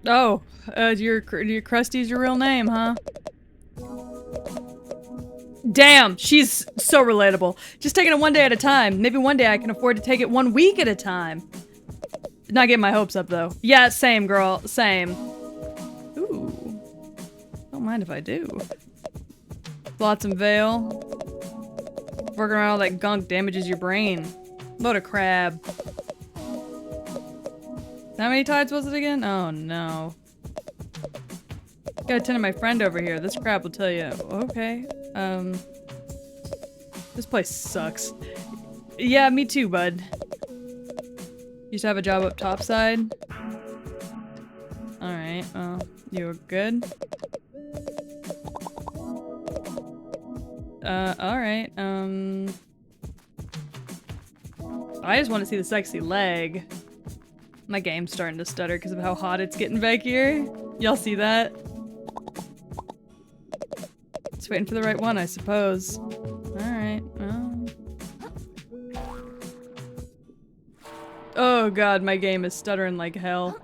Oh, your Krusty's your real name, huh? Damn, she's so relatable. Just taking it one day at a time. Maybe one day I can afford to take it 1 week at a time. Not getting my hopes up, though. Yeah, same, girl. Same. Ooh. Don't mind if I do. Flotsam Veil. Working around all that gunk damages your brain. Load of crab. How many tides was it again? Oh, no. Gotta tend to my friend over here. This crab will tell you. Okay. This place sucks. Yeah, me too, bud. Used to have a job up topside. Alright, well, you were good. Alright, I just want to see the sexy leg. My game's starting to stutter because of how hot it's getting back here. Y'all see that? Just waiting for the right one, I suppose. Alright, well. Oh god, my game is stuttering like hell.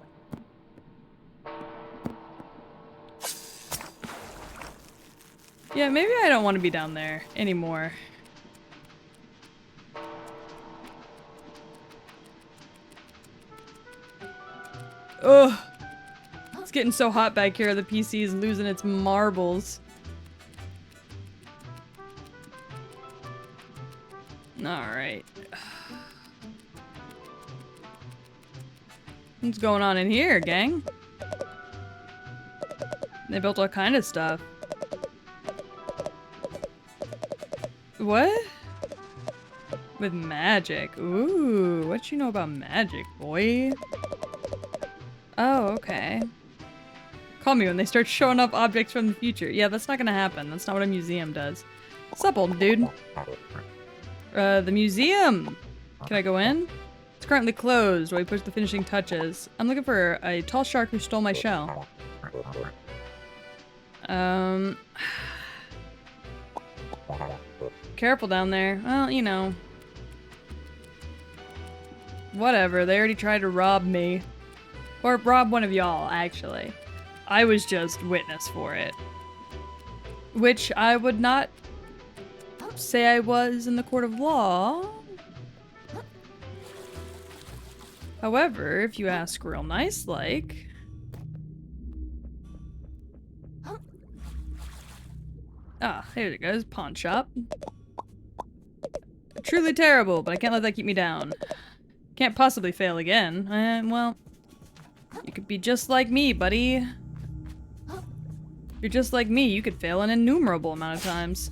Yeah, maybe I don't want to be down there anymore. Ugh. It's getting so hot back here, the PC is losing its marbles. Alright. What's going on in here, gang? They built all kind of stuff. What? With magic. Ooh, what you know about magic, boy? Oh, okay. Call me when they start showing up objects from the future. Yeah, that's not gonna happen. That's not what a museum does. What's up, old dude? The museum! Can I go in? It's currently closed while we push the finishing touches. I'm looking for a tall shark who stole my shell. Careful down there. Well, you know. Whatever, they already tried to rob me. Or rob one of y'all, actually. I was just witness for it. Which I would not say I was in the court of law. However, if you ask real nice like. Ah, here it goes, pawn shop. Truly terrible, but I can't let that keep me down. Can't possibly fail again. Well, you could be just like me, buddy. You're just like me, you could fail an innumerable amount of times.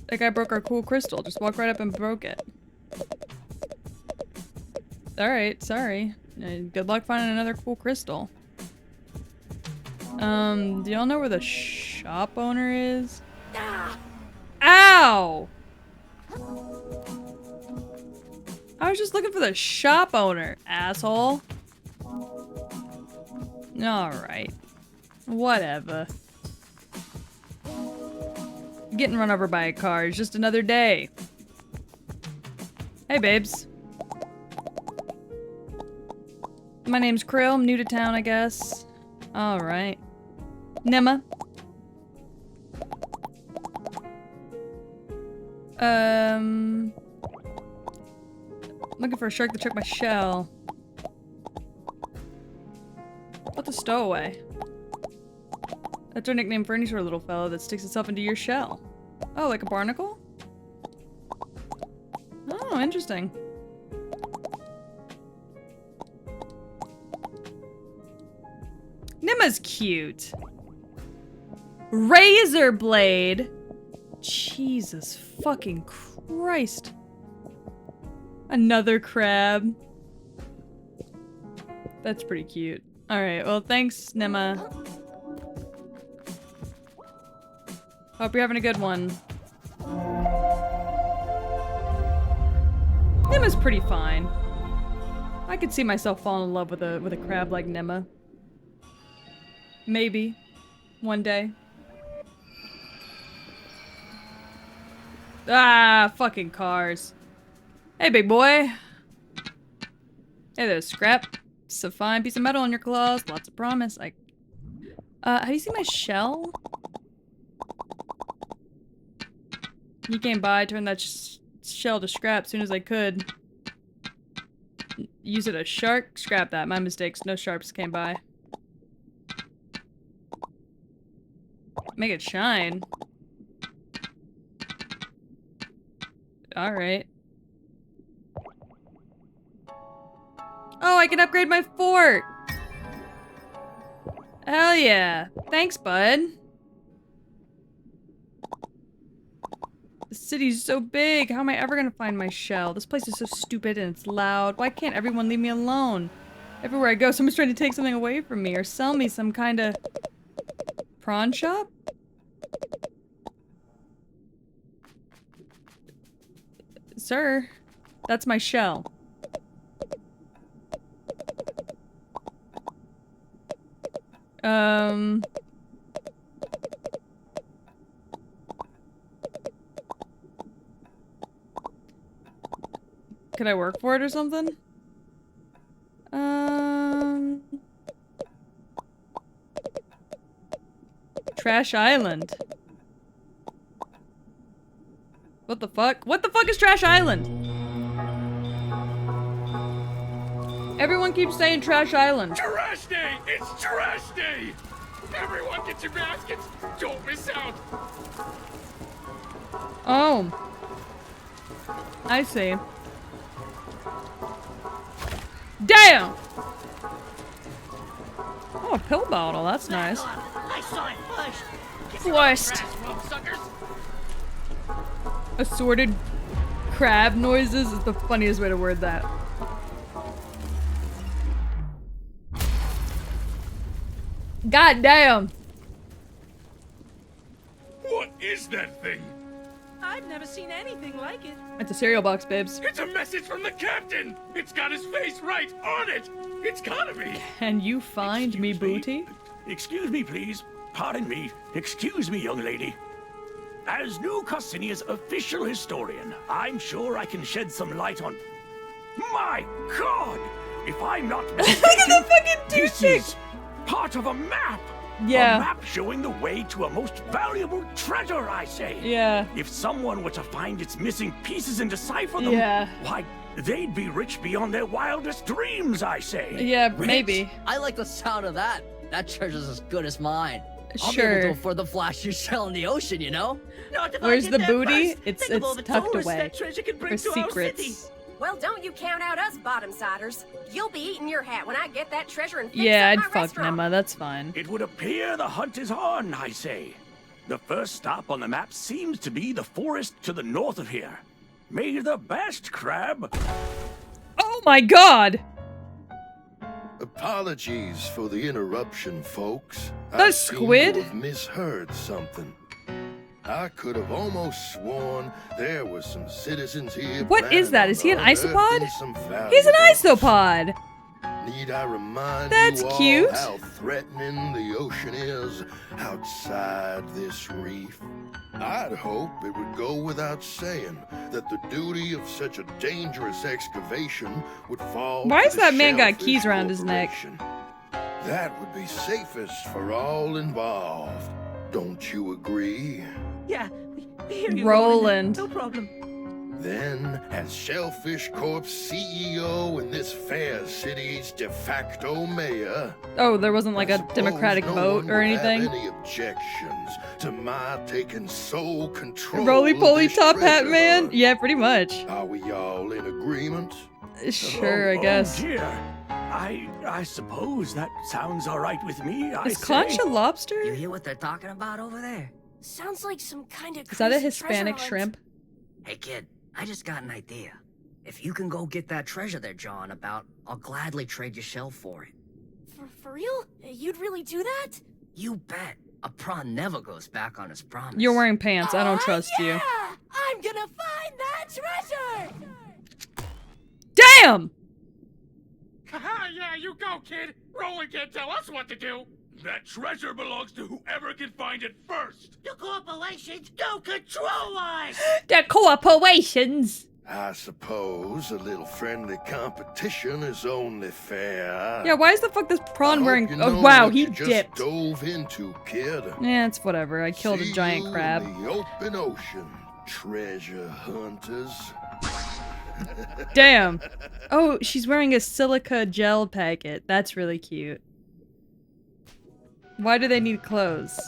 That guy broke our cool crystal. Just walked right up and broke it. Alright, sorry. Good luck finding another cool crystal. Do y'all know where the shop owner is? Ow! I was just looking for the shop owner, asshole. Alright. Whatever. Getting run over by a car is just another day. Hey, babes. My name's Krill. I'm new to town, I guess. Alright. Nema. Looking for a shark that took my shell. What's a stowaway? That's our nickname for any sort of little fellow that sticks itself into your shell. Oh, like a barnacle? Oh, interesting. Nema's cute. Razor blade. Jesus fucking Christ. Another crab. That's pretty cute. Alright, well thanks, Nema. Hope you're having a good one. Nema's pretty fine. I could see myself falling in love with a crab like Nema. Maybe. One day. Ah, fucking cars. Hey, big boy. Hey there, Scrap. It's a fine piece of metal in your claws. Lots of promise. Have you seen my shell? He came by, turned that shell to scrap as soon as I could. Use it as shark? Scrap that. My mistakes. No sharps came by. Make it shine. Alright. Oh, I can upgrade my fort! Hell yeah. Thanks, bud. The city's so big. How am I ever gonna find my shell? This place is so stupid and it's loud. Why can't everyone leave me alone? Everywhere I go, someone's trying to take something away from me or sell me some kind of prawn shop? sir. That's my shell. Could I work for it or something? Trash Island. What the fuck? What the fuck is Trash Island? Everyone keeps saying Trash Island. Trash day! It's trash day! Everyone get your baskets! Don't miss out! Oh. I see. Damn! Oh, a pill bottle. That's nice. I saw it first. Forced. Assorted crab noises is the funniest way to word that. God damn! What is that thing? I've never seen anything like it. It's a cereal box, babes. It's a message from the captain! It's got his face right on it! It's gotta be! Can you find me, Excuse me? booty? Excuse me, please. Pardon me. Excuse me, young lady. As New Carsinia's official historian, I'm sure I can shed some light on... My God! If I'm not mistaken, Look at the fucking this douchey! is part of a map! Yeah. A map showing the way to a most valuable treasure, I say. Yeah. If someone were to find its missing pieces and decipher them, Yeah. why, they'd be rich beyond their wildest dreams, I say. Yeah, maybe. I like the sound of that. That treasure's as good as mine. I'll be Sure. able to afford the flashy shell in the ocean, you know? Not if I Where's get the there booty? first. It's Think of all the tucked tourists away. that treasure can bring For to our city. secrets. Well, don't you count out us bottom-siders. You'll be eating your hat when I get that treasure and fix Yeah, up I'd my fuck restaurant. Emma. That's fine. It would appear the hunt is on, I say. The first stop on the map seems to be the forest to the north of here. May the best, Crab. Oh my god! Apologies for the interruption, folks. The I squid? seem to have misheard something. I could have almost sworn there were some citizens here. What is that? Is he an isopod? He's He's an isopod! Need I remind That's you all cute. how threatening the ocean is outside this reef? I'd hope it would go without saying that the duty of such a dangerous excavation would fall Why to has the that man got Shellfish keys around his neck? Corporation. That would be safest for all involved. Don't you agree? Yeah, we hear you, Roland. No problem. Then, as Shellfish Corp's CEO and this fair city's de facto mayor, Oh, there wasn't like I a suppose democratic no vote one or would have anything? any objections to my taking sole control Roly of poly this top hat treasure man? hunt? Yeah, pretty much. Are we all in agreement? Sure, I guess. Oh dear. I suppose that sounds all right with me. I Is say. conch a You lobster? hear what they're talking about over there? Sounds like some kind of Is that a crazy Hispanic treasure shrimp? Hey kid, I just got an idea. If you can go get that treasure they're jawing about, I'll gladly trade your shell for it. hunt. For real? You'd really do that? You bet. A prawn never goes back on his promise. You're wearing pants. I don't Aw, trust you. yeah! I'm gonna find that treasure! Damn! Haha, yeah, you go, kid! Roland can't tell us what to do! That treasure belongs to whoever can find it first! The corporations don't control us! The corporations! I suppose a little friendly competition is only fair. Yeah, why is the fuck this prawn I hope wearing? you Oh know wow, what he you just dipped. dove into, kid. Yeah, it's whatever. I killed a See giant you crab. in the open ocean, treasure hunters. Damn. Oh, she's wearing a silica gel packet. That's really cute. Why do they need clothes?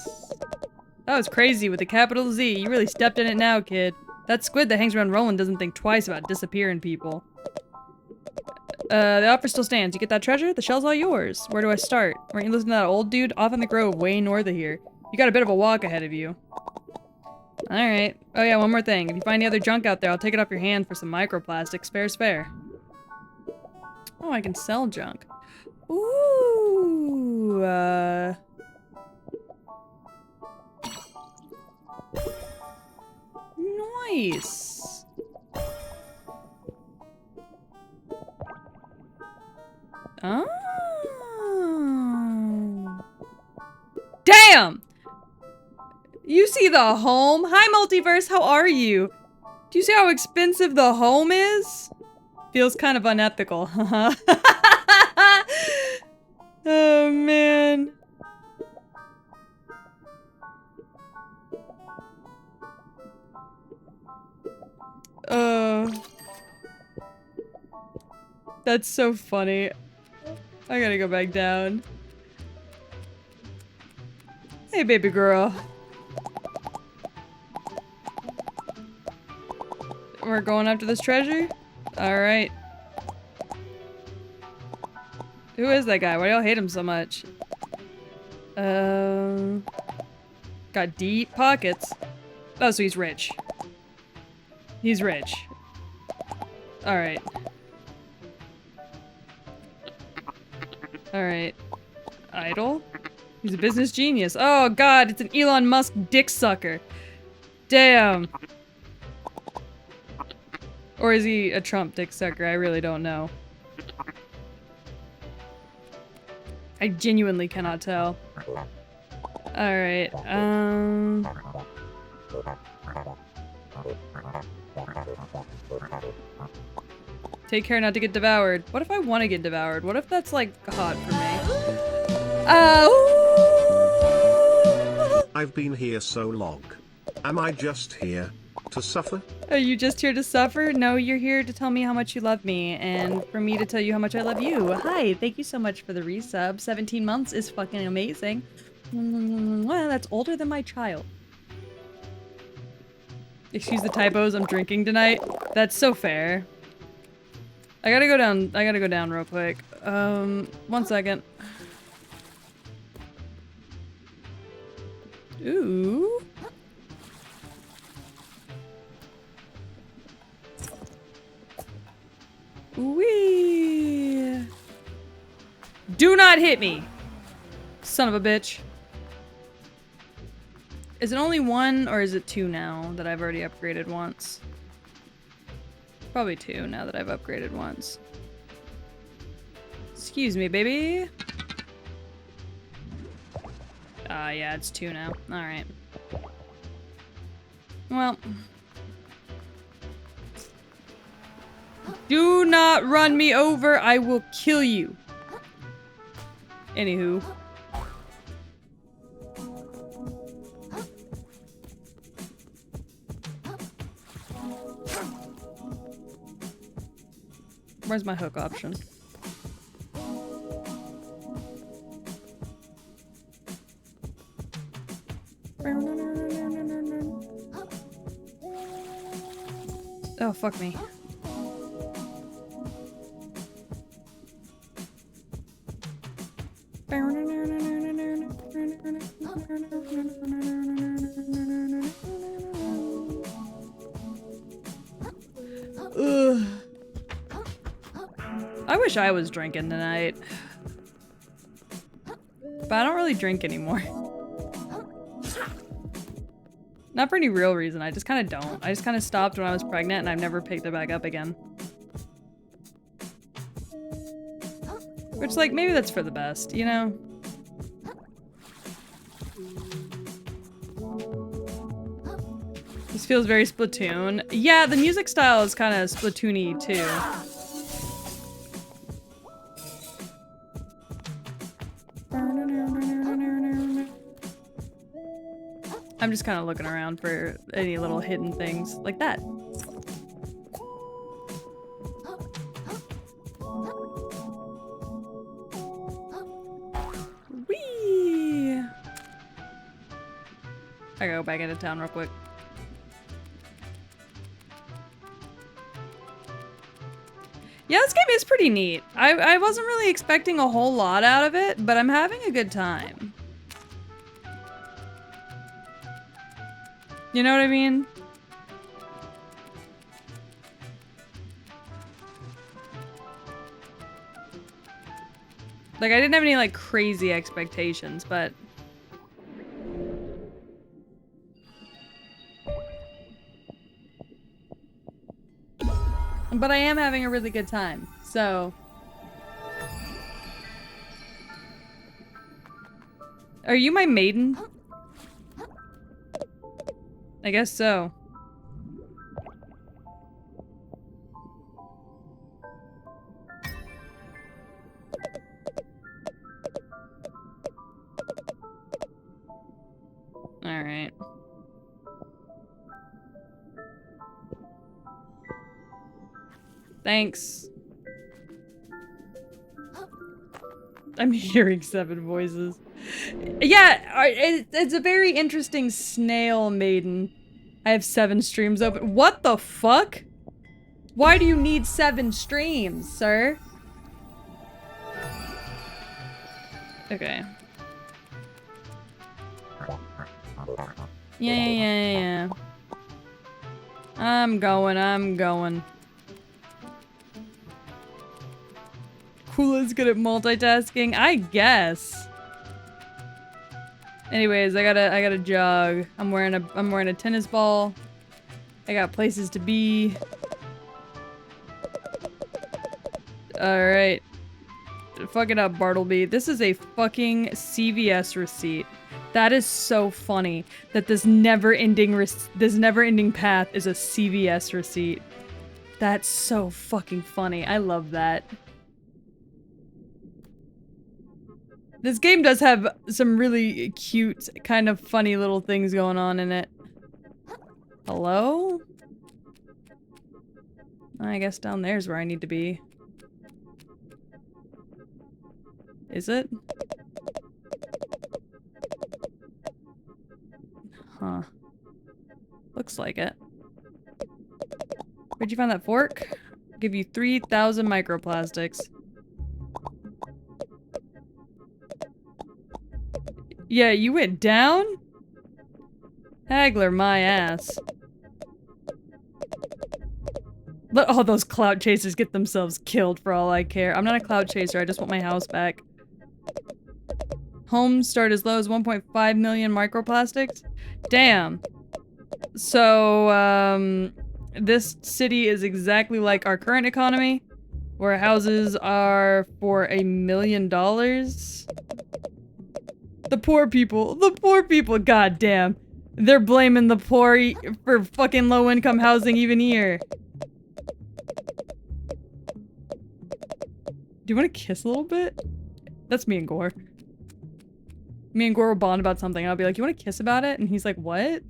That was crazy with a capital Z. You really stepped in it now, kid. That squid that hangs around Roland doesn't think twice about disappearing people. The offer still stands. You get that treasure? The shell's all yours. Where do I start? Weren't you listening to that old dude? Off in the grove, way north of here. You got a bit of a walk ahead of you. Alright. Oh yeah, one more thing. If you find any other junk out there, I'll take it off your hand for some microplastics. Fair's fair. Oh, I can sell junk. Ooh, nice. Oh. Damn! You see the home? Hi, Multiverse, how are you? Do you see how expensive the home is? Feels kind of unethical, haha. Oh, man. That's so funny. I gotta go back down. Hey, baby girl. We're going after this treasure? Alright. Who is that guy? Why do y'all hate him so much? Got deep pockets. Oh, so he's rich. He's rich. Alright. Alright. Idol? He's a business genius. Oh god, it's an Elon Musk dick sucker. Damn. Or is he a Trump dick sucker? I really don't know. I genuinely cannot tell. Alright, take care not to get devoured. What if I want to get devoured? What if that's like hot for me? I've been here so long. Am I just here to suffer? Are you just here to suffer? No, you're here to tell me how much you love me, and for me to tell you how much I love you. Hi, thank you so much for the resub. 17 months is fucking amazing. Well, that's older than my child. Excuse the typos, I'm drinking tonight. That's so fair. I gotta go down real quick. 1 second. Ooh. Wee. Do not hit me, son of a bitch. Is it only 1 or is it 2 now that I've already upgraded once? Probably 2 now that I've upgraded once. Excuse me, baby. Yeah, it's 2 now. Alright. Well. Do not run me over, I will kill you. Anywho. Where's my hook option? Oh, fuck me. Ugh. I wish I was drinking tonight. But I don't really drink anymore. Not for any real reason, I just kind of don't. I just kind of stopped when I was pregnant and I've never picked it back up again. Which, like, maybe that's for the best, you know? This feels very Splatoon. Yeah, the music style is kind of Splatoon-y, too. I'm just kind of looking around for any little hidden things like that. Whee! I gotta go back into town real quick. Yeah, this game is pretty neat. I wasn't really expecting a whole lot out of it, but I'm having a good time. You know what I mean? Like, I didn't have any, like, crazy expectations, but... But I am having a really good time, so... Are you my maiden? I guess so. Alright. Thanks. I'm hearing 7 voices. Yeah, it's a very interesting snail maiden. I have 7 streams open. What the fuck? Why do you need 7 streams, sir? Okay. Yeah. I'm going. Kula's good at multitasking? I guess. Anyways, I gotta jog. I'm wearing a tennis ball. I got places to be. Alright. Fuck it up, Bartleby. This is a fucking CVS receipt. That is so funny that this never-ending path is a CVS receipt. That's so fucking funny. I love that. This game does have some really cute, kind of funny little things going on in it. Hello? I guess down there's where I need to be. Is it? Huh. Looks like it. Where'd you find that fork? I'll give you 3,000 microplastics. Yeah, you went down? Hagler, my ass. Let all those clout chasers get themselves killed for all I care. I'm not a clout chaser, I just want my house back. Homes start as low as 1.5 million microplastics? Damn. So, this city is exactly like our current economy, where houses are for $1 million. The poor people, goddamn. They're blaming the poor for fucking low-income housing even here. Do you want to kiss a little bit? That's me and Gore. Me and Gore will bond about something. I'll be like, you want to kiss about it? And he's like, what?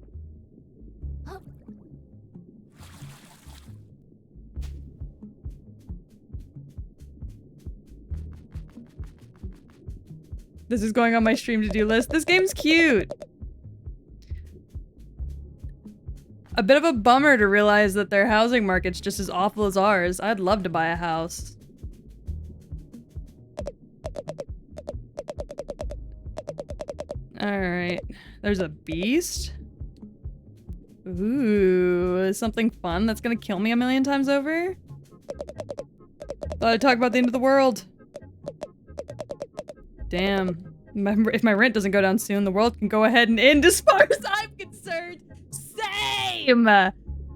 This is going on my stream to-do list. This game's cute. A bit of a bummer to realize that their housing market's just as awful as ours. I'd love to buy a house. Alright. There's a beast? Ooh, something fun that's gonna kill me a million times over? Thought I'd talk about the end of the world. Damn. Remember, if my rent doesn't go down soon, the world can go ahead and end as far as I'm concerned. Same!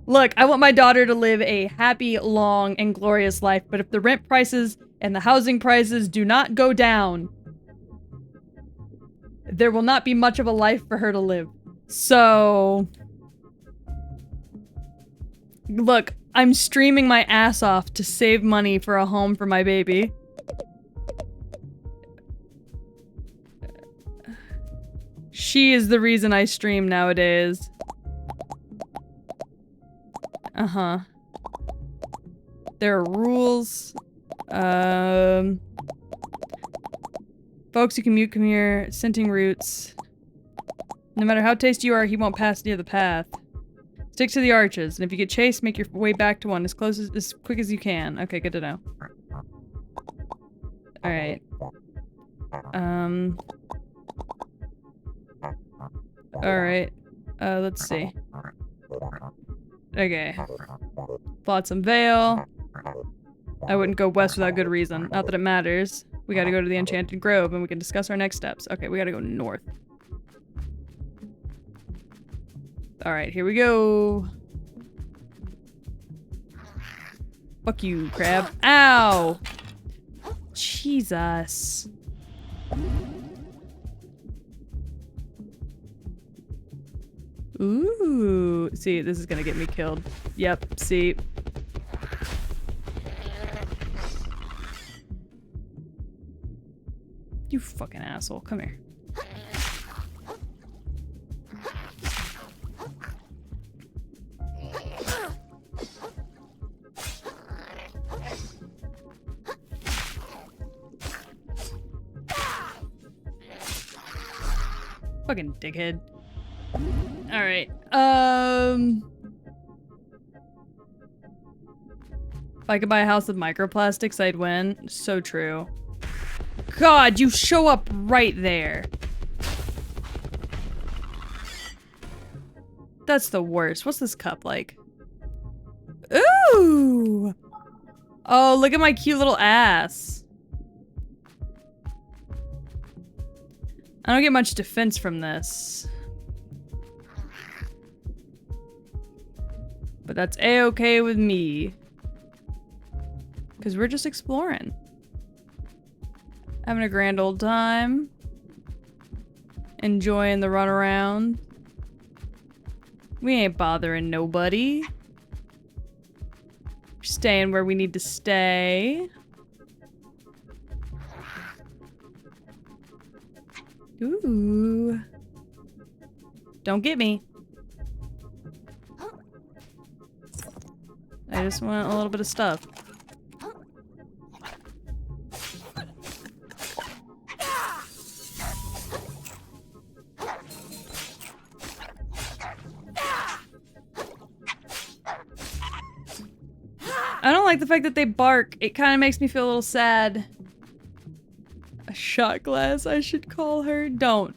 Look, I want my daughter to live a happy, long, and glorious life, but if the rent prices and the housing prices do not go down, there will not be much of a life for her to live. So... Look, I'm streaming my ass off to save money for a home for my baby. She is the reason I stream nowadays. Uh-huh. There are rules. Folks who commute come here, scenting roots. No matter how tasty you are, he won't pass near the path. Stick to the arches, and if you get chased, make your way back to one as quick as you can. Okay, good to know. Alright. Alright. Let's see. Okay. Flotsam Vale. I wouldn't go west without good reason. Not that it matters. We gotta go to the Enchanted Grove and we can discuss our next steps. Okay, we gotta go north. Alright, here we go. Fuck you, crab. Ow! Jesus. Ooh. See, this is gonna get me killed. Yep, see. You fucking asshole. Come here. Fucking dickhead. Alright. If I could buy a house with microplastics, I'd win. So true. God, you show up right there. That's the worst. What's this cup like? Ooh! Oh, look at my cute little ass. I don't get much defense from this. But that's a-okay with me. Because we're just exploring. Having a grand old time. Enjoying the runaround. We ain't bothering nobody. We're staying where we need to stay. Ooh. Don't get me. I just want a little bit of stuff. I don't like the fact that they bark. It kind of makes me feel a little sad. A shot glass, I should call her. Don't.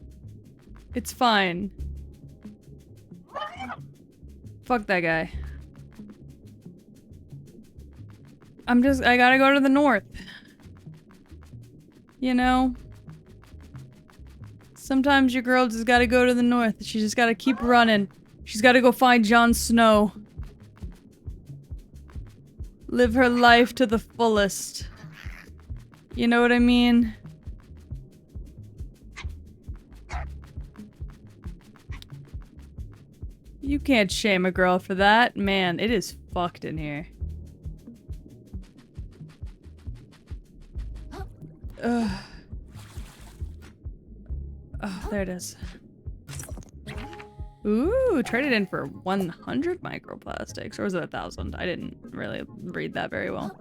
It's fine. Fuck that guy. I gotta go to the north. You know? Sometimes your girl just gotta go to the north. She just gotta keep running. She's gotta go find Jon Snow. Live her life to the fullest. You know what I mean? You can't shame a girl for that. Man, it is fucked in here. Ugh. Oh, there it is. Ooh, traded in for 100 microplastics. Or was it 1,000? I didn't really read that very well.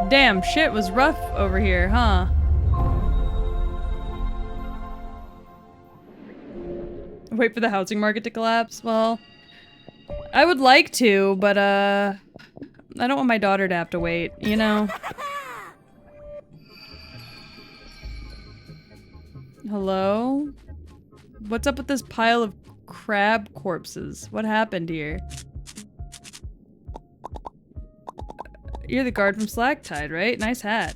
Damn, shit was rough over here, huh? Wait for the housing market to collapse? Well, I would like to, but I don't want my daughter to have to wait, you know? Hello? What's up with this pile of crab corpses? What happened here? You're the guard from Slacktide, right? Nice hat.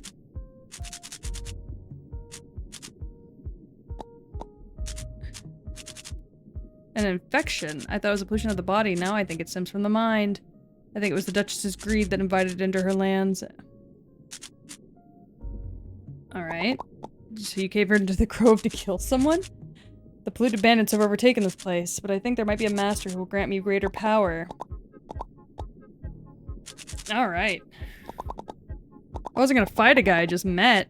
An infection? I thought it was a pollution of the body. Now I think it stems from the mind. I think it was the Duchess's greed that invited it into her lands. Alright. So you came into the grove to kill someone? The polluted bandits have overtaken this place, but I think there might be a master who will grant me greater power. Alright. I wasn't gonna fight a guy I just met.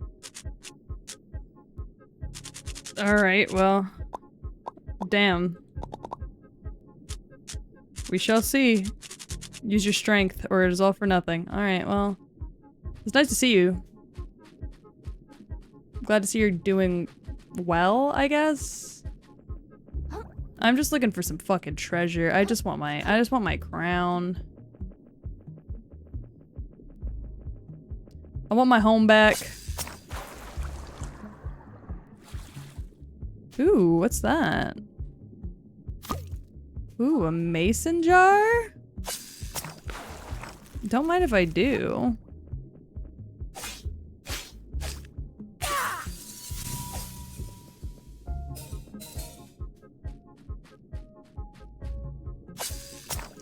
Alright, well. Damn. We shall see. Use your strength, or it is all for nothing. Alright, well. It's nice to see you. I'm glad to see you're doing well, I guess? I'm just looking for some fucking treasure. I just want my crown. I want my home back. Ooh, what's that? Ooh, a mason jar? Don't mind if I do.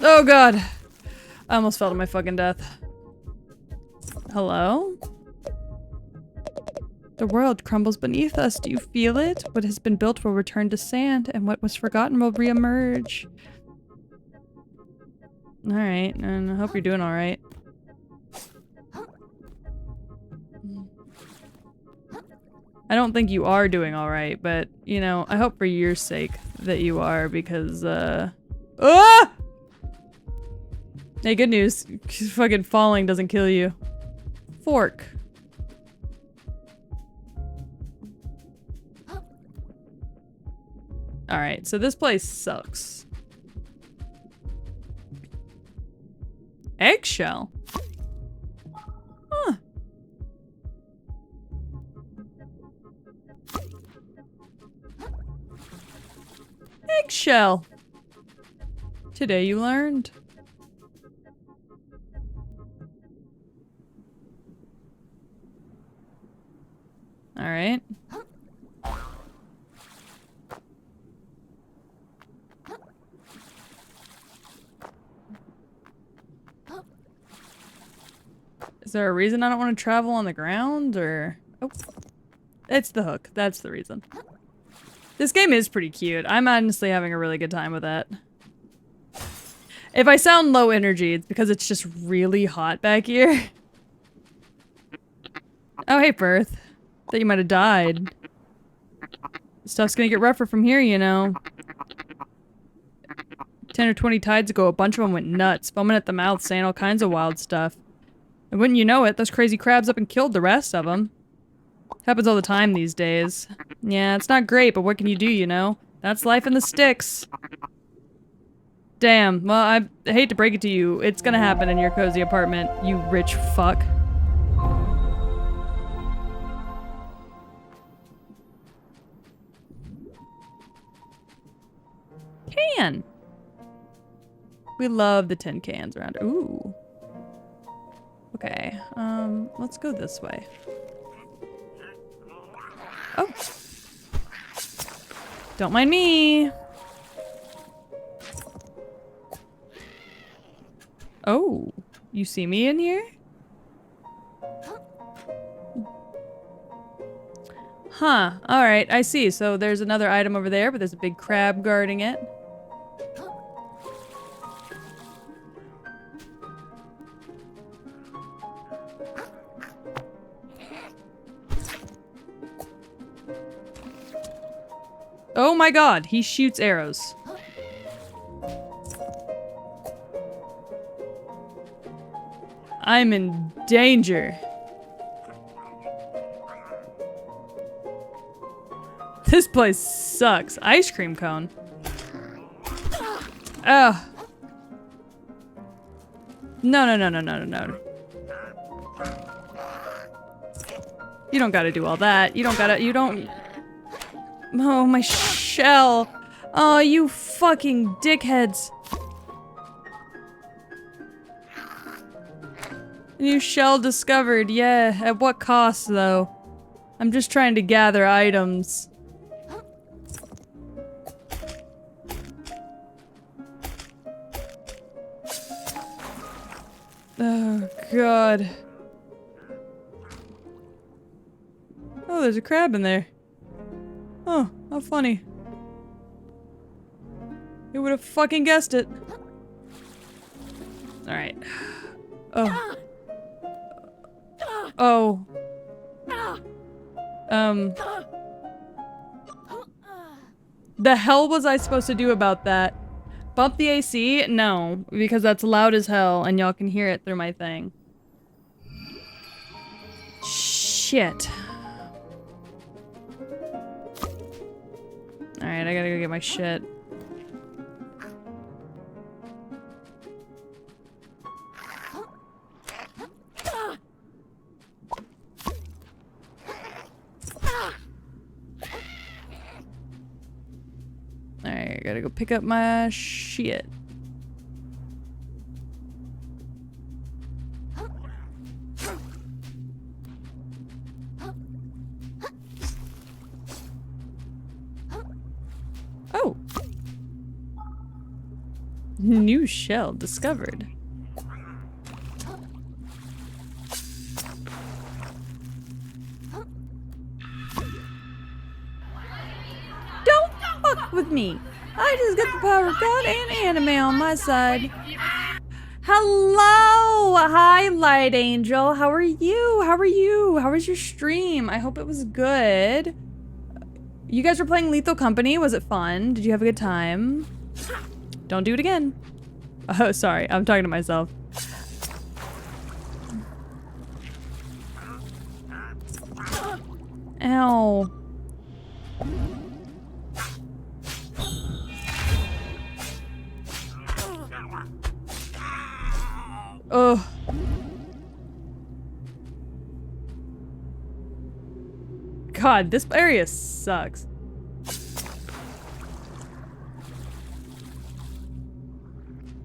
Oh god! I almost fell to my fucking death. Hello? The world crumbles beneath us. Do you feel it? What has been built will return to sand, and what was forgotten will reemerge. Alright, and I hope you're doing alright. I don't think you are doing alright, but, you know, I hope for your sake that you are, because, Ah! Hey, good news. Fucking falling doesn't kill you. Fork. Alright, so this place sucks. Eggshell? Huh. Eggshell. Today you learned. Alright. Is there a reason I don't want to travel on the ground, or... Oh. It's the hook. That's the reason. This game is pretty cute. I'm honestly having a really good time with that. If I sound low energy, it's because it's just really hot back here. Oh, hey, Firth. Thought you might have died. Stuff's gonna get rougher from here, you know. 10 or 20 tides ago, a bunch of them went nuts, foaming at the mouth, saying all kinds of wild stuff. And wouldn't you know it, those crazy crabs up and killed the rest of them. Happens all the time these days. Yeah, it's not great, but what can you do, you know? That's life in the sticks. Damn, well, I hate to break it to you, it's gonna happen in your cozy apartment, you rich fuck. Can! We love the tin cans around. Ooh. Okay, let's go this way. Oh. Don't mind me. Oh, you see me in here? Huh, alright, I see. So there's another item over there, but there's a big crab guarding it. Oh my god, he shoots arrows. I'm in danger. This place sucks. Ice cream cone. Ugh. No. You don't gotta do all that. You don't... Oh, my shell. Oh, you fucking dickheads. New shell discovered. Yeah, at what cost, though? I'm just trying to gather items. Oh, God. Oh, there's a crab in there. Oh, how funny. Who would have fucking guessed it? Alright. Oh. Oh. The hell was I supposed to do about that? Bump the AC? No, because that's loud as hell and y'all can hear it through my thing. Shit. Alright, I gotta go get my shit. Alright, I gotta go pick up my shit. Oh! New shell discovered. fuck with me. I just got the power of God and anime on my side. Hello! Hi, Light Angel. How are you? How are you? How was your stream? I hope it was good. You guys were playing Lethal Company. Was it fun? Did you have a good time? Don't do it again. Oh, sorry. I'm talking to myself. Ow. Ugh. God, this area sucks.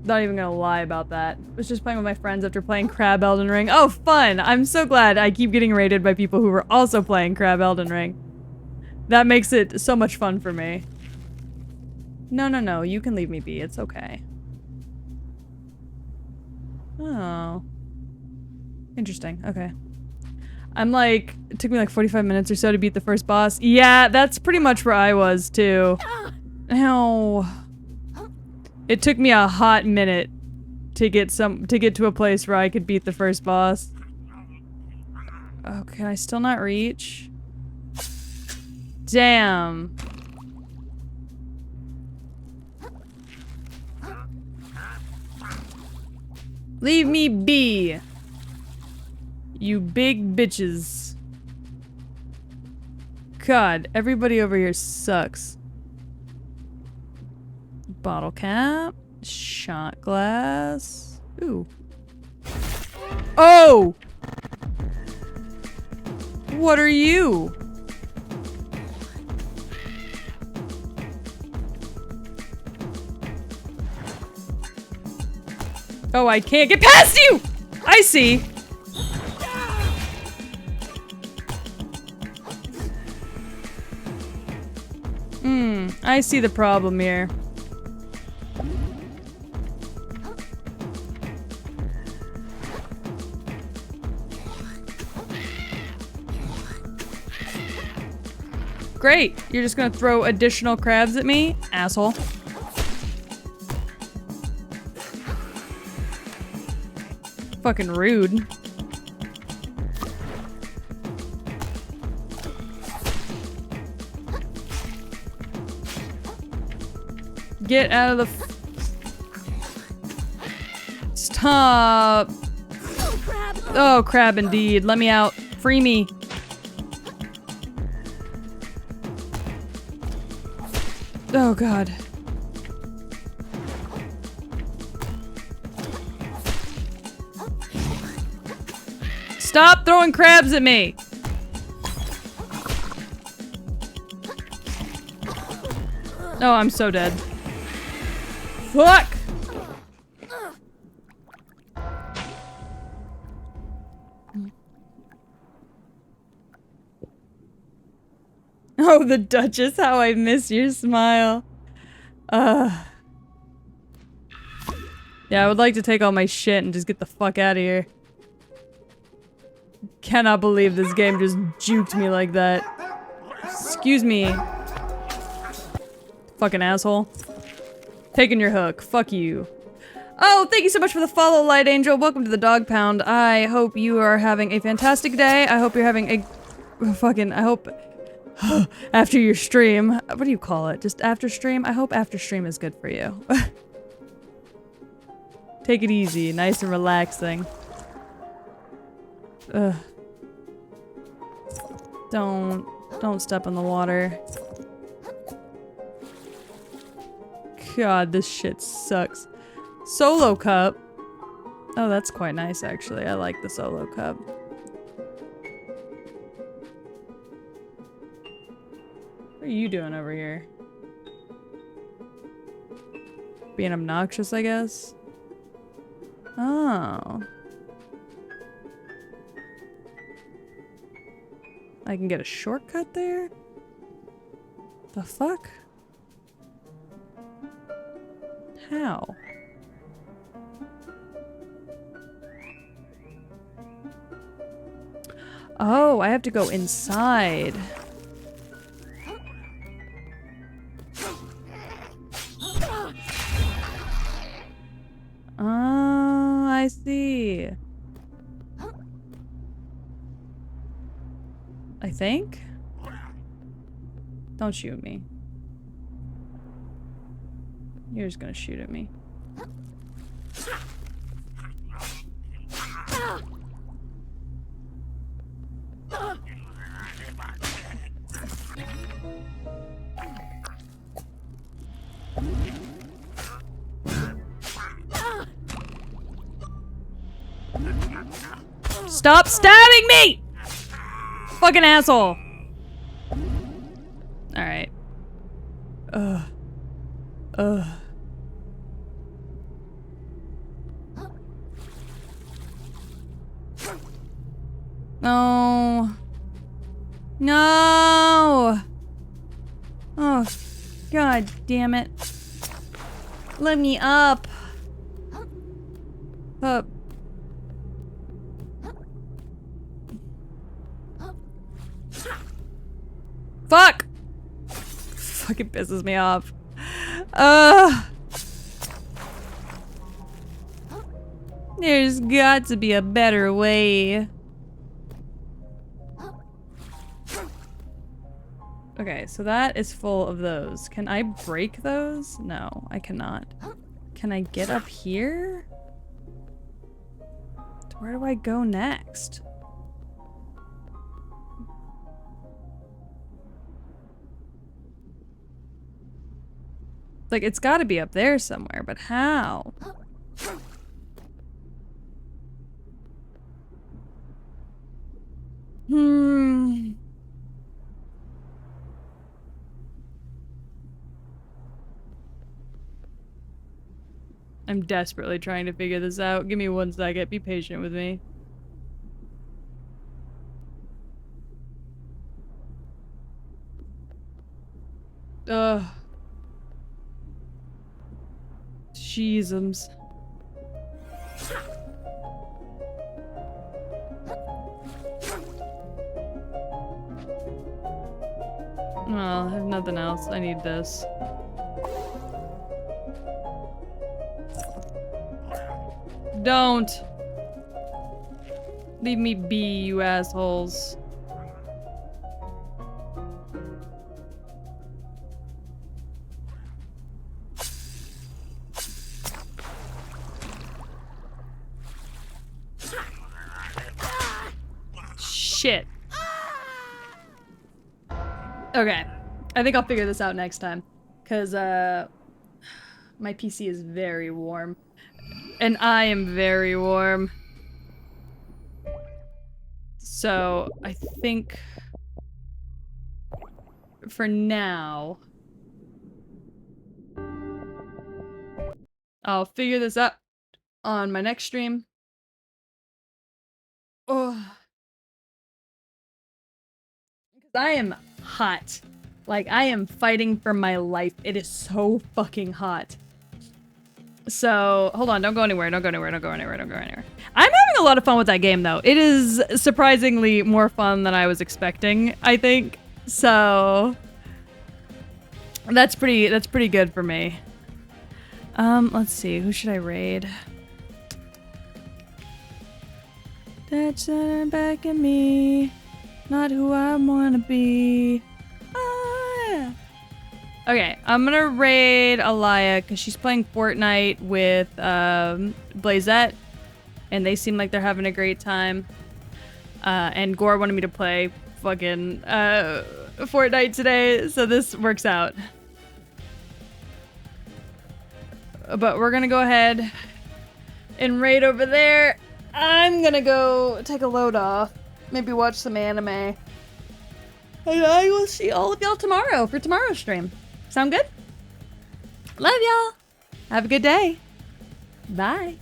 Not even gonna lie about that. I was just playing with my friends after playing Crab Elden Ring. Oh, fun! I'm so glad I keep getting raided by people who were also playing Crab Elden Ring. That makes it so much fun for me. No, no, no. You can leave me be. It's okay. Oh. Interesting. Okay. I'm like, it took me like 45 minutes or so to beat the first boss. Yeah, that's pretty much where I was too. Ow. It took me a hot minute to get to a place where I could beat the first boss. Oh, can I still not reach? Damn. Leave me be. You big bitches. God, everybody over here sucks. Bottle cap. Shot glass. Ooh. Oh! What are you? Oh, I can't get past you! I see. I see the problem here. Great, you're just gonna throw additional crabs at me? Asshole. Fucking rude. Get out of the Stop. Oh, crab indeed. Let me out. Free me. Oh, God. Stop throwing crabs at me! Oh, I'm so dead. Fuck! Oh, the Duchess, how I miss your smile. Yeah, I would like to take all my shit and just get the fuck out of here. Cannot believe this game just juked me like that. Excuse me. Fucking asshole. Taking your hook. Fuck you. Oh, thank you so much for the follow, Light Angel. Welcome to the Dog Pound. I hope you are having a fantastic day. I hope you're having a fucking, I hope after your stream. What do you call it? Just after stream? I hope after stream is good for you. Take it easy. Nice and relaxing. Ugh. Don't step in the water. God, this shit sucks. Solo cup. Oh, that's quite nice, actually. I like the solo cup. What are you doing over here? Being obnoxious, I guess? Oh. I can get a shortcut there? The fuck? How? Oh, I have to go inside. I see. I think? Don't shoot me. You're just gonna shoot at me. Stop stabbing me! Fucking asshole. Alright. Ugh. No. No. Oh, god damn it. Let me up. Up. Fuck! Fucking pisses me off. There's got to be a better way. Okay, so that is full of those. Can I break those? No, I cannot. Can I get up here? Where do I go next? Like, it's gotta be up there somewhere, but how? I'm desperately trying to figure this out. Give me 1 second. Be patient with me. Ugh. Jeezums. Well, I have nothing else. I need this. Don't! Leave me be, you assholes. Shit. Okay. I think I'll figure this out next time. Cause, my PC is very warm. And I am very warm. So, I think... for now... I'll figure this out on my next stream. Oh. Because I am hot. Like, I am fighting for my life. It is so fucking hot. So, hold on, don't go anywhere, don't go anywhere, don't go anywhere, don't go anywhere. I'm having a lot of fun with that game, though. It is surprisingly more fun than I was expecting, I think. So, that's pretty good for me. Let's see, who should I raid? That's back in me, not who I wanna be. Okay, I'm gonna raid Alaya because she's playing Fortnite with Blazette, and they seem like they're having a great time. And Gore wanted me to play fucking Fortnite today, so this works out. But we're gonna go ahead and raid over there. I'm gonna go take a load off, maybe watch some anime. And I will see all of y'all tomorrow for tomorrow's stream. Sound good? Love y'all. Have a good day. Bye.